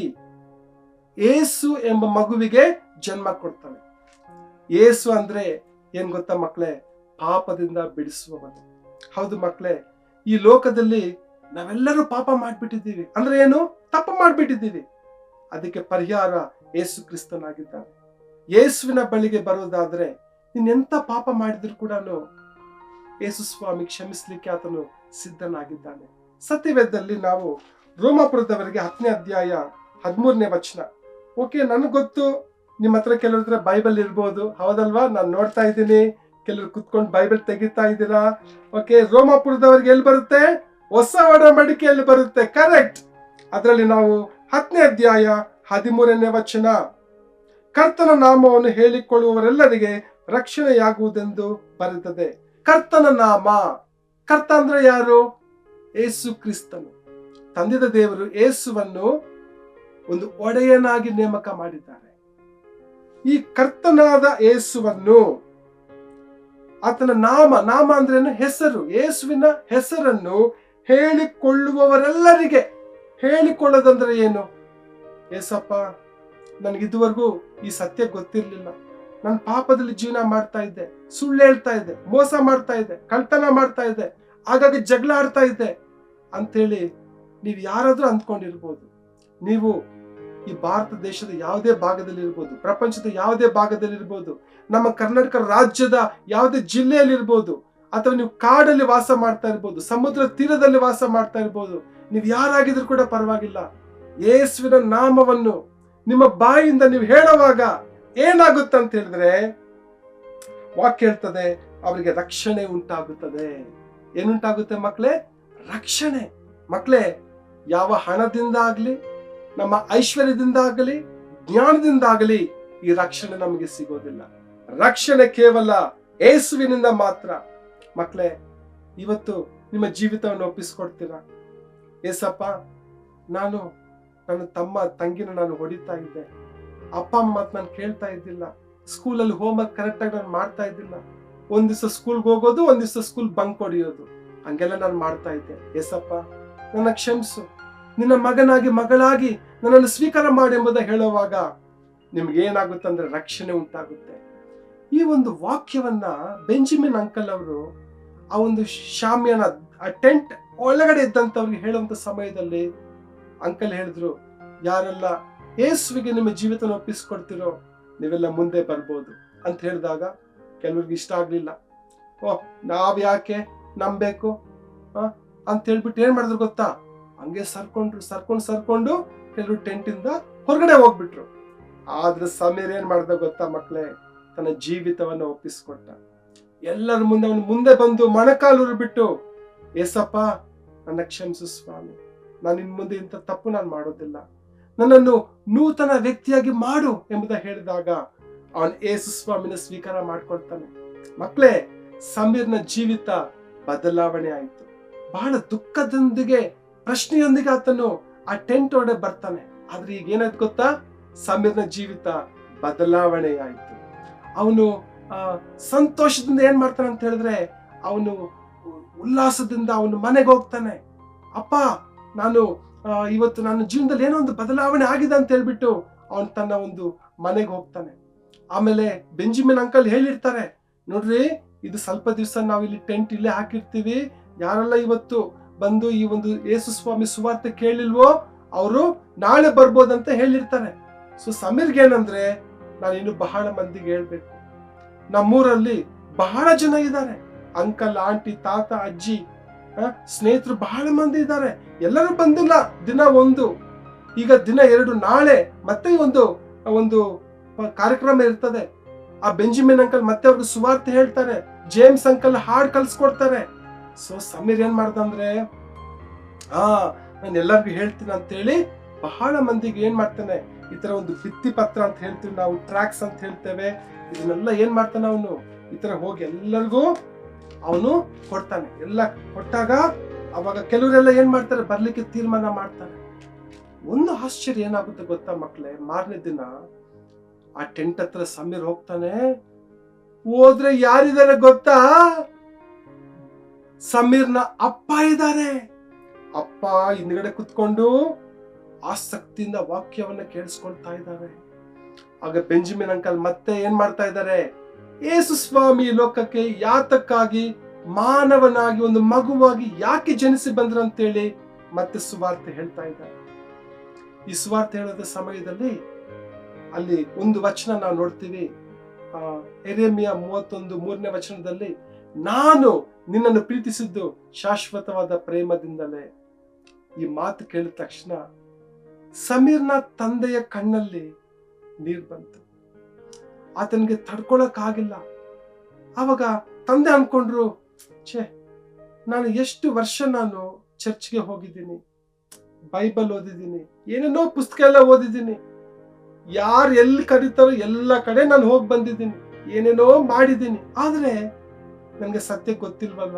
ಏಸು ಎಂಬ ಮಗುವಿಗೆ ಜನ್ಮ ಕೊಡ್ತಾಳೆ. ಏಸು ಅಂದ್ರೆ ಏನ್ ಗೊತ್ತಾ ಮಕ್ಕಳೇ? ಪಾಪದಿಂದ ಬಿಡಿಸುವವನು. ಹೌದು ಮಕ್ಕಳೇ, ಈ ಲೋಕದಲ್ಲಿ ನಾವೆಲ್ಲರೂ ಪಾಪ ಮಾಡ್ಬಿಟ್ಟಿದ್ದೀವಿ. ಅಂದ್ರೆ ಏನು? ತಪ್ಪು ಮಾಡ್ಬಿಟ್ಟಿದ್ದೀವಿ. ಅದಕ್ಕೆ ಪರಿಹಾರ ಯೇಸು ಕ್ರಿಸ್ತನಾಗಿದ್ದಾನೆ. ಯೇಸುವಿನ ಬಳಿಗೆ ಬರೋದಾದ್ರೆ ನೀನೆಂತ ಪಾಪ ಮಾಡಿದ್ರು ಕೂಡ ಯೇಸು ಸ್ವಾಮಿ ಕ್ಷಮಿಸ್ಲಿಕ್ಕೆ ಆತನು ಸಿದ್ಧನಾಗಿದ್ದಾನೆ. ಸತ್ಯವೇದದಲ್ಲಿ ನಾವು ರೋಮಾಪುರದವರಿಗೆ 10ನೇ ಅಧ್ಯಾಯ 13ನೇ ವಚನ. ಓಕೆ, ನನಗೆ ಗೊತ್ತು ನಿಮ್ಮ ಹತ್ರ ಕೆಲವ್ರ ಬೈಬಲ್ ಇರ್ಬೋದು, ಹೌದಲ್ವಾ? ನಾನು ನೋಡ್ತಾ ಇದ್ದೀನಿ, ಕೆಲವರು ಕುತ್ಕೊಂಡು ಬೈಬಲ್ ತೆಗಿತಾ ಇದ್ದೀರಾ. ಓಕೆ, ರೋಮಾಪುರದವರಿಗೆ ಎಲ್ಲಿ ಬರುತ್ತೆ? ಹೊಸ ಒಡಂಬಡಿಕೆಯಲ್ಲಿ ಬರುತ್ತೆ. ಕರೆಕ್ಟ್. ಅದರಲ್ಲಿ ನಾವು 10ನೇ ಅಧ್ಯಾಯ 13ನೇ ವಚನ. ಕರ್ತನ ನಾಮವನ್ನು ಹೇಳಿಕೊಳ್ಳುವವರೆಲ್ಲರಿಗೆ ರಕ್ಷಣೆಯಾಗುವುದೆಂದು ಬರೆದದೆ. ಕರ್ತನ ನಾಮ, ಕರ್ತ ಅಂದ್ರೆ ಯಾರು? ಯೇಸು ಕ್ರಿಸ್ತನು. ತಂದೆಯ ದೇವರು ಯೇಸುವನ್ನು ಒಂದು ಒಡೆಯನಾಗಿ ನೇಮಕ ಮಾಡಿದ್ದಾರೆ. ಈ ಕರ್ತನಾದ ಯೇಸುವನ್ನು, ಆತನ ನಾಮ ಅಂದ್ರೇನು? ಹೆಸರು. ಯೇಸುವಿನ ಹೆಸರನ್ನು ಹೇಳಿಕೊಳ್ಳುವವರೆಲ್ಲರಿಗೆ, ಹೇಳಿಕೊಳ್ಳೋದಂದ್ರೆ ಏನು? ಏಸಪ್ಪ, ನನಗಿದುವರೆಗೂ ಈ ಸತ್ಯ ಗೊತ್ತಿರ್ಲಿಲ್ಲ, ನನ್ನ ಪಾಪದಲ್ಲಿ ಜೀವನ ಮಾಡ್ತಾ ಇದ್ದೆ, ಸುಳ್ಳು ಹೇಳ್ತಾ ಇದ್ದೆ, ಮೋಸ ಮಾಡ್ತಾ ಇದ್ದೆ, ಕಳ್ತನ ಮಾಡ್ತಾ ಇದ್ದೆ, ಹಾಗಾಗಿ ಜಗಳ ಆಡ್ತಾ ಇದ್ದೆ ಅಂತೇಳಿ ನೀವು ಯಾರಾದ್ರೂ ಅಂದ್ಕೊಂಡಿರ್ಬೋದು. ನೀವು ಈ ಭಾರತ ದೇಶದ ಯಾವುದೇ ಭಾಗದಲ್ಲಿ ಇರ್ಬೋದು, ಪ್ರಪಂಚದ ಯಾವುದೇ ಭಾಗದಲ್ಲಿ ಇರ್ಬೋದು, ನಮ್ಮ ಕರ್ನಾಟಕ ರಾಜ್ಯದ ಯಾವುದೇ ಜಿಲ್ಲೆಯಲ್ಲಿ ಇರ್ಬೋದು, ಅಥವಾ ನೀವು ಕಾಡಲ್ಲಿ ವಾಸ ಮಾಡ್ತಾ ಇರ್ಬೋದು, ಸಮುದ್ರ ತೀರದಲ್ಲಿ ವಾಸ ಮಾಡ್ತಾ ಇರ್ಬೋದು, ನೀವು ಯಾರಾಗಿದ್ರು ಕೂಡ ಪರವಾಗಿಲ್ಲ. ಯೇಸುವಿನ ನಾಮವನ್ನು ನಿಮ್ಮ ಬಾಯಿಂದ ನೀವು ಹೇಳುವಾಗ ಏನಾಗುತ್ತೆ ಅಂತ ಹೇಳಿದ್ರೆ, ವಾಕ್ಯ ಹೇಳ್ತದೆ, ಅವರಿಗೆ ರಕ್ಷಣೆ ಉಂಟಾಗುತ್ತದೆ. ಏನುಂಟಾಗುತ್ತೆ ಮಕ್ಕಳೇ? ರಕ್ಷಣೆ. ಮಕ್ಕಳೇ, ಯಾವ ಹಣದಿಂದ ಆಗ್ಲಿ, ನಮ್ಮ ಐಶ್ವರ್ಯದಿಂದ ಆಗಲಿ, ಜ್ಞಾನದಿಂದ ಆಗಲಿ ಈ ರಕ್ಷಣೆ ನಮಗೆ ಸಿಗೋದಿಲ್ಲ. ರಕ್ಷಣೆ ಕೇವಲ ಯೇಸುವಿನಿಂದ ಮಾತ್ರ. ಮಕ್ಕಳೇ, ಇವತ್ತು ನಿಮ್ಮ ಜೀವಿತವನ್ನು ಒಪ್ಪಿಸ್ಕೊಡ್ತೀರಾ? ಏಸಪ್ಪ, ನಾನು ನನ್ನ ತಮ್ಮ ತಂಗಿನ ನಾನು ಹೊಡಿತಾ ಇದ್ದೆ, ಅಪ್ಪ ಅಮ್ಮ ಮಾತು ನಾನು ಕೇಳ್ತಾ ಇದ್ದಿಲ್ಲ, ಸ್ಕೂಲಲ್ಲಿ ಹೋಮ್ವರ್ಕ್ ಕರೆಕ್ಟಾಗಿ ನಾನು ಮಾಡ್ತಾ ಇದ್ದಿಲ್ಲ, ಒಂದ್ ದಿವಸ ಸ್ಕೂಲ್ಗೆ ಹೋಗೋದು, ಒಂದ್ ದಿವಸ ಸ್ಕೂಲ್ ಬಂಕ್ ಹೊಡಿಯೋದು, ಹಂಗೆಲ್ಲ ನಾನು ಮಾಡ್ತಾ ಇದ್ದೆ. ಏಸಪ್ಪ, ನನ್ನ ಕ್ಷಮಿಸು, ನಿನ್ನ ಮಗನಾಗಿ ಮಗಳಾಗಿ ನನ್ನನ್ನು ಸ್ವೀಕಾರ ಮಾಡಿ ಎಂಬುದ ಹೇಳುವಾಗ ನಿಮ್ಗೆ ಏನಾಗುತ್ತೆ ರಕ್ಷಣೆ ಉಂಟಾಗುತ್ತೆ. ಈ ಒಂದು ವಾಕ್ಯವನ್ನ ಬೆಂಜಮಿನ್ ಅಂಕಲ್ ಅವರು ಆ ಒಂದು ಶಾಮಿಯಾನ, ಆ ಟೆಂಟ್ ಒಳಗಡೆ ಇದ್ದಂತವ್ರಿಗೆ ಹೇಳುವಂತ ಸಮಯದಲ್ಲಿ ಅಂಕಲ್ ಹೇಳಿದ್ರು, ಯಾರೆಲ್ಲ ಯೇಸುವಿಗೆ ನಿಮ್ಮ ಜೀವಿತನ ಒಪ್ಪಿಸ್ಕೊಡ್ತಿರೋ ನೀವೆಲ್ಲ ಮುಂದೆ ಬರ್ಬೋದು ಅಂತ ಹೇಳಿದಾಗ ಕೆಲವ್ರಿಗೆ ಇಷ್ಟ ಆಗ್ಲಿಲ್ಲ. ನಾವ್ ಯಾಕೆ ನಂಬೇಕು ಅಂತ ಹೇಳ್ಬಿಟ್ಟು ಏನ್ ಮಾಡಿದ್ರು ಗೊತ್ತಾ? ಹಂಗೆ ಸರ್ಕೊಂಡು ಕೆಲವರು ಟೆಂಟ್ ಇಂದ ಹೊರಗಡೆ ಹೋಗ್ಬಿಟ್ರು. ಆದ್ರೆ ಸಮೀರ್ ಏನ್ ಮಾಡ್ದ ಗೊತ್ತಾ ಮಕ್ಕಳೇ? ತನ್ನ ಜೀವಿತವನ್ನ ಒಪ್ಪಿಸ್ಕೊಟ್ಟ. ಎಲ್ಲರ ಮುಂದೆ ಅವನು ಮುಂದೆ ಬಂದು ಮೊಣಕಾಲೂರು ಬಿಟ್ಟು, ಏಸಪ್ಪ ನನ್ನ ಕ್ಷಮಿಸು ಸ್ವಾಮಿ, ನಾನು ಇನ್ ಮುಂದೆ ಇಂಥ ತಪ್ಪು ನಾನು ಮಾಡೋದಿಲ್ಲ, ನನ್ನನ್ನು ನೂತನ ವ್ಯಕ್ತಿಯಾಗಿ ಮಾಡು ಎಂಬುದ ಹೇಳಿದಾಗ ಅವನು ಯೇಸು ಸ್ವಾಮಿನ ಸ್ವೀಕಾರ ಮಾಡ್ಕೊಳ್ತಾನೆ. ಮಕ್ಕಳೇ, ಸಮೀರ್ನ ಜೀವಿತ ಬದಲಾವಣೆ ಆಯಿತು. ಬಹಳ ದುಃಖದೊಂದಿಗೆ, ಪ್ರಶ್ನೆಯೊಂದಿಗೆ ಆತನು ಆ ಟೆಂಟ್ ಒಳಗೆ ಬರ್ತಾನೆ. ಆದ್ರೆ ಈಗ ಏನಾಯ್ತು ಗೊತ್ತಾ? ಸಮೀರ್ನ ಜೀವಿತ ಬದಲಾವಣೆ ಆಯಿತು. ಅವನು ಸಂತೋಷದಿಂದ ಏನ್ ಮಾಡ್ತಾನೆ ಅಂತ ಹೇಳಿದ್ರೆ, ಅವನು ಉಲ್ಲಾಸದಿಂದ ಅವನು ಮನೆಗೆ ಹೋಗ್ತಾನೆ. ಅಪ್ಪ, ನಾನು ಇವತ್ತು ನನ್ನ ಜೀವನದಲ್ಲಿ ಏನೋ ಒಂದು ಬದಲಾವಣೆ ಆಗಿದೆ ಅಂತ ಹೇಳ್ಬಿಟ್ಟು ಅವನು ತನ್ನ ಒಂದು ಮನೆಗೆ ಹೋಗ್ತಾನೆ. ಆಮೇಲೆ ಬೆಂಜಮಿನ್ ಅಂಕಲ್ ಹೇಳಿರ್ತಾರೆ, ನೋಡ್ರಿ, ಇದು ಸ್ವಲ್ಪ ದಿವಸ ನಾವು ಇಲ್ಲಿ ಟೆಂಟ್ ಇಲ್ಲೇ ಹಾಕಿರ್ತೀವಿ, ಯಾರೆಲ್ಲ ಇವತ್ತು ಬಂದು ಈ ಒಂದು ಯೇಸು ಸ್ವಾಮಿ ಸುವಾರ್ತೆ ಕೇಳಿಲ್ವೋ ಅವರು ನಾಳೆ ಬರ್ಬೋದಂತ ಹೇಳಿರ್ತಾರೆ. ಸೊ ಸಮೀರ್ಗೆ ಏನಂದ್ರೆ, ನಾನು ಇನ್ನು ಬಹಳ ಮಂದಿಗೆ ಹೇಳ್ಬೇಕು, ನಮ್ಮೂರಲ್ಲಿ ಬಹಳ ಜನ ಇದ್ದಾರೆ, ಅಂಕಲ್, ಆಂಟಿ, ತಾತ, ಅಜ್ಜಿ, ಸ್ನೇಹಿತರು ಬಹಳ ಮಂದಿ ಇದ್ದಾರೆ. ಎಲ್ಲರೂ ಬಂದಿಲ್ಲ, ದಿನ ಒಂದು, ಈಗ ದಿನ 2, ನಾಳೆ ಮತ್ತೆ ಒಂದು ಕಾರ್ಯಕ್ರಮ ಇರ್ತದೆ. ಆ ಬೆಂಜಮಿನ್ ಅಂಕಲ್ ಮತ್ತೆ ಅವ್ರಿಗೆ ಸುವಾರ್ತೆ ಹೇಳ್ತಾರೆ, ಜೇಮ್ಸ್ ಅಂಕಲ್ ಹಾಡ್ ಕಲ್ಸ್ಕೊಡ್ತಾರೆ. ಸೊ ಸಮೀರ್ ಏನ್ ಮಾಡ್ದಂದ್ರೆ, ನಾನು ಎಲ್ಲರಿಗೂ ಹೇಳ್ತೀನಿ ಅಂತ ಹೇಳಿ ಬಹಳ ಮಂದಿಗೆ ಏನ್ ಮಾಡ್ತಾನೆ, ಈ ತರ ಒಂದು ಭಿತ್ತಿ ಪತ್ರ ಅಂತ ಹೇಳ್ತೀವಿ ನಾವು, ಟ್ರ್ಯಾಕ್ಸ್ ಅಂತ ಹೇಳ್ತೇವೆ, ಇದನ್ನೆಲ್ಲ ಏನ್ ಮಾಡ್ತಾನೆ ಅವನು, ಈ ತರ ಹೋಗಿ ಎಲ್ಲರಿಗೂ ಅವನು ಕೊಡ್ತಾನೆ. ಎಲ್ಲ ಕೊಟ್ಟಾಗ ಅವಾಗ ಕೆಲವರೆಲ್ಲ ಏನ್ ಮಾಡ್ತಾರೆ, ಬರ್ಲಿಕ್ಕೆ ತೀರ್ಮಾನ ಮಾಡ್ತಾರೆ. ಒಂದು ಆಶ್ಚರ್ಯ ಏನಾಗುತ್ತೆ ಗೊತ್ತಾ ಮಕ್ಕಳೇ? ಮಾರನೇ ದಿನ ಆ ಟೆಂಟ್ ಹತ್ರ ಸಮೀರ್ ಹೋಗ್ತಾನೆ. ಹೋದ್ರೆ ಯಾರಿದ್ದಾರೆ ಗೊತ್ತಾ? ಸಮೀರ್ನ ಅಪ್ಪ ಇದ್ದಾರೆ. ಅಪ್ಪ ಹಿಂದ್ಗಡೆ ಕುತ್ಕೊಂಡು ಆಸಕ್ತಿಯಿಂದ ವಾಕ್ಯವನ್ನ ಕೇಳಿಸ್ಕೊಳ್ತಾ ಇದ್ದಾರೆ. ಆಗ ಬೆಂಜಮಿನ್ ಅಂಕಲ್ ಮತ್ತೆ ಏನ್ ಮಾಡ್ತಾ ಇದ್ದಾರೆ, ಯೇಸು ಸ್ವಾಮಿ ಲೋಕಕ್ಕೆ ಯಾತಕ್ಕಾಗಿ ಮಾನವನಾಗಿ ಒಂದು ಮಗುವಾಗಿ ಯಾಕೆ ಜನಿಸಿ ಬಂದ್ರಂತೇಳಿ ಮತ್ತೆ ಸುವಾರ್ತೆ ಹೇಳ್ತಾ ಇದ್ದಾರೆ. ಈ ಸುವಾರ್ತೆ ಹೇಳೋದ ಸಮಯದಲ್ಲಿ ಅಲ್ಲಿ ಒಂದು ವಚನ ನಾವು ನೋಡ್ತೀವಿ, ಯೆರೆಮೀಯ 31:3ನೇ ವಚನದಲ್ಲಿ, ನಾನು ನಿನ್ನನ್ನು ಪ್ರೀತಿಸಿದ್ದು ಶಾಶ್ವತವಾದ ಪ್ರೇಮದಿಂದಲೇ. ಈ ಮಾತು ಕೇಳಿದ ತಕ್ಷಣ ಸಮೀರ್ನ ತಂದೆಯ ಕಣ್ಣಲ್ಲಿ ನೀರು ಬಂತು. ಆತನಿಗೆ ತಡ್ಕೊಳಕ್ ಆಗಿಲ್ಲ. ಆವಾಗ ತಂದೆ ಅನ್ಕೊಂಡ್ರು, ನಾನು ಎಷ್ಟು ವರ್ಷ ನಾನು ಚರ್ಚ್ಗೆ ಹೋಗಿದ್ದೀನಿ, ಬೈಬಲ್ ಓದಿದ್ದೀನಿ, ಏನೇನೋ ಪುಸ್ತಕ ಎಲ್ಲ ಓದಿದ್ದೀನಿ, ಯಾರು ಎಲ್ಲಿ ಕರೀತಾರೋ ಎಲ್ಲ ಕಡೆ ನಾನು ಹೋಗಿ ಬಂದಿದ್ದೀನಿ, ಏನೇನೋ ಮಾಡಿದ್ದೀನಿ. ಆದ್ರೆ ನನ್ಗೆ ಸತ್ಯ ಗೊತ್ತಿಲ್ವಲ್ಲ,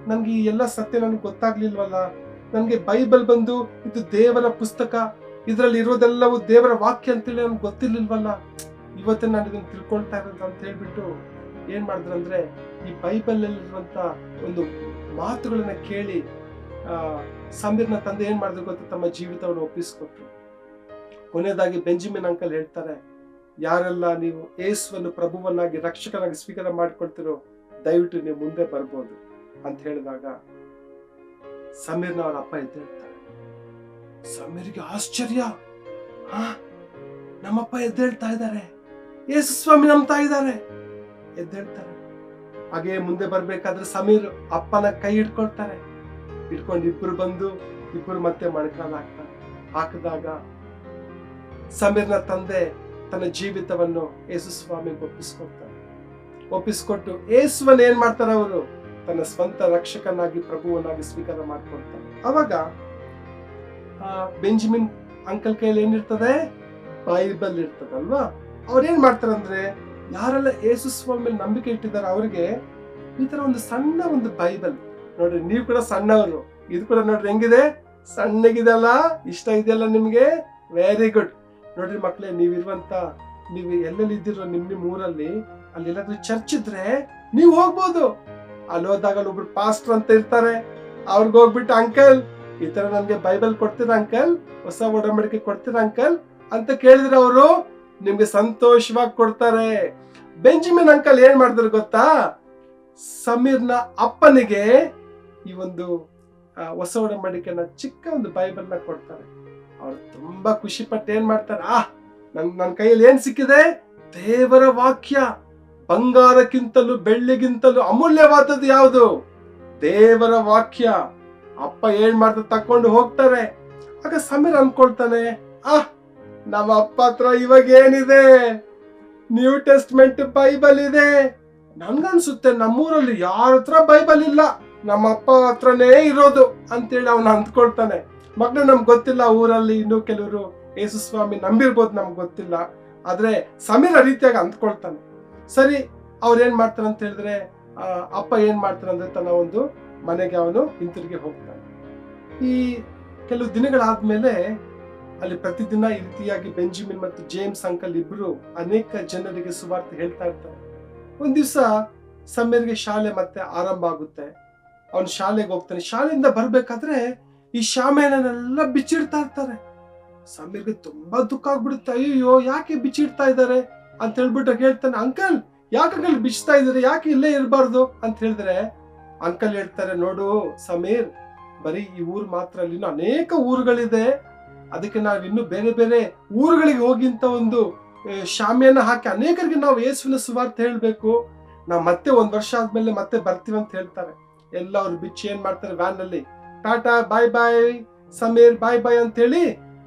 ನನ್ಗೆ ಈ ಎಲ್ಲ ಸತ್ಯ ನನ್ಗೆ ಗೊತ್ತಾಗ್ಲಿಲ್ವಲ್ಲ. ನನ್ಗೆ ಬೈಬಲ್ ಬಂದು ಇದು ದೇವರ ಪುಸ್ತಕ, ಇದ್ರಲ್ಲಿ ಇರೋದೆಲ್ಲವೂ ದೇವರ ವಾಕ್ಯ ಅಂತೇಳಿ ನನ್ಗೆ ಗೊತ್ತಿರ್ಲಿಲ್ವಲ್ಲ. ಇವತ್ತೇ ನಾನು ಇದನ್ನ ತಿಳ್ಕೊಳ್ತಾ ಇರೋದು ಅಂತ ಹೇಳ್ಬಿಟ್ಟು ಏನ್ ಮಾಡಿದ್ರಂದ್ರೆ, ಈ ಬೈಬಲ್ ಅಲ್ಲಿರುವಂತ ಒಂದು ಮಾತುಗಳನ್ನ ಕೇಳಿ ಸಮೀರ್ನ ತಂದೆ ಏನ್ ಮಾಡಿದ್ರು ಗೊತ್ತಾ, ತಮ್ಮ ಜೀವಿತವನ್ನು ಒಪ್ಪಿಸ್ಕೊಟ್ರು. ಕೊನೆಯದಾಗಿ ಬೆಂಜಮಿನ್ ಅಂಕಲ್ ಹೇಳ್ತಾರೆ, ಯಾರೆಲ್ಲ ನೀವು ಯೇಸುವನ್ನು ಪ್ರಭುವನ್ನಾಗಿ ರಕ್ಷಕನಾಗಿ ಸ್ವೀಕಾರ ಮಾಡ್ಕೊಳ್ತಿರೋ ದಯವಿಟ್ಟು ನೀವು ಮುಂದೆ ಬರ್ಬೋದು ಅಂತ ಹೇಳಿದಾಗ ಸಮೀರ್ನ ಅವ್ರ ಅಪ್ಪ ಎದ್ದೇಳ್ತಾರೆ. ಸಮೀರ್ಗೆ ಆಶ್ಚರ್ಯ, ನಮ್ಮಪ್ಪ ಎದ್ದೇಳ್ತಾ ಇದ್ದಾರೆ, ಯೇಸು ಸ್ವಾಮಿ ನಂಬ್ತಾ ಇದ್ದಾರೆ, ಎದ್ದೇಳ್ತಾರೆ. ಹಾಗೆ ಮುಂದೆ ಬರ್ಬೇಕಾದ್ರೆ ಸಮೀರ್ ಅಪ್ಪನ ಕೈ ಹಿಡ್ಕೊಳ್ತಾರೆ. ಹಿಡ್ಕೊಂಡು ಇಬ್ಬರು ಮತ್ತೆ ಮಣಕಾಲ ಹಾಕಿದಾಗ ಸಮೀರ್ನ ತಂದೆ ತನ್ನ ಜೀವಿತವನ್ನು ಯೇಸು ಸ್ವಾಮಿಗೆ ಒಪ್ಪಿಸ್ಕೊಟ್ಟು ಯೇಸುವನ್ನ ಏನ್ ಮಾಡ್ತಾರೆ, ಅವರು ತನ್ನ ಸ್ವಂತ ರಕ್ಷಕನಾಗಿ ಪ್ರಭುವನ್ನಾಗಿ ಸ್ವೀಕಾರ ಮಾಡ್ಕೊಳ್ತಾರೆ. ಅವಾಗ ಬೆಂಜಮಿನ್ ಅಂಕಲ್ ಕೈಯಲ್ಲಿ ಏನಿರ್ತದೆ, ಬೈಬಲ್ ಇರ್ತದಲ್ವಾ. ಅವ್ರೇನ್ ಮಾಡ್ತಾರೆ ಅಂದ್ರೆ, ಯಾರೆಲ್ಲ ಯೇಸು ಸ್ವಾಮಿ ನಂಬಿಕೆ ಇಟ್ಟಿದ್ದಾರೆ ಅವ್ರಿಗೆ ಈ ತರ ಒಂದು ಸಣ್ಣ ಒಂದು ಬೈಬಲ್ ನೋಡ್ರಿ. ನೀವು ಕೂಡ ಸಣ್ಣವರು, ಇದು ಕೂಡ ನೋಡ್ರಿ ಹೆಂಗಿದೆ, ಸಣ್ಣಗಿದೆ ಅಲ್ಲ, ಇಷ್ಟ ಇದೆಯಲ್ಲ ನಿಮ್ಗೆ, ವೆರಿ ಗುಡ್. ನೋಡ್ರಿ ಮಕ್ಳೇ, ನೀವು ಎಲ್ಲೆಲ್ಲಿ ಇದ್ದೀರೋ ನಿಮ್ ಊರಲ್ಲಿ ಅಲ್ಲಿ ಎಲ್ಲಾದ್ರೂ ಚರ್ಚ್ ಇದ್ರೆ ನೀವು ಹೋಗ್ಬೋದು. ಅಲ್ಲಿ ಹೋದಾಗ ಒಬ್ರು ಪಾಸ್ಟರ್ ಅಂತ ಇರ್ತಾರೆ, ಅವ್ರಿಗೆ ಹೋಗ್ಬಿಟ್ಟು ಅಂಕಲ್ ಈ ತರ ನನ್ಗೆ ಬೈಬಲ್ ಕೊಡ್ತೀರಾ ಅಂಕಲ್, ಹೊಸ ಒಡಂಬಡಿಕೆ ಕೊಡ್ತೀರಾ ಅಂಕಲ್ ಅಂತ ಕೇಳಿದ್ರೆ ಅವರು ನಿಮ್ಗೆ ಸಂತೋಷವಾಗಿ ಕೊಡ್ತಾರೆ. ಬೆಂಜಮಿನ್ ಅಂಕಲ್ ಏನ್ ಮಾಡಿದ್ರು ಗೊತ್ತಾ, ಸಮೀರ್ನ ಅಪ್ಪನಿಗೆ ಈ ಒಂದು ಹೊಸ ಒಡಂಬಡಿಕೆನ ಚಿಕ್ಕ ಒಂದು ಬೈಬಲ್ ನ ಕೊಡ್ತಾರೆ. ಅವ್ರು ತುಂಬಾ ಖುಷಿ ಪಟ್ಟು ಏನ್ ಮಾಡ್ತಾರೆ, ನನ್ನ ಕೈಯಲ್ಲಿ ಏನ್ ಸಿಕ್ಕಿದೆ, ದೇವರ ವಾಕ್ಯ. ಬಂಗಾರಕ್ಕಿಂತಲೂ ಬೆಳ್ಳಿಗಿಂತಲೂ ಅಮೂಲ್ಯವಾದದ್ದು ಯಾವುದು, ದೇವರ ವಾಕ್ಯ. ಅಪ್ಪ ಏನ್ ಮಾಡ್ತಾರೆ, ತಕೊಂಡು ಹೋಗ್ತಾರೆ. ಆಗ ಸಮೀರ್ ಅನ್ಕೊಳ್ತಾನೆ, ನಮ್ಮ ಅಪ್ಪ ಹತ್ರ ಇವಾಗ ಏನಿದೆ, ನ್ಯೂ ಟೆಸ್ಟ್ಮೆಂಟ್ ಬೈಬಲ್ ಇದೆ. ನನ್ಗನ್ಸುತ್ತೆ ನಮ್ಮೂರಲ್ಲಿ ಯಾರ ಹತ್ರ ಬೈಬಲ್ ಇಲ್ಲ, ನಮ್ಮ ಅಪ್ಪ ಹತ್ರನೇ ಇರೋದು ಅಂತೇಳಿ ಅವನು ಅಂದ್ಕೊಳ್ತಾನೆ. ಮಗ್ನ ನಮ್ಗೆ ಗೊತ್ತಿಲ್ಲ, ಊರಲ್ಲಿ ಇನ್ನೂ ಕೆಲವರು ಯೇಸು ಸ್ವಾಮಿ ನಂಬಿರ್ಬೋದು, ನಮ್ಗೆ ಗೊತ್ತಿಲ್ಲ. ಆದ್ರೆ ಸಮೀರ್ ರೀತಿಯಾಗಿ ಅಂದ್ಕೊಳ್ತಾನೆ. ಸರಿ, ಅವ್ರು ಏನ್ ಮಾಡ್ತಾರೆ ಅಂತ ಹೇಳಿದ್ರೆ, ಅಪ್ಪ ಏನ್ ಮಾಡ್ತಾನೆ ಅಂದ್ರೆ ತನ್ನ ಒಂದು ಮನೆಗೆ ಅವನು ಹಿಂತಿರುಗಿ ಹೋಗ್ತಾನೆ. ಈ ಕೆಲವು ದಿನಗಳಾದ್ಮೇಲೆ ಅಲ್ಲಿ ಪ್ರತಿದಿನ ಈ ರೀತಿಯಾಗಿ ಬೆಂಜಮಿನ್ ಮತ್ತು ಜೇಮ್ಸ್ ಅಂಕಲ್ ಇಬ್ರು ಅನೇಕ ಜನರಿಗೆ ಸುವಾರ್ತೆ ಹೇಳ್ತಾ ಇರ್ತಾರೆ. ಒಂದ್ ದಿವ್ಸ ಸಮೀರ್ಗೆ ಶಾಲೆ ಮತ್ತೆ ಆರಂಭ ಆಗುತ್ತೆ. ಅವನು ಶಾಲೆಗೆ ಹೋಗ್ತಾನೆ. ಶಾಲೆಯಿಂದ ಬರ್ಬೇಕಾದ್ರೆ ಈ ಶಾಮಿಯಾನೆಲ್ಲ ಬಿಚ್ಚಿಡ್ತಾ ಇರ್ತಾರೆ. ಸಮೀರ್ಗೆ ತುಂಬಾ ದುಃಖ ಆಗ್ಬಿಡುತ್ತೆ. ಅಯ್ಯೋ, ಯಾಕೆ ಬಿಚ್ಚಿಡ್ತಾ ಇದ್ದಾರೆ ಅಂತ ಹೇಳ್ಬಿಟ್ಟು ಹೇಳ್ತಾನೆ, ಅಂಕಲ್ ಯಾಕೆ ಬಿಚ್ತಾ ಇದಾರೆ, ಯಾಕೆ ಇಲ್ಲೇ ಇರಬಾರ್ದು ಅಂತ ಹೇಳಿದ್ರೆ ಅಂಕಲ್ ಹೇಳ್ತಾರೆ, ನೋಡು ಸಮೀರ್, ಬರೀ ಈ ಊರು ಮಾತ್ರ ಅಲ್ಲಿ ಇನ್ನೂ ಅನೇಕ ಊರುಗಳಿದೆ, ಅದಕ್ಕೆ ನಾವು ಇನ್ನು ಬೇರೆ ಬೇರೆ ಊರುಗಳಿಗೆ ಹೋಗಿಂತ ಒಂದು ಶಾಮಿಯಾನ ಹಾಕಿ ಅನೇಕರಿಗೆ ನಾವು ಯೇಸುವಿನ ಸುವಾರ್ತೆ ಹೇಳ್ಬೇಕು. ನಾವು ಮತ್ತೆ 1 ವರ್ಷ ಆದ್ಮೇಲೆ ಮತ್ತೆ ಬರ್ತೀವಿ ಅಂತ ಹೇಳ್ತಾರೆ. ಎಲ್ಲ ಅವ್ರು ಬಿಚ್ಚಿ ಏನ್ ಮಾಡ್ತಾರೆ, ವ್ಯಾನ್ ಅಲ್ಲಿ ಟಾಟಾ ಬಾಯ್ ಬಾಯ್ ಸಮೀರ್ ಬಾಯ್ ಬಾಯ್ ಅಂತ ಹೇಳಿ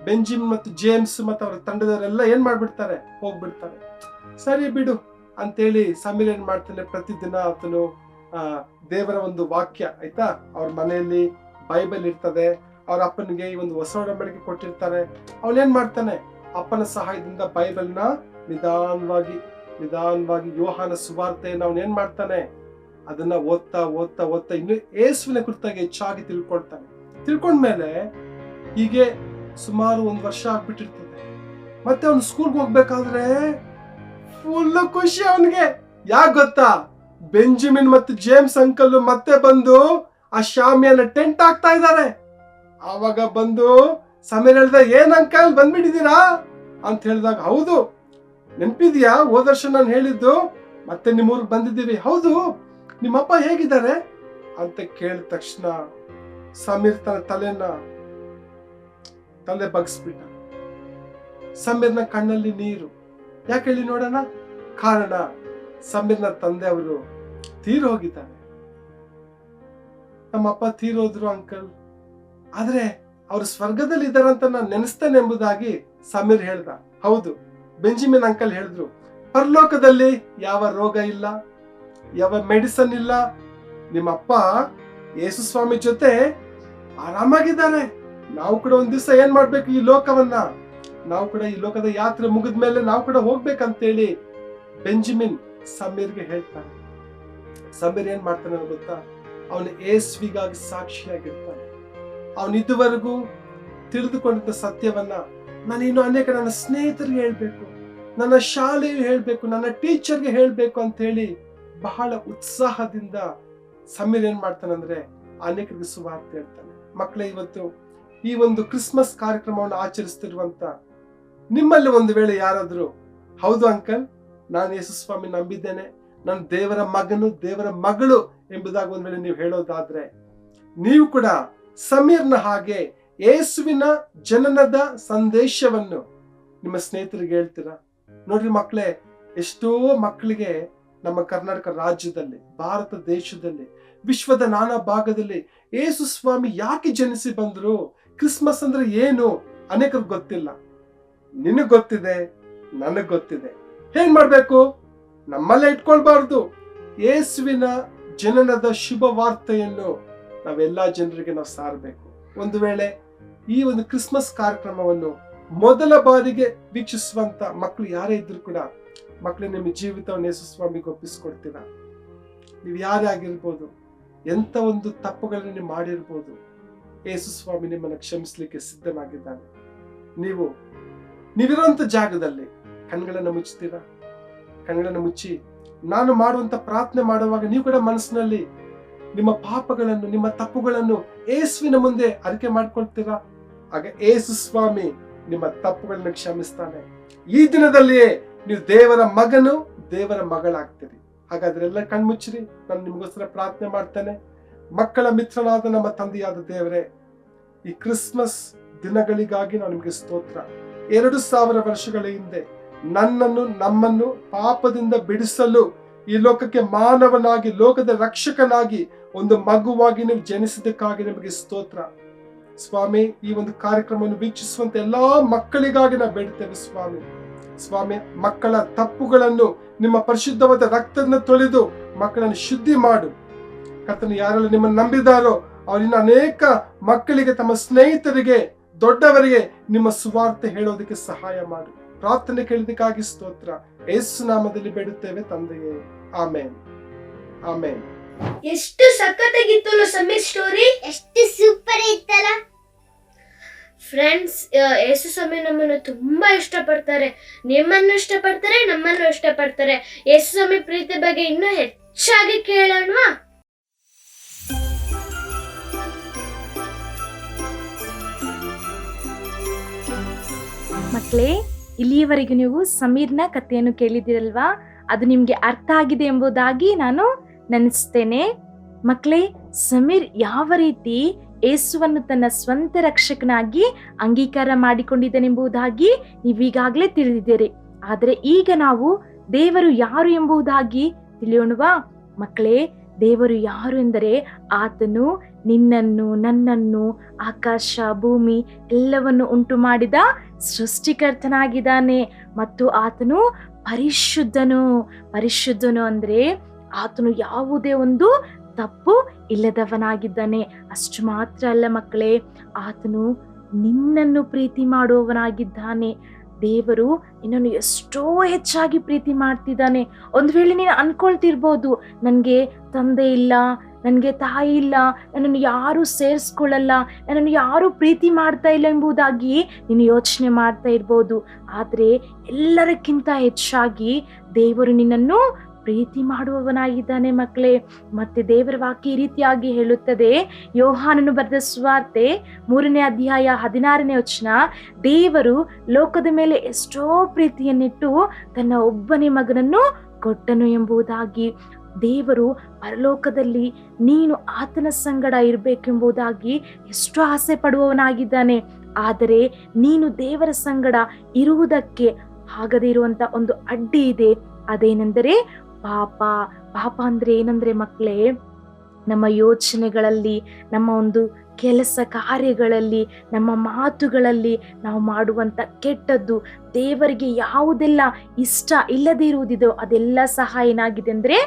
ಬೆಂಜಿಮ್ ಮತ್ತು ಜೇಮ್ಸ್ ಮತ್ತು ಅವ್ರ ತಂಡದವರೆಲ್ಲ ಏನ್ ಮಾಡ್ಬಿಡ್ತಾರೆ, ಹೋಗ್ಬಿಡ್ತಾರೆ. ಸರಿ ಬಿಡು ಅಂತೇಳಿ ಸಮೀರ್ ಏನ್ ಮಾಡ್ತಾನೆ, ಪ್ರತಿದಿನ ಆತನು ದೇವರ ಒಂದು ವಾಕ್ಯ ಆಯ್ತಾ, ಅವ್ರ ಮನೆಯಲ್ಲಿ ಬೈಬಲ್ ಇರ್ತದೆ, ಅವ್ರ ಅಪ್ಪನಿಗೆ ಈ ಒಂದು ಹೊಸ ಒಡಂಬಡಿಕೆ ಕೊಟ್ಟಿರ್ತಾರೆ. ಅವನೇನ್ ಮಾಡ್ತಾನೆ, ಅಪ್ಪನ ಸಹಾಯದಿಂದ ಬೈಬಲ್ನ ನಿಧಾನವಾಗಿ ಯೋಹಾನ ಸುವಾರ್ತೆಯನ್ನು ಅವನೇನ್ ಮಾಡ್ತಾನೆ, ಅದನ್ನ ಓದ್ತಾ ಇನ್ನು ಯೇಸುವಿನ ಕುರಿತಾಗಿ ಹೆಚ್ಚಾಗಿ ತಿಳ್ಕೊಂಡ್ಮೇಲೆ ಹೀಗೆ ಸುಮಾರು 1 ವರ್ಷ ಆಗ್ಬಿಟ್ಟಿರ್ತದೆ. ಮತ್ತೆ ಅವ್ನು ಸ್ಕೂಲ್ಗೆ ಹೋಗ್ಬೇಕಾದ್ರೆ ಫುಲ್ ಖುಷಿ ಅವನಿಗೆ. ಯಾಕೆ ಗೊತ್ತಾ, ಬೆಂಜಮಿನ್ ಮತ್ತು ಜೇಮ್ಸ್ ಅಂಕಲ್ ಮತ್ತೆ ಬಂದು ಆ ಶಾಮಿಯಾನ ಟೆಂಟ್ ಹಾಕ್ತಾ ಇದ್ದಾರೆ. ಆವಾಗ ಬಂದು ಸಮೀರ್ ಹೇಳ್ದ, ಏನ್ ಅಂಕಲ್ ಬಂದ್ಬಿಟ್ಟಿದ್ದೀರಾ ಅಂತ ಹೇಳಿದಾಗ, ಹೌದು ನೆನ್ಪಿದ್ಯಾ ಹೋದ ವರ್ಷ ನಾನು ಹೇಳಿದ್ದು, ಮತ್ತೆ ನಿಮ್ಮೂರ್ಗೆ ಬಂದಿದ್ದೀವಿ. ಹೌದು, ನಿಮ್ಮಪ್ಪ ಹೇಗಿದ್ದಾರೆ ಅಂತ ಕೇಳಿದ ತಕ್ಷಣ ಸಮೀರ್ ತನ್ನ ತಲೆ ಬಗ್ಸ್ಬಿಟ್ಟ. ಸಮೀರ್ನ ಕಣ್ಣಲ್ಲಿ ನೀರು. ಯಾಕೆ ಹೇಳಿ ನೋಡೋಣ, ಕಾರಣ ಸಮೀರ್ನ ತಂದೆ ಅವರು ತೀರೋಗಿದ್ದಾರೆ. ನಮ್ಮಪ್ಪ ತೀರೋದ್ರು ಅಂಕಲ್, ಆದ್ರೆ ಅವ್ರು ಸ್ವರ್ಗದಲ್ಲಿ ಇದ್ದಾರಂತ ನಾನು ನೆನೆಸ್ತೇನೆ ಎಂಬುದಾಗಿ ಸಮೀರ್ ಹೇಳ್ದ. ಹೌದು, ಬೆಂಜಮಿನ್ ಅಂಕಲ್ ಹೇಳಿದ್ರು, ಪರಲೋಕದಲ್ಲಿ ಯಾವ ರೋಗ ಇಲ್ಲ, ಯಾವ ಮೆಡಿಸನ್ ಇಲ್ಲ, ನಿಮ್ಮಪ್ಪ ಯೇಸು ಸ್ವಾಮಿ ಜೊತೆ ಆರಾಮಾಗಿದ್ದಾರೆ. ನಾವು ಕೂಡ ಒಂದ್ ದಿವಸ ಏನ್ ಮಾಡ್ಬೇಕು, ಈ ಲೋಕವನ್ನ ನಾವು ಕೂಡ ಈ ಲೋಕದ ಯಾತ್ರೆ ಮುಗಿದ ಮೇಲೆ ನಾವು ಕೂಡ ಹೋಗ್ಬೇಕಂತೇಳಿ ಬೆಂಜಮಿನ್ ಸಮೀರ್ಗೆ ಹೇಳ್ತಾನೆ. ಸಮೀರ್ ಏನ್ ಮಾಡ್ತಾನೆ ಗೊತ್ತಾ? ಅವನು ಯೇಸುವಿಗಾಗಿ ಸಾಕ್ಷಿಯಾಗಿರ್ತಾನೆ. ಅವನು ಇದುವರೆಗೂ ತಿಳಿದುಕೊಂಡಿದ್ದ ಸತ್ಯವನ್ನ ನಾನಿನ್ನು ಅನೇಕ ನನ್ನ ಸ್ನೇಹಿತರಿಗೆ ಹೇಳ್ಬೇಕು, ನನ್ನ ಶಾಲೆಗೆ ಹೇಳ್ಬೇಕು, ನನ್ನ ಟೀಚರ್ಗೆ ಹೇಳ್ಬೇಕು ಅಂತ ಹೇಳಿ ಬಹಳ ಉತ್ಸಾಹದಿಂದ ಸಮೀರ್ ಏನ್ ಮಾಡ್ತಾನಂದ್ರೆ ಅನೇಕರಿಗೆ ಸುವಾರ್ತೆ ಹೇಳ್ತಾನೆ. ಮಕ್ಕಳೇ, ಇವತ್ತು ಈ ಒಂದು ಕ್ರಿಸ್ಮಸ್ ಕಾರ್ಯಕ್ರಮವನ್ನು ಆಚರಿಸ್ತಿರುವಂತ ನಿಮ್ಮಲ್ಲಿ ಒಂದು ವೇಳೆ ಯಾರಾದ್ರೂ ಹೌದು ಅಂಕಲ್, ನಾನು ಯೇಸು ಸ್ವಾಮಿ ನಂಬಿದ್ದೇನೆ, ನಾನು ದೇವರ ಮಗನು, ದೇವರ ಮಗಳು ಎಂಬುದಾಗಿ ಒಂದ್ ವೇಳೆ ನೀವು ಹೇಳೋದಾದ್ರೆ, ನೀವು ಕೂಡ ಸಮೀರ್ನ ಹಾಗೆ ಯೇಸುವಿನ ಜನನದ ಸಂದೇಶವನ್ನು ನಿಮ್ಮ ಸ್ನೇಹಿತರಿಗೆ ಹೇಳ್ತೀರಾ? ನೋಡ್ರಿ ಮಕ್ಕಳೇ, ಎಷ್ಟೋ ಮಕ್ಕಳಿಗೆ ನಮ್ಮ ಕರ್ನಾಟಕ ರಾಜ್ಯದಲ್ಲಿ, ಭಾರತ ದೇಶದಲ್ಲಿ, ವಿಶ್ವದ ನಾನಾ ಭಾಗದಲ್ಲಿ ಯೇಸು ಸ್ವಾಮಿ ಯಾಕೆ ಜನಿಸಿ ಬಂದ್ರು, ಕ್ರಿಸ್ಮಸ್ ಅಂದ್ರೆ ಏನು ಅನೇಕರಿಗೆ ಗೊತ್ತಿಲ್ಲ. ನಿನಗ್ ಗೊತ್ತಿದೆ, ನನಗ್ ಗೊತ್ತಿದೆ. ಏನ್ ಮಾಡ್ಬೇಕು? ನಮ್ಮಲ್ಲೇ ಇಟ್ಕೊಳ್ಬಾರ್ದು. ಯೇಸುವಿನ ಜನನದ ಶುಭ ವಾರ್ತೆಯನ್ನು ನಾವೆಲ್ಲಾ ಜನರಿಗೆ ನಾವು ಸಾರಬೇಕು. ಒಂದು ವೇಳೆ ಈ ಒಂದು ಕ್ರಿಸ್ಮಸ್ ಕಾರ್ಯಕ್ರಮವನ್ನು ಮೊದಲ ಬಾರಿಗೆ ವೀಕ್ಷಿಸುವಂತ ಮಕ್ಕಳು ಯಾರೇ ಇದ್ರು ಕೂಡ, ಮಕ್ಕಳು ನಿಮ್ಮ ಜೀವಿತವನ್ನು ಯೇಸು ಸ್ವಾಮಿಗೆ ಒಪ್ಪಿಸ್ಕೊಡ್ತೀರಾ? ನೀವು ಯಾರೇ ಆಗಿರ್ಬೋದು, ಎಂತ ಒಂದು ತಪ್ಪುಗಳನ್ನು ನೀವು ಮಾಡಿರ್ಬೋದು, ಯೇಸು ಸ್ವಾಮಿ ನಿಮ್ಮನ್ನು ಕ್ಷಮಿಸ್ಲಿಕ್ಕೆ ಸಿದ್ಧನಾಗಿದ್ದಾನೆ. ನೀವಿರುವಂತ ಜಾಗದಲ್ಲಿ ಕಣ್ಗಳನ್ನು ಮುಚ್ತೀರಾ? ಕಣ್ಗಳನ್ನು ಮುಚ್ಚಿ ನಾನು ಮಾಡುವಂತ ಪ್ರಾರ್ಥನೆ ಮಾಡುವಾಗ ನೀವು ಕೂಡ ಮನಸ್ಸಿನಲ್ಲಿ ನಿಮ್ಮ ಪಾಪಗಳನ್ನು, ನಿಮ್ಮ ತಪ್ಪುಗಳನ್ನು ಯೇಸುವಿನ ಮುಂದೆ ಅರಿಕೆ ಮಾಡ್ಕೊಳ್ತೀರಾ? ಆಗ ಯೇಸು ಸ್ವಾಮಿ ನಿಮ್ಮ ತಪ್ಪುಗಳನ್ನು ಕ್ಷಮಿಸ್ತಾನೆ. ಈ ದಿನದಲ್ಲಿಯೇ ನೀವು ದೇವರ ಮಗನು, ದೇವರ ಮಗಳಾಗ್ತೀರಿ. ಹಾಗಾದ್ರೆ ಎಲ್ಲ ಕಣ್ಮುಚ್ಚಿರಿ, ನಾನು ನಿಮಗೋಸ್ಕರ ಪ್ರಾರ್ಥನೆ ಮಾಡ್ತೇನೆ. ಮಕ್ಕಳ ಮಿತ್ರನಾದ ನಮ್ಮ ತಂದೆಯಾದ ದೇವರೇ, ಈ ಕ್ರಿಸ್ಮಸ್ ದಿನಗಳಿಗಾಗಿ ನಾವು ನಿಮಗೆ ಸ್ತೋತ್ರ. 2000 ವರ್ಷಗಳ ಹಿಂದೆ ನನ್ನನ್ನು, ನಮ್ಮನ್ನು ಪಾಪದಿಂದ ಬಿಡಿಸಲು ಈ ಲೋಕಕ್ಕೆ ಮಾನವನಾಗಿ, ಲೋಕದ ರಕ್ಷಕನಾಗಿ, ಒಂದು ಮಗುವಾಗಿ ನೀವು ಜನಿಸಿದ್ದಕ್ಕಾಗಿ ನಿಮಗೆ ಸ್ತೋತ್ರ ಸ್ವಾಮಿ. ಈ ಒಂದು ಕಾರ್ಯಕ್ರಮವನ್ನು ವೀಕ್ಷಿಸುವಂತ ಎಲ್ಲಾ ಮಕ್ಕಳಿಗಾಗಿ ನಾವು ಬೇಡ್ತೇವೆ ಸ್ವಾಮಿ. ಮಕ್ಕಳ ತಪ್ಪುಗಳನ್ನು ನಿಮ್ಮ ಪರಿಶುದ್ಧವಾದ ರಕ್ತದಿಂದ ತೊಳೆದು ಮಕ್ಕಳನ್ನು ಶುದ್ಧಿ ಮಾಡು ಕರ್ತನು. ಯಾರೆಲ್ಲ ನಿಮ್ಮನ್ನು ನಂಬಿದಾರೋ ಅವರಿನ ಅನೇಕ ಮಕ್ಕಳಿಗೆ, ತಮ್ಮ ಸ್ನೇಹಿತರಿಗೆ, ದೊಡ್ಡವರಿಗೆ ನಿಮ್ಮ ಸುವಾರ್ತೆ ಹೇಳೋದಕ್ಕೆ ಸಹಾಯ ಮಾಡು. ಪ್ರಾರ್ಥನೆ ಕೇಳಿದಕ್ಕಾಗಿ ಸ್ತೋತ್ರ. ಯೇಸು ನಾಮದಲ್ಲಿ ಬೇಡುತ್ತೇವೆ ತಂದೆಯೇ, ಆಮೇನ್, ಆಮೇನ್. ಎಷ್ಟು ಸಖತ್ತಾಗಿತ್ತು ಸಮೀರ್ ಸ್ಟೋರಿ, ಎಷ್ಟು ಸೂಪರ್ ಇತ್ತಲ್ಲ ಫ್ರೆಂಡ್ಸ್. ಯೇಸು ಸ್ವಾಮಿ ನಮ್ಮನ್ನು ತುಂಬಾ ಇಷ್ಟಪಡ್ತಾರೆ, ನಿಮ್ಮನ್ನು ಇಷ್ಟಪಡ್ತಾರೆ, ನಮ್ಮನ್ನು ಇಷ್ಟಪಡ್ತಾರೆ. ಯೇಸು ಸ್ವಾಮಿ ಪ್ರೀತಿ ಬಗ್ಗೆ ಇನ್ನೂ ಹೆಚ್ಚಾಗಿ ಕೇಳೋಣ. ಮಕ್ಕಳೇ, ಇಲ್ಲಿಯವರೆಗೂ ನೀವು ಸಮೀರ್ನ ಕಥೆಯನ್ನು ಕೇಳಿದಿರಲ್ವಾ? ಅದು ನಿಮಗೆ ಅರ್ಥ ಆಗಿದೆ ಎಂಬುದಾಗಿ ನಾನು ನೆನೆಸ್ತೇನೆ. ಮಕ್ಕಳೇ, ಸಮೀರ್ ಯಾವ ರೀತಿ ಯೇಸುವನ್ನು ತನ್ನ ಸ್ವಂತ ರಕ್ಷಕನಾಗಿ ಅಂಗೀಕಾರ ಮಾಡಿಕೊಂಡಿದ್ದನೆಂಬುದಾಗಿ ನೀವೀಗಾಗಲೇ ತಿಳಿದಿದ್ದೀರಿ. ಆದರೆ ಈಗ ನಾವು ದೇವರು ಯಾರು ಎಂಬುದಾಗಿ ತಿಳಿಯೋಣವಾ? ಮಕ್ಕಳೇ, ದೇವರು ಯಾರು ಎಂದರೆ ಆತನು ನಿನ್ನನ್ನು, ನನ್ನನ್ನು, ಆಕಾಶ ಭೂಮಿ ಎಲ್ಲವನ್ನು ಉಂಟು ಮಾಡಿದ ಸೃಷ್ಟಿಕರ್ತನಾಗಿದ್ದಾನೆ. ಮತ್ತು ಆತನು ಪರಿಶುದ್ಧನು ಅಂದರೆ ಆತನು ಯಾವುದೇ ಒಂದು ತಪ್ಪು ಇಲ್ಲದವನಾಗಿದ್ದಾನೆ. ಅಷ್ಟು ಮಾತ್ರ ಅಲ್ಲ ಮಕ್ಕಳೇ, ಆತನು ನಿನ್ನನ್ನು ಪ್ರೀತಿ ಮಾಡುವವನಾಗಿದ್ದಾನೆ. ದೇವರು ನಿನ್ನನ್ನು ಎಷ್ಟೋ ಹೆಚ್ಚಾಗಿ ಪ್ರೀತಿ ಮಾಡ್ತಿದ್ದಾನೆ. ಒಂದು ವೇಳೆ ನೀನು ಅನ್ಕೊಳ್ತಿರ್ಬೋದು, ನನಗೆ ತಂದೆ ಇಲ್ಲ, ನನಗೆ ತಾಯಿ ಇಲ್ಲ, ನನ್ನನ್ನು ಯಾರೂ ಸೇರಿಸ್ಕೊಳ್ಳಲ್ಲ, ನನ್ನನ್ನು ಯಾರೂ ಪ್ರೀತಿ ಮಾಡ್ತಾ ಇಲ್ಲ ಎಂಬುದಾಗಿ ನೀನು ಯೋಚನೆ ಮಾಡ್ತಾ ಇರ್ಬೋದು. ಆದರೆ ಎಲ್ಲರಕ್ಕಿಂತ ಹೆಚ್ಚಾಗಿ ದೇವರು ನಿನ್ನನ್ನು ಪ್ರೀತಿ ಮಾಡುವವನಾಗಿದ್ದಾನೆ ಮಕ್ಕಳೇ. ಮತ್ತೆ ದೇವರ ವಾಕ್ಯ ಈ ರೀತಿಯಾಗಿ ಹೇಳುತ್ತದೆ, ಯೋಹಾನನು ಬರೆದ ಸುವಾರ್ತೆ 3ನೇ ಅಧ್ಯಾಯ 16ನೇ ವಚನ, ದೇವರು ಲೋಕದ ಮೇಲೆ ಎಷ್ಟೋ ಪ್ರೀತಿಯನ್ನಿಟ್ಟು ತನ್ನ ಒಬ್ಬನೇ ಮಗನನ್ನು ಕೊಟ್ಟನು ಎಂಬುದಾಗಿ. ದೇವರು ಪರಲೋಕದಲ್ಲಿ ನೀನು ಆತನ ಸಂಗಡ ಇರಬೇಕೆಂಬುದಾಗಿ ಎಷ್ಟೋ ಆಸೆ ಪಡುವವನಾಗಿದ್ದಾನೆ. ಆದರೆ ನೀನು ದೇವರ ಸಂಗಡ ಇರುವುದಕ್ಕೆ ಆಗದೇ ಇರುವಂತ ಒಂದು ಅಡ್ಡಿ ಇದೆ. ಅದೇನೆಂದರೆ ಪಾಪ ಅಂದ್ರೆ ಏನಂದ್ರೆ ಮಕ್ಕಳೇ, ನಮ್ಮ ಯೋಚನೆಗಳಲ್ಲಿ, ನಮ್ಮ ಒಂದು ಕೆಲಸ ಕಾರ್ಯಗಳಲ್ಲಿ, ನಮ್ಮ ಮಾತುಗಳಲ್ಲಿ ನಾವು ಮಾಡುವಂಥ ಕೆಟ್ಟದ್ದು, ದೇವರಿಗೆ ಯಾವುದೆಲ್ಲ ಇಷ್ಟ ಇಲ್ಲದೇ ಇರುವುದಿದೋ ಅದೆಲ್ಲ ಸಹ ಏನಾಗಿದೆ ಅಂದರೆ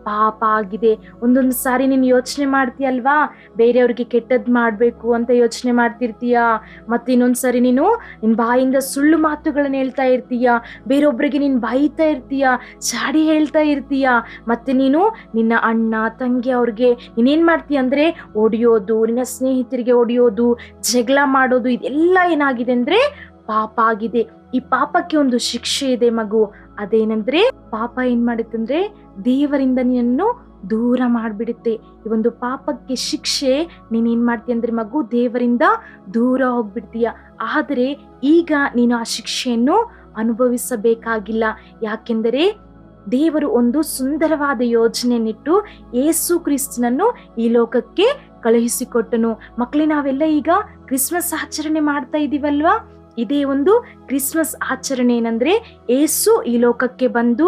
ಪಾಪ ಆಗಿದೆ. ಒಂದೊಂದು ಸಾರಿ ನೀನು ಯೋಚನೆ ಮಾಡ್ತೀಯಲ್ವಾ, ಬೇರೆಯವ್ರಿಗೆ ಕೆಟ್ಟದ್ದು ಮಾಡಬೇಕು ಅಂತ ಯೋಚನೆ ಮಾಡ್ತಿರ್ತೀಯ. ಮತ್ತು ಇನ್ನೊಂದು ಸಾರಿ ನೀನು ನಿನ್ನ ಬಾಯಿಂದ ಸುಳ್ಳು ಮಾತುಗಳನ್ನ ಹೇಳ್ತಾ ಇರ್ತೀಯ, ಬೇರೊಬ್ಬರಿಗೆ ನೀನು ಬೈತಾ ಇರ್ತೀಯ, ಚಾಡಿ ಹೇಳ್ತಾ ಇರ್ತೀಯ. ಮತ್ತು ನೀನು ನಿನ್ನ ಅಣ್ಣ ತಂಗಿ ಅವ್ರಿಗೆ ನೀನೇನು ಮಾಡ್ತೀಯ ಅಂದರೆ ಹೊಡೆಯೋದು, ನಿನ್ನ ಸ್ನೇಹಿತರಿಗೆ ಹೊಡೆಯೋದು, ಜಗಳ ಮಾಡೋದು, ಇದೆಲ್ಲ ಏನಾಗಿದೆ ಅಂದರೆ ಪಾಪ ಆಗಿದೆ. ಈ ಪಾಪಕ್ಕೆ ಒಂದು ಶಿಕ್ಷೆ ಇದೆ ಮಗು. ಅದೇನಂದ್ರೆ ಪಾಪ ಏನ್ ಮಾಡುತ್ತಂದ್ರೆ ದೇವರಿಂದ ನಿನ್ನನ್ನು ದೂರ ಮಾಡಿಬಿಡುತ್ತೆ. ಈ ಒಂದು ಪಾಪಕ್ಕೆ ಶಿಕ್ಷೆ ನೀನೇನ್ ಮಾಡ್ತೀಯ ಅಂದ್ರೆ ಮಗು, ದೇವರಿಂದ ದೂರ ಹೋಗ್ಬಿಡ್ತೀಯ. ಆದರೆ ಈಗ ನೀನು ಆ ಶಿಕ್ಷೆಯನ್ನು ಅನುಭವಿಸಬೇಕಾಗಿಲ್ಲ. ಯಾಕೆಂದರೆ ದೇವರು ಒಂದು ಸುಂದರವಾದ ಯೋಜನೆಯನ್ನಿಟ್ಟು ಯೇಸು ಕ್ರಿಸ್ತನನ್ನು ಈ ಲೋಕಕ್ಕೆ ಕಳುಹಿಸಿಕೊಟ್ಟನು. ಮಕ್ಕಳೇ, ನಾವೆಲ್ಲ ಈಗ ಕ್ರಿಸ್ಮಸ್ ಆಚರಣೆ ಮಾಡ್ತಾ ಇದೀವಲ್ವಾ? ಇದೇ ಒಂದು ಕ್ರಿಸ್ಮಸ್ ಆಚರಣೆ. ಏನಂದ್ರೆ ಏಸು ಈ ಲೋಕಕ್ಕೆ ಬಂದು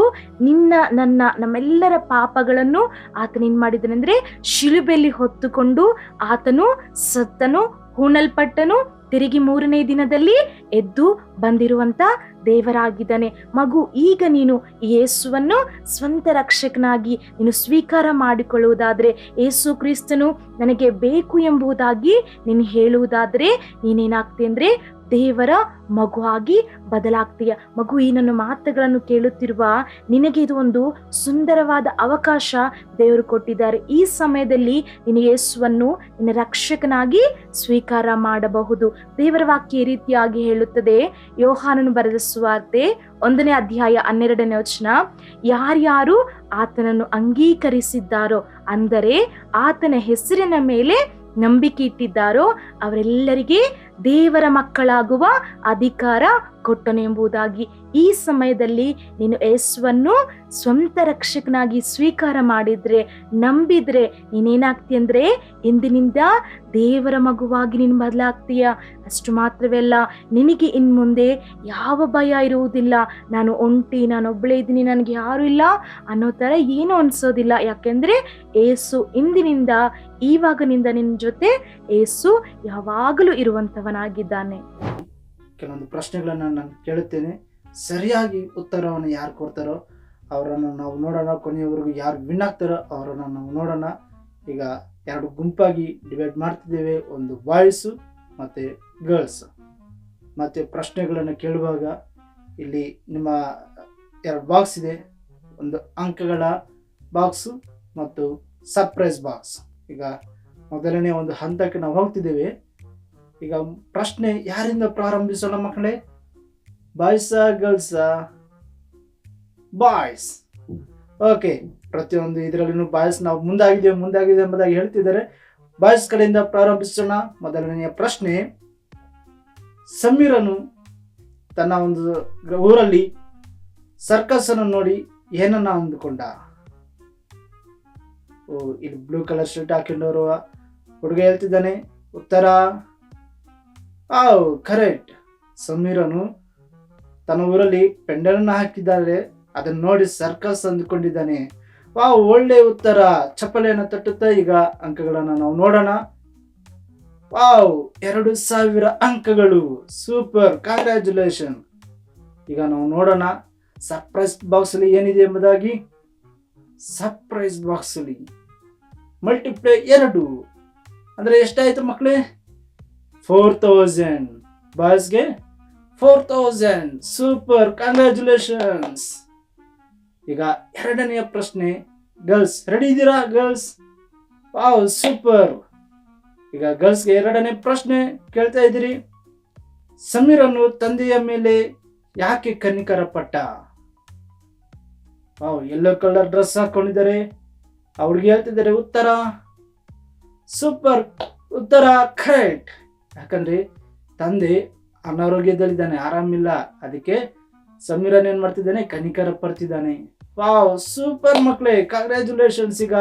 ನಮ್ಮೆಲ್ಲರ ಪಾಪಗಳನ್ನು ಆತನೇನ್ ಮಾಡಿದನೆಂದ್ರೆ ಶಿಲುಬೆಯಲ್ಲಿ ಹೊತ್ತುಕೊಂಡು ಆತನು ಸತ್ತನು, ಹೂಣಲ್ಪಟ್ಟನು, ತಿರುಗಿ 3ನೇ ದಿನದಲ್ಲಿ ಎದ್ದು ಬಂದಿರುವಂತ ದೇವರಾಗಿದ್ದಾನೆ. ಮಗು, ಈಗ ನೀನು ಯೇಸುವನ್ನು ಸ್ವಂತ ರಕ್ಷಕನಾಗಿ ನೀನು ಸ್ವೀಕಾರ ಮಾಡಿಕೊಳ್ಳುವುದಾದ್ರೆ, ಯೇಸು ಕ್ರಿಸ್ತನು ನನಗೆ ಬೇಕು ಎಂಬುದಾಗಿ ನೀನು ಹೇಳುವುದಾದ್ರೆ, ನೀನೇನಾಗ್ತೀಯ ಅಂದ್ರೆ ದೇವರ ಮಗುವಾಗಿ ಬದಲಾಗ್ತೀಯ. ಮಗು, ಈ ನನ್ನ ಮಾತುಗಳನ್ನು ಕೇಳುತ್ತಿರುವ ನಿನಗೆ ಇದು ಒಂದು ಸುಂದರವಾದ ಅವಕಾಶ ದೇವರು ಕೊಟ್ಟಿದ್ದಾರೆ. ಈ ಸಮಯದಲ್ಲಿ ನೀನು ಯೇಸುವನ್ನು ನಿನ್ನ ರಕ್ಷಕನಾಗಿ ಸ್ವೀಕಾರ ಮಾಡಬಹುದು. ದೇವರ ವಾಕ್ಯ ಈ ರೀತಿಯಾಗಿ ಹೇಳುತ್ತದೆ. ಯೋಹಾನನು ಬರೆದ ಸುವಾರ್ತೆ 1ನೇ ಅಧ್ಯಾಯ 12ನೇ ವಚನ, ಯಾರ್ಯಾರು ಆತನನ್ನು ಅಂಗೀಕರಿಸಿದ್ದಾರೋ, ಅಂದರೆ ಆತನ ಹೆಸರಿನ ಮೇಲೆ ನಂಬಿಕೆ ಇಟ್ಟಿದ್ದಾರೋ ಅವರೆಲ್ಲರಿಗೆ ದೇವರ ಮಕ್ಕಳಾಗುವ ಅಧಿಕಾರ ಕೊಟ್ಟನು ಎಂಬುದಾಗಿ. ಈ ಸಮಯದಲ್ಲಿ ನೀನು ಯೇಸುವನ್ನು ಸ್ವಂತ ರಕ್ಷಕನಾಗಿ ಸ್ವೀಕಾರ ಮಾಡಿದ್ರೆ, ನಂಬಿದ್ರೆ, ನೀನೇನಾಗ್ತೀಯ ಅಂದ್ರೆ ಇಂದಿನಿಂದ ದೇವರ ಮಗುವಾಗಿ ನೀನು ಬದಲಾಗ್ತೀಯ. ಅಷ್ಟು ಮಾತ್ರವೇ ಅಲ್ಲ, ನಿನಗೆ ಇನ್ನು ಮುಂದೆ ಯಾವ ಭಯ ಇರುವುದಿಲ್ಲ. ನಾನು ಒಂಟಿ, ನಾನು ಒಬ್ಬಳೇ ಇದ್ದೀನಿ, ನನಗೆ ಯಾರು ಇಲ್ಲ ಅನ್ನೋ ಥರ ಏನೂ ಅನಿಸೋದಿಲ್ಲ. ಯಾಕೆಂದ್ರೆ ಏಸು ಇಂದಿನಿಂದ ಇವಾಗಿನಿಂದ ನಿನ್ನ ಜೊತೆ ಏಸು ಯಾವಾಗಲೂ ಇರುವಂತವನಾಗಿದ್ದಾನೆ. ಕೆಲವೊಂದು ಪ್ರಶ್ನೆಗಳನ್ನು ನಾನು ಕೇಳುತ್ತೇನೆ. ಸರಿಯಾಗಿ ಉತ್ತರವನ್ನು ಯಾರು ಕೊಡ್ತಾರೋ ಅವರನ್ನು ನಾವು ನೋಡೋಣ. ಕೊನೆಯವರೆಗೂ ಯಾರು ವಿನ್ ಆಗ್ತಾರೋ ಅವರನ್ನು ನಾವು ನೋಡೋಣ. ಈಗ 2 ಗುಂಪಾಗಿ ಡಿವೈಡ್ ಮಾಡ್ತಿದ್ದೇವೆ, ಒಂದು ಬಾಯ್ಸು ಮತ್ತು ಗರ್ಲ್ಸ್. ಮತ್ತು ಪ್ರಶ್ನೆಗಳನ್ನು ಕೇಳುವಾಗ ಇಲ್ಲಿ ನಿಮ್ಮ 2 ಬಾಕ್ಸ್ ಇದೆ, ಒಂದು ಅಂಕಗಳ ಬಾಕ್ಸು ಮತ್ತು ಸರ್ಪ್ರೈಸ್ ಬಾಕ್ಸ್. ಈಗ ಮೊದಲನೇ ಒಂದು ಹಂತಕ್ಕೆ ನಾವು ಹೋಗ್ತಿದ್ದೇವೆ. ಈಗ ಪ್ರಶ್ನೆ ಯಾರಿಂದ ಪ್ರಾರಂಭಿಸೋಣ ಮಕ್ಕಳೇ? ಬಾಯ್ಸಾ ಗರ್ಲ್ಸಾ? ಬಾಯ್ಸ್. ಓಕೆ, ಪ್ರತಿಯೊಂದು ಇದರಲ್ಲೂ ಬಾಯ್ಸ್ ನಾವು ಮುಂದಾಗಿದೆ ಎಂಬುದಾಗಿ ಹೇಳ್ತಿದ್ದಾರೆ. ಬಾಯ್ಸ್ ಕಡೆಯಿಂದ ಪ್ರಾರಂಭಿಸೋಣ. ಮೊದಲನೆಯ ಪ್ರಶ್ನೆ, ಸಮೀರನು ತನ್ನ ಒಂದು ಊರಲ್ಲಿ ಸರ್ಕಸ್ ಅನ್ನು ನೋಡಿ ಏನನ್ನ ಅಂದುಕೊಂಡ? ಇಲ್ಲಿ ಬ್ಲೂ ಕಲರ್ ಶರ್ಟ್ ಹಾಕೊಂಡವರು ಹುಡುಗ ಹೇಳ್ತಿದ್ದಾನೆ. ಉತ್ತರ ಕರೆಕ್ಟ್. ಸಮೀರನು ತನ್ನ ಊರಲ್ಲಿ ಪೆಂಡಲನ್ನು ಹಾಕಿದ್ದಾರೆ, ಅದನ್ನು ನೋಡಿ ಸರ್ಕಸ್ ಅಂದುಕೊಂಡಿದ್ದಾನೆ. ಒಳ್ಳೆ ಉತ್ತರ. ಚಪ್ಪಲಿಯನ್ನು ತಟ್ಟುತ್ತಾ ಈಗ ಅಂಕಗಳನ್ನು ನಾವು ನೋಡೋಣ. 2000 ಅಂಕಗಳು. Super, congratulation. ಈಗ ನಾವು ನೋಡೋಣ ಸರ್ಪ್ರೈಸ್ ಬಾಕ್ಸ್ ಅಲ್ಲಿ ಏನಿದೆ ಎಂಬುದಾಗಿ. ಸರ್ಪ್ರೈಸ್ ಬಾಕ್ಸ್ ಅಲ್ಲಿ ಮಲ್ಟಿಪ್ಲೈ 2 ಅಂದ್ರೆ ಎಷ್ಟಾಯ್ತು ಮಕ್ಕಳೇ? 4000. ಬಾಯ್ಸ್ಗೆ 4000. Super, congratulations. ಈಗ ಎರಡನೆಯ ಪ್ರಶ್ನೆ, ಗರ್ಲ್ಸ್ ರೆಡಿ ಇದ್ದೀರಾ ಗರ್ಲ್ಸ್? ಸೂಪರ್. ಈಗ ಗರ್ಲ್ಸ್ಗೆ ಎರಡನೇ ಪ್ರಶ್ನೆ ಕೇಳ್ತಾ ಇದ್ದೀರಿ. ಸಮೀರನು ತಂದೆಯ ಮೇಲೆ ಯಾಕೆ ಕನಿಕರ ಪಟ್ಟ? ಯೆಲ್ಲೋ ಕಲರ್ ಡ್ರೆಸ್ ಹಾಕೊಂಡಿದ್ದಾರೆ, ಅವ್ರಿಗೆ ಹೇಳ್ತಿದ್ದಾರೆ ಉತ್ತರ. ಸೂಪರ್, ಉತ್ತರ ಕರೆಕ್ಟ್. ಯಾಕಂದ್ರೆ ತಂದೆ ಅನಾರೋಗ್ಯದಲ್ಲಿದ್ದಾನೆ, ಆರಾಮಿಲ್ಲ, ಅದಕ್ಕೆ ಸಮೀರನ್ ಏನ್ ಮಾಡ್ತಿದ್ದಾನೆ? ಕನಿಕರ ಪಡ್ತಿದ್ದಾನೆ. ಸೂಪರ್ ಮಕ್ಕಳೇ, ಕಂಗ್ರ್ಯಾಚುಲೇಷನ್ಸ್. ಈಗ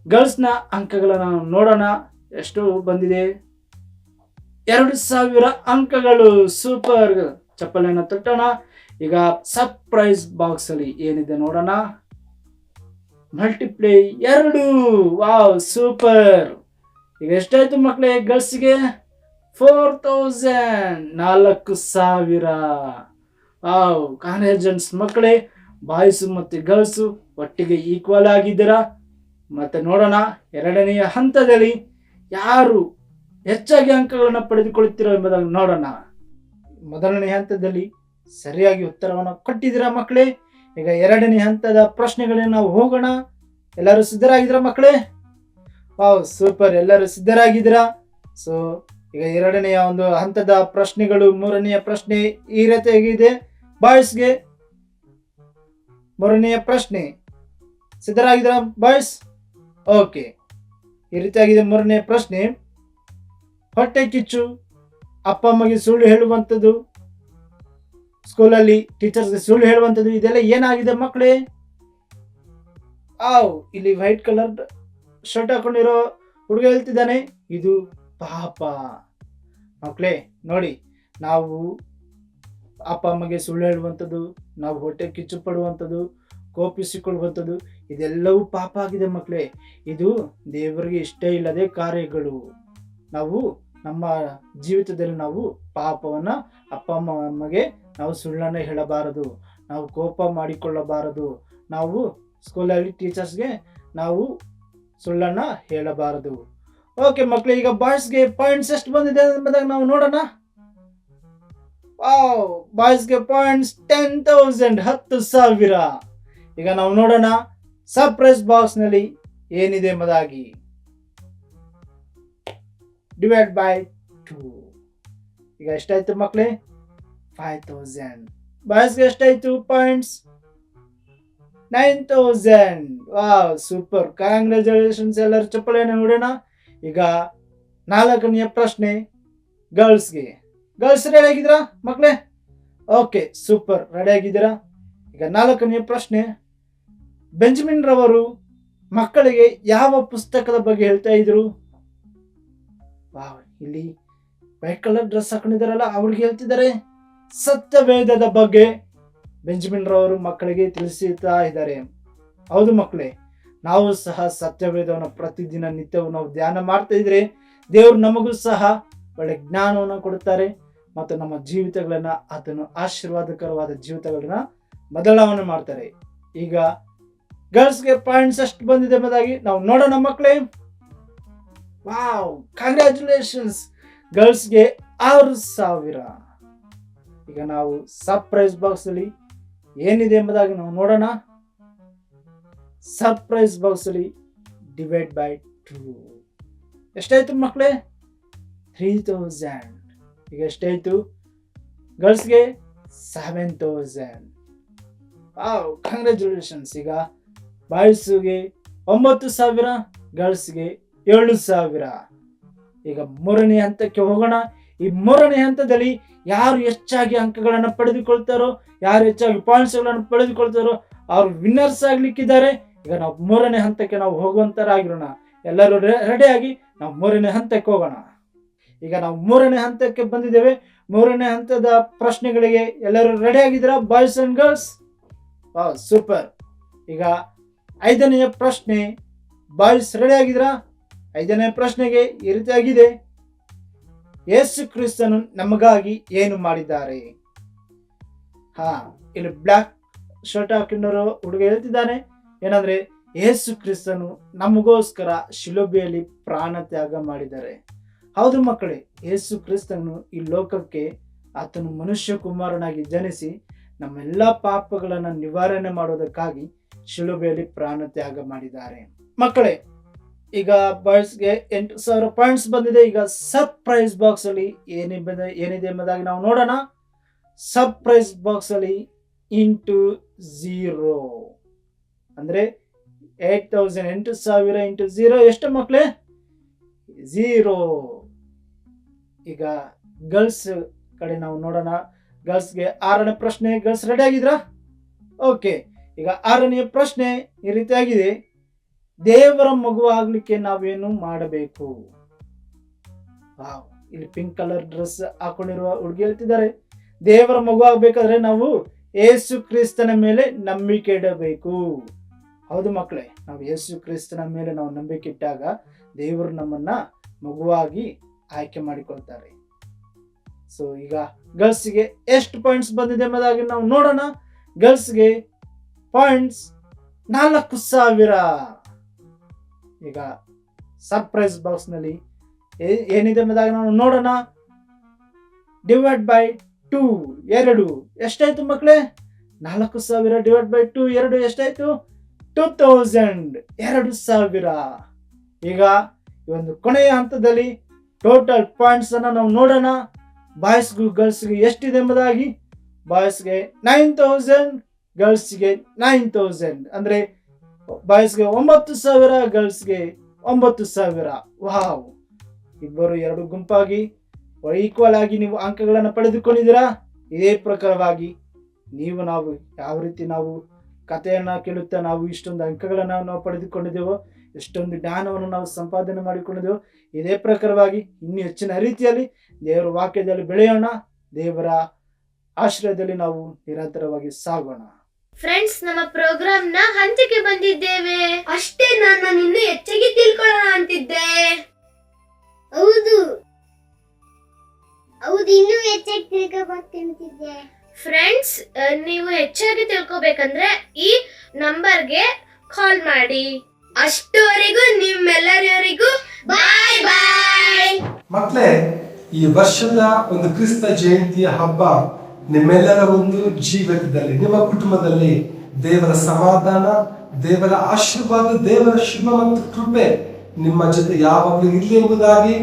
ಗರ್ಲ್ಸ್ ನ ಅಂಕಗಳನ್ನ ನೋಡೋಣ. ಎಷ್ಟು ಬಂದಿದೆ? 2000 ಅಂಕಗಳು. ಸೂಪರ್. ಚಪ್ಪಲಿಯನ್ನು ತಟ್ಟೋಣ. ಈಗ ಸರ್ಪ್ರೈಸ್ ಬಾಕ್ಸ್ ಅಲ್ಲಿ ಏನಿದೆ ನೋಡೋಣ. ಮಲ್ಟಿಪ್ಲೈ 2. ಸೂಪರ್. ಈಗ ಎಷ್ಟಾಯ್ತು ಮಕ್ಕಳೇ? ಗರ್ಲ್ಸ್ಗೆ 4000. 4000. ಕಾಂಗ್ರ್ಯಾಚುಲೇಷನ್ಸ್ ಮಕ್ಕಳೇ. ಬಾಯ್ಸು ಮತ್ತು ಗರ್ಲ್ಸು ಒಟ್ಟಿಗೆ ಈಕ್ವಲ್ ಆಗಿದ್ದೀರಾ? ಮತ್ತೆ ನೋಡೋಣ ಎರಡನೆಯ ಹಂತದಲ್ಲಿ ಯಾರು ಹೆಚ್ಚಾಗಿ ಅಂಕಗಳನ್ನು ಪಡೆದುಕೊಳ್ಳುತ್ತೀರೋ ಎಂಬುದಾಗಿ ನೋಡೋಣ. ಮೊದಲನೇ ಹಂತದಲ್ಲಿ ಸರಿಯಾಗಿ ಉತ್ತರವನ್ನು ಕೊಟ್ಟಿದ್ದೀರಾ ಮಕ್ಕಳೇ. ಈಗ ಎರಡನೇ ಹಂತದ ಪ್ರಶ್ನೆಗಳಿಗೆ ನಾವು ಹೋಗೋಣ. ಎಲ್ಲರೂ ಸಿದ್ಧರಾಗಿದ್ದೀರಾ ಮಕ್ಕಳೇ? ವಾವ್, ಸೂಪರ್, ಎಲ್ಲರೂ ಸಿದ್ಧರಾಗಿದ್ದೀರಾ? ಸೊ ಈಗ ಎರಡನೆಯ ಒಂದು ಹಂತದ ಪ್ರಶ್ನೆಗಳು, ಮೂರನೆಯ ಪ್ರಶ್ನೆ ಈ ರೀತಿಯಾಗಿದೆ. ಬಾಯ್ಸ್ಗೆ ಮೂರನೆಯ ಪ್ರಶ್ನೆ, ಸಿದ್ಧರಾಗಿದ್ದೀರಾ ಬಾಯ್ಸ್? ಓಕೆ, ಈ ರೀತಿಯಾಗಿದೆ ಮೂರನೆಯ ಪ್ರಶ್ನೆ. ಹೊಟ್ಟೆ ಕಿಚ್ಚು, ಅಪ್ಪ ಅಮ್ಮಗೆ ಸುಳ್ಳು ಹೇಳುವಂಥದ್ದು, ಸ್ಕೂಲಲ್ಲಿ ಟೀಚರ್ಸ್ಗೆ ಸುಳ್ಳು ಹೇಳುವಂಥದ್ದು, ಇದೆಲ್ಲ ಏನಾಗಿದೆ ಮಕ್ಕಳೇ? ಇಲ್ಲಿ ವೈಟ್ ಕಲರ್ ಶರ್ಟ್ ಹಾಕೊಂಡಿರೋ ಹುಡುಗ ಹೇಳ್ತಿದ್ದಾನೆ, ಇದು ಪಾಪ. ಮಕ್ಕಳೇ ನೋಡಿ, ನಾವು ಅಪ್ಪ ಅಮ್ಮಗೆ ಸುಳ್ಳು ಹೇಳುವಂಥದ್ದು, ನಾವು ಹೊಟ್ಟೆ ಕಿಚ್ಚು ಪಡುವಂಥದ್ದು, ಕೋಪಿಸಿಕೊಳ್ಳುವಂಥದ್ದು, ಇದೆಲ್ಲವೂ ಪಾಪ ಆಗಿದೆ ಮಕ್ಕಳೇ. ಇದು ದೇವರಿಗೆ ಇಷ್ಟ ಇಲ್ಲದೆ ಕಾರ್ಯಗಳು. ನಾವು ನಮ್ಮ ಜೀವಿತದಲ್ಲಿ ನಾವು ಪಾಪವನ್ನು ಅಪ್ಪ ಅಮ್ಮಗೆ ನಾವು ಸುಳ್ಳನ್ನು ಹೇಳಬಾರದು, ನಾವು ಕೋಪ ಮಾಡಿಕೊಳ್ಳಬಾರದು, ನಾವು ಸ್ಕೂಲಲ್ಲಿ ಟೀಚರ್ಸ್ಗೆ ನಾವು ಸುಳ್ಳನ್ನು ಹೇಳಬಾರದು. ಓಕೆ ಮಕ್ಕಳು, ಈಗ ಬಾಯ್ಸ್ಗೆ ಪಾಯಿಂಟ್ಸ್ ಎಷ್ಟು ಬಂದಿದೆ ಎಂಬುದಾಗಿ ನಾವು ನೋಡೋಣ. ಬಾಯ್ಸ್ಗೆ ಪಾಯಿಂಟ್ಸ್ 10,000, 10,000. ಈಗ ನಾವು ನೋಡೋಣ ಸರ್ಪ್ರೈಸ್ ಬಾಕ್ಸ್ ನಲ್ಲಿ ಏನಿದೆ ಎಂಬುದಾಗಿ. Divide by 2. ಈಗ ಎಷ್ಟಾಯ್ತು ಮಕ್ಕಳೇ? 5,000. ಬಾಯ್ಸ್ಗೆ ಎಷ್ಟಾಯ್ತು ಪಾಯಿಂಟ್ಸ್? 9,000. Wow, super, congratulations. ಎಲ್ಲರೂ ಚಪ್ಪಲಿಯನ್ನು ನೋಡೋಣ. ಈಗ ನಾಲ್ಕನೆಯ ಪ್ರಶ್ನೆ ಗರ್ಲ್ಸ್ಗೆ. ಗರ್ಲ್ಸ್ ರೆಡಿ ಆಗಿದ್ದೀರಾ ಮಕ್ಕಳೇ? ಓಕೆ, ಸೂಪರ್, ರೆಡಿ ಆಗಿದ್ದೀರಾ? ಈಗ ನಾಲ್ಕನೆಯ ಪ್ರಶ್ನೆ, ಬೆಂಜಮಿನ್ ರವರು ಮಕ್ಕಳಿಗೆ ಯಾವ ಪುಸ್ತಕದ ಬಗ್ಗೆ ಹೇಳ್ತಾ ಇದ್ರು? ವಾವ್, ಇಲ್ಲಿ ವೈಟ್ ಕಲರ್ ಡ್ರೆಸ್ ಹಾಕೊಂಡಿದಾರಲ್ಲ, ಅವ್ರಿಗೆ ಹೇಳ್ತಿದ್ದಾರೆ ಸತ್ಯವೇದದ ಬಗ್ಗೆ ಬೆಂಜಮಿನ್ ರವರು ಮಕ್ಕಳಿಗೆ ತಿಳಿಸುತ್ತಾ ಇದ್ದಾರೆ. ಹೌದು ಮಕ್ಕಳೇ, ನಾವು ಸಹ ಸತ್ಯವೇದವನ್ನು ಪ್ರತಿದಿನ ನಿತ್ಯವೂ ನಾವು ಧ್ಯಾನ ಮಾಡ್ತಾ ಇದ್ರೆ ದೇವರು ನಮಗೂ ಸಹ ಒಳ್ಳೆ ಜ್ಞಾನವನ್ನು ಕೊಡುತ್ತಾರೆ ಮತ್ತು ನಮ್ಮ ಜೀವಿತಗಳನ್ನ ಅದನ್ನು ಆಶೀರ್ವಾದಕರವಾದ ಜೀವಿತಗಳನ್ನ ಬದಲಾವಣೆ ಮಾಡ್ತಾರೆ. ಈಗ ಗರ್ಲ್ಸ್ಗೆ ಪಾಯಿಂಟ್ಸ್ ಎಷ್ಟು ಬಂದಿದೆ ಎಂಬುದಾಗಿ ನಾವು ನೋಡೋಣ ಮಕ್ಕಳೇ. ವಾವ್, ಕಂಗ್ರ್ಯಾಚುಲೇಷನ್ಸ್, ಗರ್ಲ್ಸ್ಗೆ 6,000. ಈಗ ನಾವು ಸರ್ಪ್ರೈಸ್ ಬಾಕ್ಸ್ ಅಲ್ಲಿ ಏನಿದೆ ಎಂಬುದಾಗಿ ನಾವು ನೋಡೋಣ. ಸರ್ಪ್ರೈಸ್ ಬಾಕ್ಸ್ ಅಲ್ಲಿ ಡಿವೈಡ್ ಬೈ 2 ಎಷ್ಟಾಯ್ತು ಮಕ್ಕಳೇ? 3,000. ಈಗ ಎಷ್ಟಾಯ್ತು? ಗರ್ಲ್ಸ್ಗೆ 7,000. ಕಂಗ್ರ್ಯಾಚುಲೇಷನ್ಸ್. ಈಗ ಬಾಯ್ಸ್ಗೆ 9,000, ಗರ್ಲ್ಸ್ಗೆ 7,000. ಈಗ ಮೂರನೇ ಹಂತಕ್ಕೆ ಹೋಗೋಣ. ಈ ಮೂರನೇ ಹಂತದಲ್ಲಿ ಯಾರು ಹೆಚ್ಚಾಗಿ ಅಂಕಗಳನ್ನು ಪಡೆದುಕೊಳ್ತಾರೋ, ಯಾರು ಹೆಚ್ಚಾಗಿ ಪಾಯಿಂಟ್ಸ್ ಗಳನ್ನು ಪಡೆದುಕೊಳ್ತಾರೋ ಅವ್ರು ವಿನ್ನರ್ಸ್ ಆಗ್ಲಿಕ್ಕಿದ್ದಾರೆ. ಈಗ ನಾವು ಮೂರನೇ ಹಂತಕ್ಕೆ ನಾವು ಹೋಗುವಂತರಾಗಿರೋಣ. ಎಲ್ಲರೂ ರೆಡಿಯಾಗಿ ನಾವು ಮೂರನೇ ಹಂತಕ್ಕೆ ಹೋಗೋಣ. ಈಗ ನಾವು ಮೂರನೇ ಹಂತಕ್ಕೆ ಬಂದಿದ್ದೇವೆ. ಮೂರನೇ ಹಂತದ ಪ್ರಶ್ನೆಗಳಿಗೆ ಎಲ್ಲರೂ ರೆಡಿ ಆಗಿದ್ದೀರಾ ಬಾಯ್ಸ್ ಅಂಡ್ ಗರ್ಲ್ಸ್? ಸೂಪರ್. ಈಗ ಐದನೆಯ ಪ್ರಶ್ನೆ, ಬಾಯ್ಸ್ ರೆಡಿ ಆಗಿದ್ದೀರಾ? ಐದನೇ ಪ್ರಶ್ನೆಗೆ ಈ ರೀತಿಯಾಗಿದೆ, ಯೇಸು ಕ್ರಿಸ್ತನು ನಮಗಾಗಿ ಏನು ಮಾಡಿದ್ದಾರೆ? ಇಲ್ಲಿ ಬ್ಲಾಕ್ ಶರ್ಟ್ ಹಾಕಿರೋ ಹುಡುಗ ಹೇಳ್ತಿದ್ದಾನೆ ಏನಂದ್ರೆ, ಯೇಸು ಕ್ರಿಸ್ತನು ನಮಗೋಸ್ಕರ ಶಿಲುಬೆಯಲ್ಲಿ ಪ್ರಾಣ ತ್ಯಾಗ ಮಾಡಿದ್ದಾರೆ. ಹೌದು ಮಕ್ಕಳೇ, ಯೇಸು ಕ್ರಿಸ್ತನು ಈ ಲೋಕಕ್ಕೆ ಆತನು ಮನುಷ್ಯ ಕುಮಾರನಾಗಿ ಜನಿಸಿ ನಮ್ಮೆಲ್ಲ ಪಾಪಗಳನ್ನು ನಿವಾರಣೆ ಮಾಡೋದಕ್ಕಾಗಿ ಶಿಲುಬೆಯಲ್ಲಿ ಪ್ರಾಣ ತ್ಯಾಗ ಮಾಡಿದ್ದಾರೆ. ಮಕ್ಕಳೇ, ಈಗ ಬಾಯ್ಸ್ಗೆ 8,000 ಪಾಯಿಂಟ್ಸ್ ಬಂದಿದೆ. ಈಗ ಸರ್ಪ್ರೈಸ್ ಬಾಕ್ಸ್ ಅಲ್ಲಿ ಏನಿದೆ ಎಂಬುದಾಗಿ ನಾವು ನೋಡೋಣ. ಸರ್ಪ್ರೈಸ್ ಬಾಕ್ಸ್ ಅಲ್ಲಿ ಇಂಟು 0 ಅಂದ್ರೆ 8,000, 8,000 ಇಂಟು 0 ಎಷ್ಟು ಮಕ್ಕಳೇ? 0. ಈಗ ಗರ್ಲ್ಸ್ ಕಡೆ ನಾವು ನೋಡೋಣ. ಗರ್ಲ್ಸ್ಗೆ 6ನೇ ಪ್ರಶ್ನೆ. ಗರ್ಲ್ಸ್ ರೆಡಿ ಆಗಿದ್ರಾ? ಓಕೆ. ಈಗ 6ನೇ ಪ್ರಶ್ನೆ ಈ ರೀತಿಯಾಗಿದೆ, ದೇವರ ಮಗು ಆಗ್ಲಿಕ್ಕೆ ನಾವೇನು ಮಾಡಬೇಕು? ಇಲ್ಲಿ ಪಿಂಕ್ ಕಲರ್ ಡ್ರೆಸ್ ಹಾಕೊಂಡಿರುವ ಹುಡುಗಿ ಹೇಳ್ತಿದ್ದಾರೆ, ದೇವರ ಮಗು ಆಗ್ಬೇಕಾದ್ರೆ ನಾವು ಯೇಸು ಕ್ರಿಸ್ತನ ಮೇಲೆ ನಂಬಿಕೆ ಇಡಬೇಕು. ಹೌದು ಮಕ್ಕಳೇ, ನಾವು ಯೇಸು ಕ್ರಿಸ್ತನ ಮೇಲೆ ನಾವು ನಂಬಿಕೆ ಇಟ್ಟಾಗ ದೇವರು ನಮ್ಮನ್ನ ಮಗುವಾಗಿ ಆಯ್ಕೆ ಮಾಡಿಕೊಳ್ತಾರೆ. ಸೊ ಈಗ ಗರ್ಲ್ಸ್ಗೆ ಎಷ್ಟು ಪಾಯಿಂಟ್ಸ್ ಬಂದಿದೆ ಎಂಬುದಾಗಿ ನಾವು ನೋಡೋಣ. ಗರ್ಲ್ಸ್ಗೆ ಪಾಯಿಂಟ್ಸ್ 4,000. ಈಗ ಸರ್ಪ್ರೈಸ್ ಬಾಕ್ಸ್ ನಲ್ಲಿ ಏನಿದೆ ಎಂಬುದಾಗಿ ನಾವು ನೋಡೋಣ. ಡಿವೈಡ್ ಬೈ 2 2 ಎಷ್ಟಾಯ್ತು ಮಕ್ಕಳೇ? 4,000 ಡಿವೈಡ್ ಬೈ 2 2 ಎಷ್ಟಾಯ್ತು? 2,000 2,000. ಈಗ ಈ ಒಂದು ಕೊನೆಯ ಹಂತದಲ್ಲಿ ಟೋಟಲ್ ಪಾಯಿಂಟ್ಸ್ ಅನ್ನ ನಾವು ನೋಡೋಣ. ಬಾಯ್ಸ್ಗೂ ಗರ್ಲ್ಸ್ಗೆ ಎಷ್ಟಿದೆ ಎಂಬುದಾಗಿ. ಬಾಯ್ಸ್ಗೆ 9,000, ಗರ್ಲ್ಸ್ಗೆ 9,000. ಅಂದ್ರೆ ಬಾಯ್ಸ್ಗೆ 9,000, ಗರ್ಲ್ಸ್ಗೆ 9,000. ವಾವ್! ಇಬ್ಬರು 2 ಗುಂಪಾಗಿ ಈಕ್ವಲ್ ಆಗಿ ನೀವು ಅಂಕಗಳನ್ನು ಪಡೆದುಕೊಂಡಿದ್ದೀರಾ. ಇದೇ ಪ್ರಕಾರವಾಗಿ ನಾವು ಯಾವ ರೀತಿ ನಾವು ಕಥೆಯನ್ನ ಕೇಳುತ್ತಾ ನಾವು ಇಷ್ಟೊಂದು ಅಂಕಗಳನ್ನು ನಾವು ಪಡೆದುಕೊಂಡಿದ್ದೇವೋ, ಎಷ್ಟೊಂದು ಜ್ಞಾನವನ್ನು ನಾವು ಸಂಪಾದನೆ ಮಾಡಿಕೊಂಡಿದ್ದೆವು, ಇದೇ ಪ್ರಕಾರವಾಗಿ ಇನ್ನೂ ಹೆಚ್ಚಿನ ರೀತಿಯಲ್ಲಿ ದೇವರ ವಾಕ್ಯದಲ್ಲಿ ಬೆಳೆಯೋಣ. ದೇವರ ಆಶ್ರಯದಲ್ಲಿ ನಾವು ನಿರಂತರವಾಗಿ ಸಾಗೋಣ. ಫ್ರೆಂಡ್ಸ್, ನಮ್ಮ ಪ್ರೋಗ್ರಾಮ್ ನ ಹಂತಕ್ಕೆ ಬಂದಿದ್ದೇವೆ. ಅಷ್ಟೇ, ನಾನು ಇನ್ನೂ ಹೆಚ್ಚಾಗಿ ತಿಳ್ಕೊಳ್ಳೋಣ ಅಂತಿದ್ದೆ. ಹೌದು ಇನ್ನೂ ಹೆಚ್ಚಾಗಿ ತಿಳ್ಕೊಬೇಕಂತಿದ್ದೆ. ಫ್ರೆಂಡ್ಸ್, ನೀವು ಹೆಚ್ಚಾಗಿ ತಿಳ್ಕೊಬೇಕಂದ್ರೆ ಈ ನಂಬರ್ಗೆ ಕಾಲ್ ಮಾಡಿ. ಅಷ್ಟುವರೆಗೂ ನಿಮ್ಮೆಲ್ಲರಿಗೂ ಬಾಯ್ ಬಾಯ್. ಮಕ್ಕಳೇ, ಈ ವರ್ಷದ ಒಂದು ಕ್ರಿಸ್ತ ಜಯಂತಿಯ ಹಬ್ಬ ನಿಮ್ಮೆಲ್ಲರ ಒಂದು ಜೀವಿತದಲ್ಲಿ, ನಿಮ್ಮ ಕುಟುಂಬದಲ್ಲಿ ದೇವರ ಸಮಾಧಾನ, ದೇವರ ಆಶೀರ್ವಾದ, ದೇವರ ಶುಭ ಮತ್ತು ಕೃಪೆ ನಿಮ್ಮ ಜೊತೆ ಯಾವಾಗಲೂ ಇರಲಿ ಎಂಬುದಾಗಿ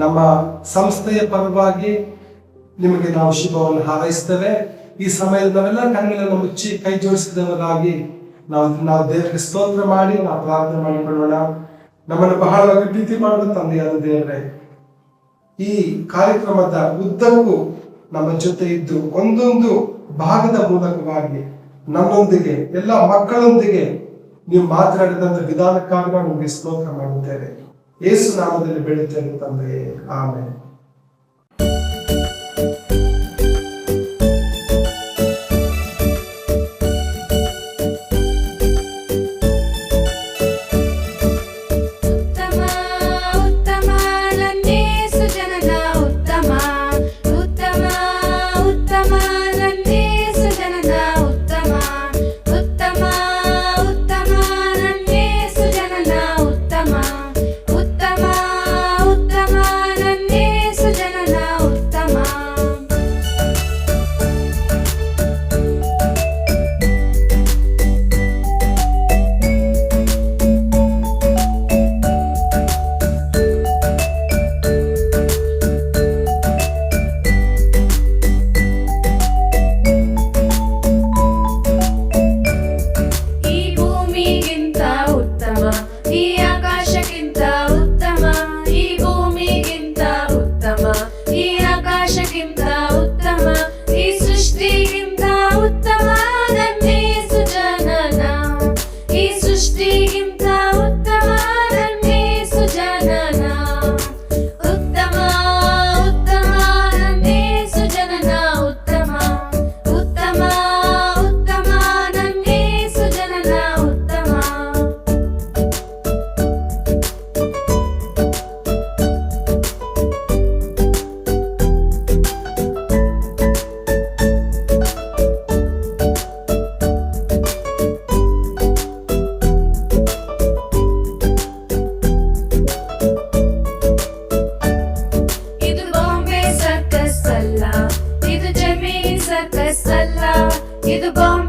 ನಮ್ಮ ಸಂಸ್ಥೆಯ ಪರವಾಗಿ ನಿಮಗೆ ನಾವು ಶುಭವನ್ನು ಹಾರೈಸ್ತೇವೆ. ಈ ಸಮಯದಲ್ಲಿ ನಾವೆಲ್ಲ ಕಣ್ಣುಗಳನ್ನು ಮುಚ್ಚಿ ಕೈ ಜೋಡಿಸಿದವರಾಗಿ ನಾವು ದೇವರಿಗೆ ಸ್ತೋತ್ರ ಮಾಡಿ ನಾವು ಪ್ರಾರ್ಥನೆ ಮಾಡಿಕೊಳ್ಳೋಣ. ನಮ್ಮನ್ನು ಬಹಳವಾಗಿ ಪ್ರೀತಿ ಮಾಡುವ ತಂದೆಯಾದ ದೇವರೇ, ಈ ಕಾರ್ಯಕ್ರಮದ ಉದ್ದಕ್ಕೂ ನಮ್ಮ ಜೊತೆ ಇದ್ದು ಒಂದೊಂದು ಭಾಗದ ಮೂಲಕವಾಗಿ ನಮ್ಮೊಂದಿಗೆ ಎಲ್ಲ ಮಕ್ಕಳೊಂದಿಗೆ ನೀವು ಮಾತನಾಡಿದಂತ ವಿಧಾನಕ್ಕಾಗಿ ನಾವು ನಿಮಗೆ ಸ್ತೋತ್ರ ಮಾಡುತ್ತೇವೆ. ಯೇಸು ನಾಮದಲ್ಲಿ ಬೆಳೆಯುತ್ತೇವೆ ತಂದೆಯೇ, ಆಮೆನ್. ಇದು ಬಾಂಬೆ